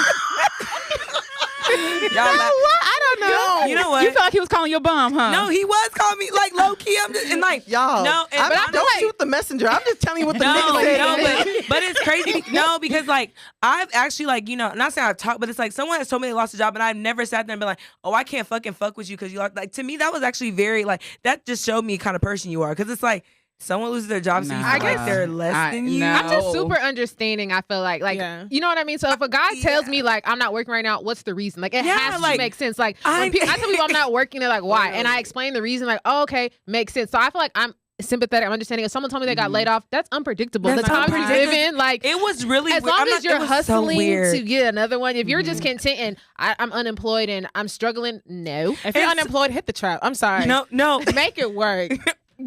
Y'all laugh. I don't know. You know what? You felt like he was calling you a bum, huh? No, he was calling me like low key. I'm just and like Y'all, No, and I I'm don't like- shoot the messenger. I'm just telling you what the No, nigga said. but it's crazy. No, because like I've actually like not saying I've talked, but it's like someone has told me they lost a job, and I've never sat there and been like, oh, I can't fucking fuck with you because you lost. Like to me, that was actually very like that just showed me the kind of person you are, because it's like someone loses their job, so you Nah. feel like they're less than you. no. I'm just super understanding. I feel like, Yeah. you know what I mean. So if a guy tells me like I'm not working right now, what's the reason? Like it Yeah, has like, to make sense. Like I- when I tell people I'm not working, they're like, why? And I explain the reason. Like, oh, okay, makes sense. So I feel like I'm sympathetic. I'm understanding. If someone told me they got laid off, that's unpredictable. That's the times we live unpredictable. in, like. It was really As weird. long I'm as not- you're it was so hustling weird. to get another one, if you're just content and I'm unemployed and I'm struggling, no. If you're unemployed, hit the trap. I'm sorry. No, Make it work.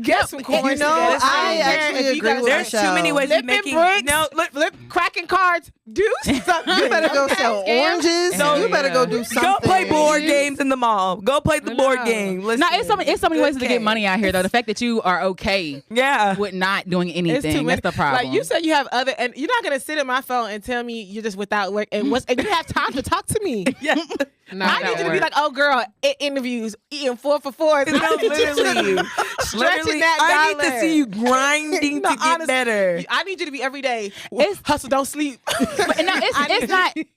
Get some coins. You know, together. I don't care actually if you agree guys with are There's too many ways of flipping making. bricks. No, flip cracking cards. Do something. You better go sell oranges. No, you better go do go something. play board games in the mall. Go play the board game. Listen, No, it's so many ways to Okay. get money out here, though. The fact that you are okay Yeah. with not doing It's anything, too many. that's the problem. Like you said, you have other, and you're not gonna sit in my phone and tell me you're just without work and and you have time to talk to me. Yeah. No, I need you to be like, oh girl, interviews, eating 4 for 4. No, literally. Stretching that I need to dollar. see you grinding No, to get honestly, better. I need you to be every day. It's- Hustle, don't sleep. But no,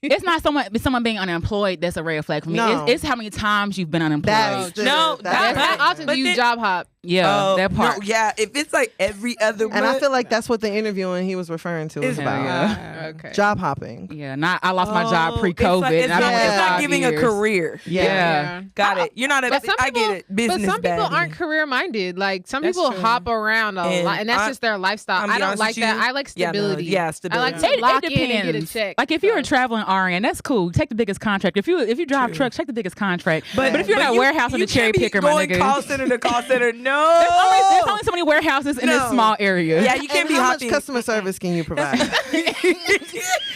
it's not someone being unemployed that's a red flag for me. No. It's how many times you've been unemployed. That's No, How But- often but do you then- job hop? Yeah, Oh, that part. No, yeah, if it's like every other And I feel like that's what the interviewing he was referring to was It's- about. Yeah. Okay. Job hopping. Yeah, not I lost my job Oh, pre-COVID. It's and I don't like, work it's for like 5 giving years. a career. Yeah. Got it. You're not a. But some I people, get it. Business. but some people baddie. aren't career minded. Like some That's people true. hop around a And lot, and that's I- just their lifestyle. I'm I be don't honest like with that. you. I like Yeah, no, stability. yeah, I stability. like to It lock in and get a depends. check. Like if you're a So- traveling RN, that's cool. Take the biggest contract. If you drive trucks, take the biggest contract. But if you're in a you- warehouse and you a cherry can't be picker, my going nigga. call center to call center. No. There's only so many warehouses in this No. small area. Yeah, you can't And be how hopping. much customer service can you provide?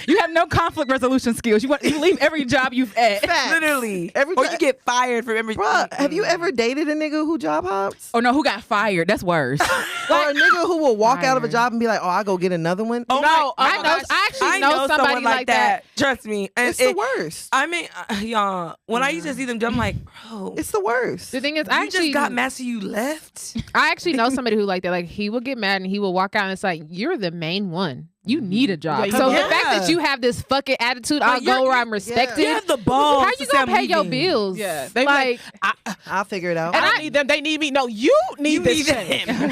You have no conflict resolution skills. You leave every job you've had. Facts. Literally. Every Or time- you get fired from everything. Bruh, have you ever dated a nigga who job hops? Oh no, who got fired? That's worse. Or a nigga who will walk out of a Fired. job and be like, oh, I'll go get another one? Oh No, my- I oh know. gosh. I actually I know somebody someone like that. Trust me. And It's the worst. I mean, y'all, when I used to see them, I'm like, bro, It's the worst. The thing is, I you actually just got mad so you left. I actually know somebody who like that. Like he will get mad and he will walk out and it's like, you're the main one. You need a job. Yeah, So yeah. the fact that you have this fucking attitude, I'll you're- go where I'm respected. You have the balls. How to you say gonna I'm pay your leaving. bills? Yeah, they like, I'll figure it out. I don't need them. They need me. No, you need You this need shit. them.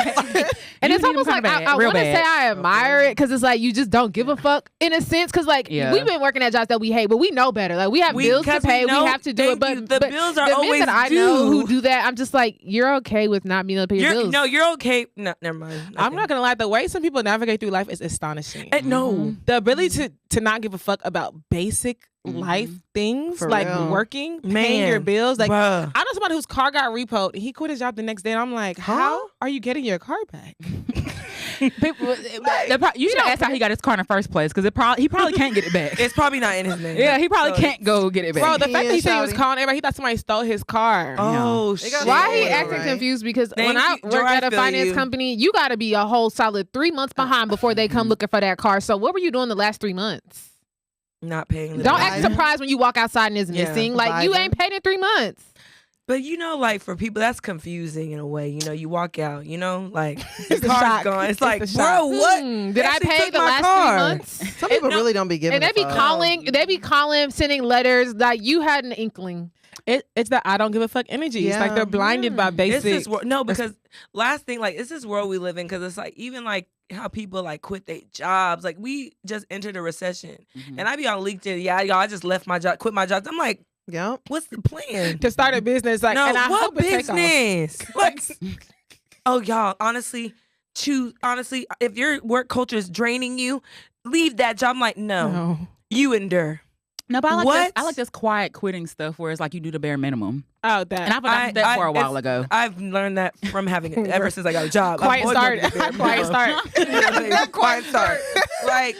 and You it's need almost them like kinda bad, I real want to bad. say I admire it because it's like you just don't give a fuck in a sense. Because like Yeah. we've been working at jobs that we hate, but we know better. Like we have bills to 'cause we pay. We know- have to do it. thank But you. The bills are the always men that I know due. who do that, I'm just like, you're okay with not being able to pay your bills. No, you're okay. No, never mind. I'm not gonna lie. The way some people navigate through life is astonishing. No. The ability to not give a fuck about basic life things For like real. working, paying Man. your bills. Like Bruh. I know somebody whose car got repoed. He quit his job the next day, and I'm like, how are you getting your car back? People, you should ask how he got his car in the first place because he probably can't get it back. It's probably not in his name. Yeah, he probably So- can't go get it back. Bro, the fact that he said he was Shouty. calling everybody, he thought somebody stole his car. Oh, They got shit. Why he Yeah, acting right. confused? Because Thank when I you, worked Jori, at I a feel finance you. company, you got to be a whole solid 3 months behind before they come looking for that car. So what were you doing the last 3 months? Not paying the Don't bill. act surprised when you walk outside and it's Yeah, missing. Like you vibing. ain't paid in 3 months. But like for people, that's confusing in a way. You walk out, like It's the a car's shock. gone. It's like, a bro, shock. what? Did They I actually pay took the my last car. 3 months? Some people really don't be giving. And they be a fuck. calling. They be calling, sending letters. Like you had an inkling. It's that I don't give a fuck energy. It's like Yeah. they're blinded by This basic. is because last thing, like, it's this world we live in, because it's like even like how people like quit their jobs. Like we just entered a recession, and I be on LinkedIn. Yeah, y'all, I just left my job, quit my job. I'm like, Yep. what's the plan? to start a business. Like, No, and I what hope it take off. business? Like, oh, y'all, honestly, if your work culture is draining you, leave that job. I'm like, no. You endure. No, but What? I like this quiet quitting stuff where it's like you do the bare minimum. Oh, that. And I've done that for a while ago. I've learned that from having it ever since I got a job. Quiet I've start. always done the bare Quiet minimum. start. Quiet start. Like,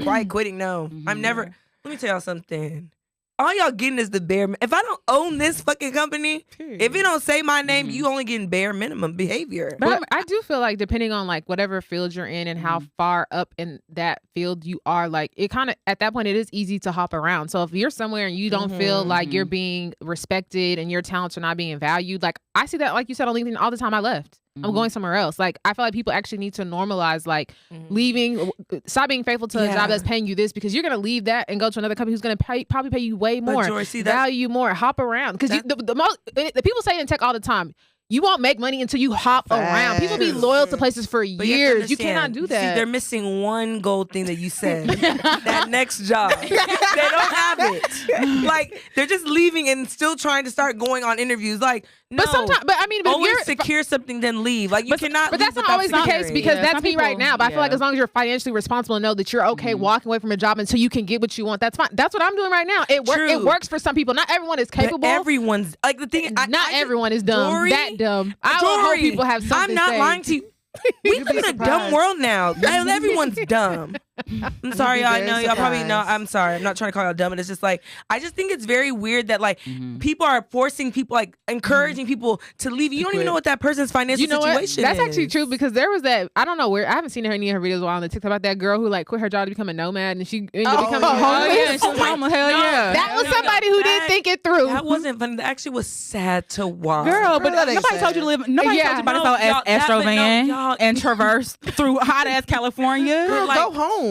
quiet quitting, no. I'm never. Let me tell y'all something. All y'all getting is the bare. If I don't own this fucking company, if it don't say my name, you only getting bare minimum behavior. But I do feel like depending on like whatever field you're in and how far up in that field you are, like it kind of at that point it is easy to hop around. So if you're somewhere and you don't feel like you're being respected and your talents are not being valued, like I see that like you said on LinkedIn all the time. I left. I'm going somewhere else. Like I feel like people actually need to normalize like leaving. Stop being faithful to a job that's paying you this because you're gonna leave that and go to another company who's gonna probably pay you way more, Jori, see, value you more, hop around. Because the people say in tech all the time, you won't make money until you hop around. People be loyal to places for But you have to years. You cannot understand, do that. See, they're missing one gold thing that you said. That next job. They don't have it. Like, they're just leaving and still trying to start going on interviews. Like, no. But sometimes, but I mean, if always you're secure something, then leave. Like, you cannot But leave that's not without always the case securing. because Yeah, that's some me right people- now. But I feel like yeah. as long as you're financially responsible and know that you're okay walking away from a job until you can get what you want, that's fine. That's what I'm doing right now. It True. works for some people. Not everyone is But capable. everyone's like the thing. Not everyone is dumb. Jori, that dumb. I would hope Jori, people have something. I'm not say. lying to you. We live in a dumb world now. Everyone's dumb. I'm sorry, y'all. I very know y'all probably know. surprised. I'm sorry. I'm not trying to call y'all dumb. But it's just like I just think it's very weird that like people are forcing people, like encouraging people to leave. You don't even know what that person's financial You know what? situation That's is. actually true because there was that I don't know where I haven't seen any of her videos while on the TikTok about that girl who like quit her job to become a nomad and she ended up becoming homeless. yeah, she was homeless. Hell yeah. That was somebody who didn't think it through. That wasn't funny. That actually was sad to watch. Girl, but that ain't nobody told you to live. Nobody Yeah. told you about No, this y'all- old that- Astro but no, van y'all- and traverse through hot ass California. Girl, like- go home.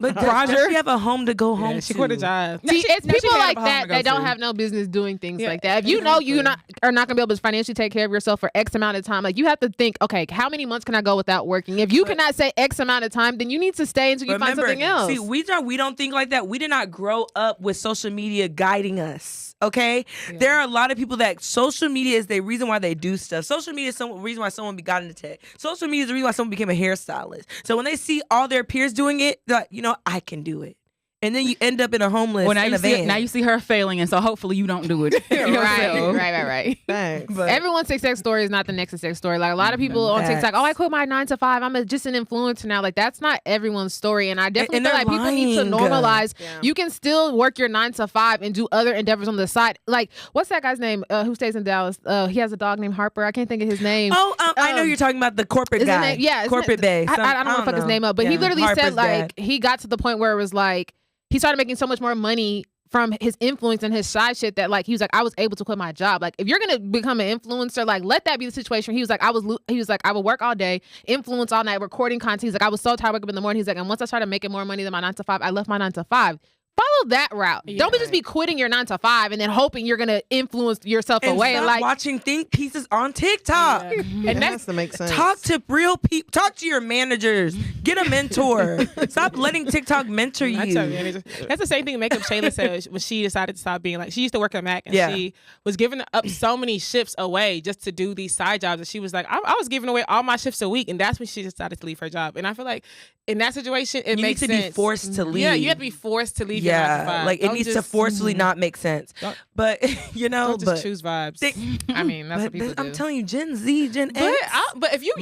But does Roger. she have a home to go home She to? quit a job. See, it's no, she people had like a home that to go that don't to. have no business doing things Yeah. like that. If you know you're not are not gonna be able to financially take care of yourself for X amount of time, like you have to think, okay, how many months can I go without working? If you cannot say X amount of time, then you need to stay until you find something else. See, we don't think like that. We did not grow up with social media guiding us. Okay, there are a lot of people that social media is the reason why they do stuff. Social media is the reason why someone got into tech. Social media is the reason why someone became a hairstylist. So when they see all their peers doing it, they're like, I can do it. And then you end up in a homeless Well, now in you a van. see her failing, and so hopefully you don't do it. right. Thanks. But Everyone's success story is not the next success story. Like a lot of people on Facts. TikTok, I quit my 9 to 5. I'm just an influencer now. Like that's not everyone's story. And I definitely And feel they're like people need to lying. normalize. Yeah. You can still work your 9 to 5 and do other endeavors on the side. Like what's that guy's name? Who stays in Dallas? He has a dog named Harper. I can't think of his name. Oh, I know you're talking about the corporate Isn't guy. it? Yeah, isn't corporate it- bay. I don't want to fuck his name up, but he Yeah, literally Harper's said like dad. he got to the point where it was like he started making so much more money from his influence and his side shit that like he was like I was able to quit my job. Like if you're gonna become an influencer, like let that be the situation. He was like I would work all day, influence all night, recording content. He's like I was so tired, wake up in the morning. He's like and once I started making more money than my 9 to 5, I left my 9 to 5. Follow that route. Don't just be quitting your 9 to 5 and then hoping you're gonna influence yourself And away. stop Like watching think pieces on TikTok. It has to make sense. Talk to real people. Talk to your managers. Get a mentor. Stop letting TikTok mentor you. That's the same thing Makeup Shayla said when she decided to stop being like she used to work at Mac and Yeah. she was giving up so many shifts away just to do these side jobs and she was like I was giving away all my shifts a week and that's when she decided to leave her job and I feel like in that situation it You makes need to sense. be forced to leave. Yeah, you have to be forced to leave your 9 to 5. like it Don't needs to just- forcefully not make sense. Don't- But Don't just but choose vibes. I mean that's what but people do. I'm telling you, Gen Z, Gen But, X. but if you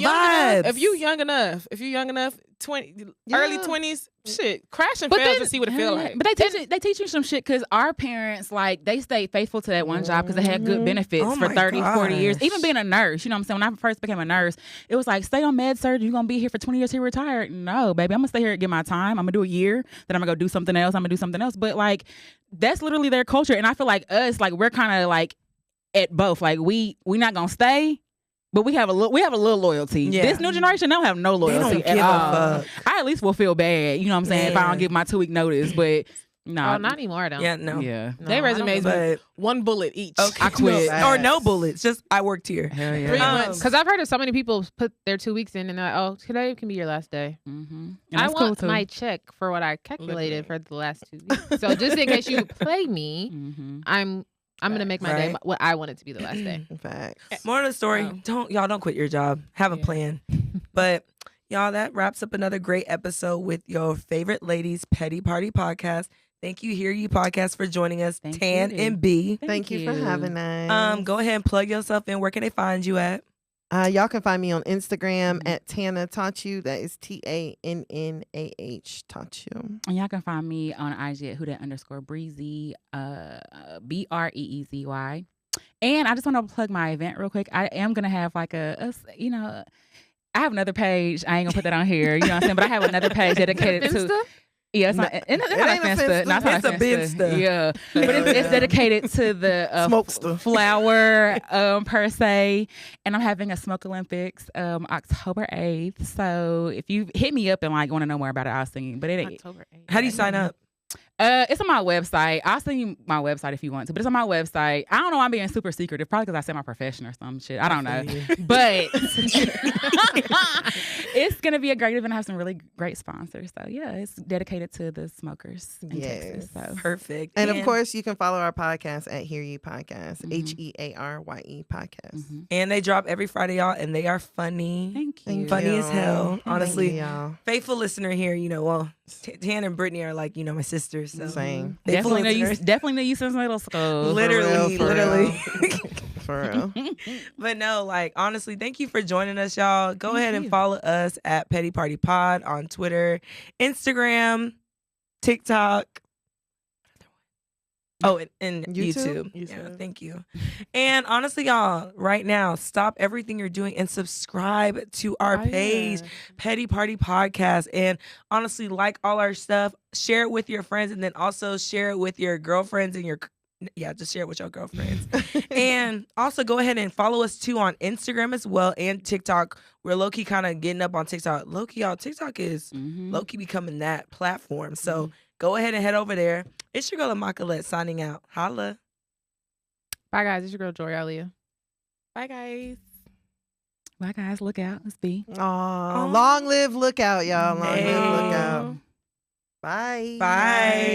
young enough, 20 early 20s, shit, crash and But fail then- to see what it feel like. But they teach you some shit because our parents, like, they stayed faithful to that one job because they had good benefits Oh for my 30, 40 years. gosh. Even being a nurse, you know what I'm saying? When I first became a nurse, it was like, stay on med surg, you're going to be here for 20 years till you retire. No, baby, I'm going to stay here and get my time. I'm going to do a year, then I'm going to go do something else. I'm going to do something else. But, like, that's literally their culture. And I feel like us, like, we're kind of, like, at both. Like we not gonna stay, but we have a little loyalty. Yeah. This new generation don't have no They loyalty don't give at all. a fuck. I at least will feel bad. You know what I'm saying? If I Yeah. don't give my 2-week notice, but no, Oh, not anymore. I don't. Yeah, no. yeah. No, They I don't resumes think- with But 1 bullet each. okay, I quit. or no bullets. Just I worked here. Hell yeah. 3 Um, months. Because I've heard of so many people put their 2 weeks in and they're like, oh, today can be your last day. Mm-hmm. I want my check for what I calculated for the last 2 weeks. So just in case you play me, Mm-hmm. I'm gonna make my day Right. what I want it to be the last day. Facts. More of the story. Oh. Don't quit your job. Have a Yeah. plan. But y'all, that wraps up another great episode with your favorite ladies Petty Party Podcast. Thank you, HearYe Podcast, for joining us, Thank Tan you. and B. Thank you for having us. Go ahead and plug yourself in. Where can they find you at? Y'all can find me on Instagram at Tana Taught You. That is TANNAH Taught You. And y'all can find me on IG at _breezy, BREEZY. And I just want to plug my event real quick. I am gonna have like I have another page. I ain't gonna put that on here. You know what I'm saying? But I have another page dedicated to. Finsta? Yeah, it's not. It's not a ain't a Finsta. No, It's a Binsta. Yeah, but it's dedicated to the Smokester. flower per se. And I'm having a Smoke Olympics October 8th. So if you hit me up and like want to know more about it, I'll sing. But it ain't. October 8th. How do you sign up? It's on my website. I'll send you my website if you want to, but it's on my website. I don't know why I'm being super secretive. Probably because I said my profession or some shit. I don't know. But it's going to be a great event. I have some really great sponsors. So, yeah, it's dedicated to the smokers in Texas. So. Perfect. And of course, you can follow our podcast at HearYe Podcast, Mhm. HearYe Podcast. Mhm. And they drop every Friday, y'all, and they are funny. Thank you. Thank Funny you. as hell. Thank Honestly, you, y'all. faithful listener here, Tan and Brittany are like, my sisters. So. Same. Faithful Definitely know you since middle school. Literally, For real, for literally. For real. But no, like, honestly, thank you for joining us, y'all. Go Thank ahead and you. follow us at Petty Party Pod on Twitter, Instagram, TikTok. Oh, and YouTube. Yeah, thank you. And honestly, y'all, right now, stop everything you're doing and subscribe to our page, Petty Party Podcast. And honestly, like all our stuff, share it with your friends, and then also share it with your girlfriends and just share it with your girlfriends. And also go ahead and follow us too on Instagram as well and TikTok. We're low-key kind of getting up on TikTok. Low-key, y'all, TikTok is Mhm. low-key becoming that platform. So go ahead and head over there. It's your girl, Paulette, signing out. Holla. Bye, guys. It's your girl, Jori. Bye, guys. Bye, guys. Look out. Let's be. Long live Lookout, y'all. Long Hey. live Lookout. Bye. Bye.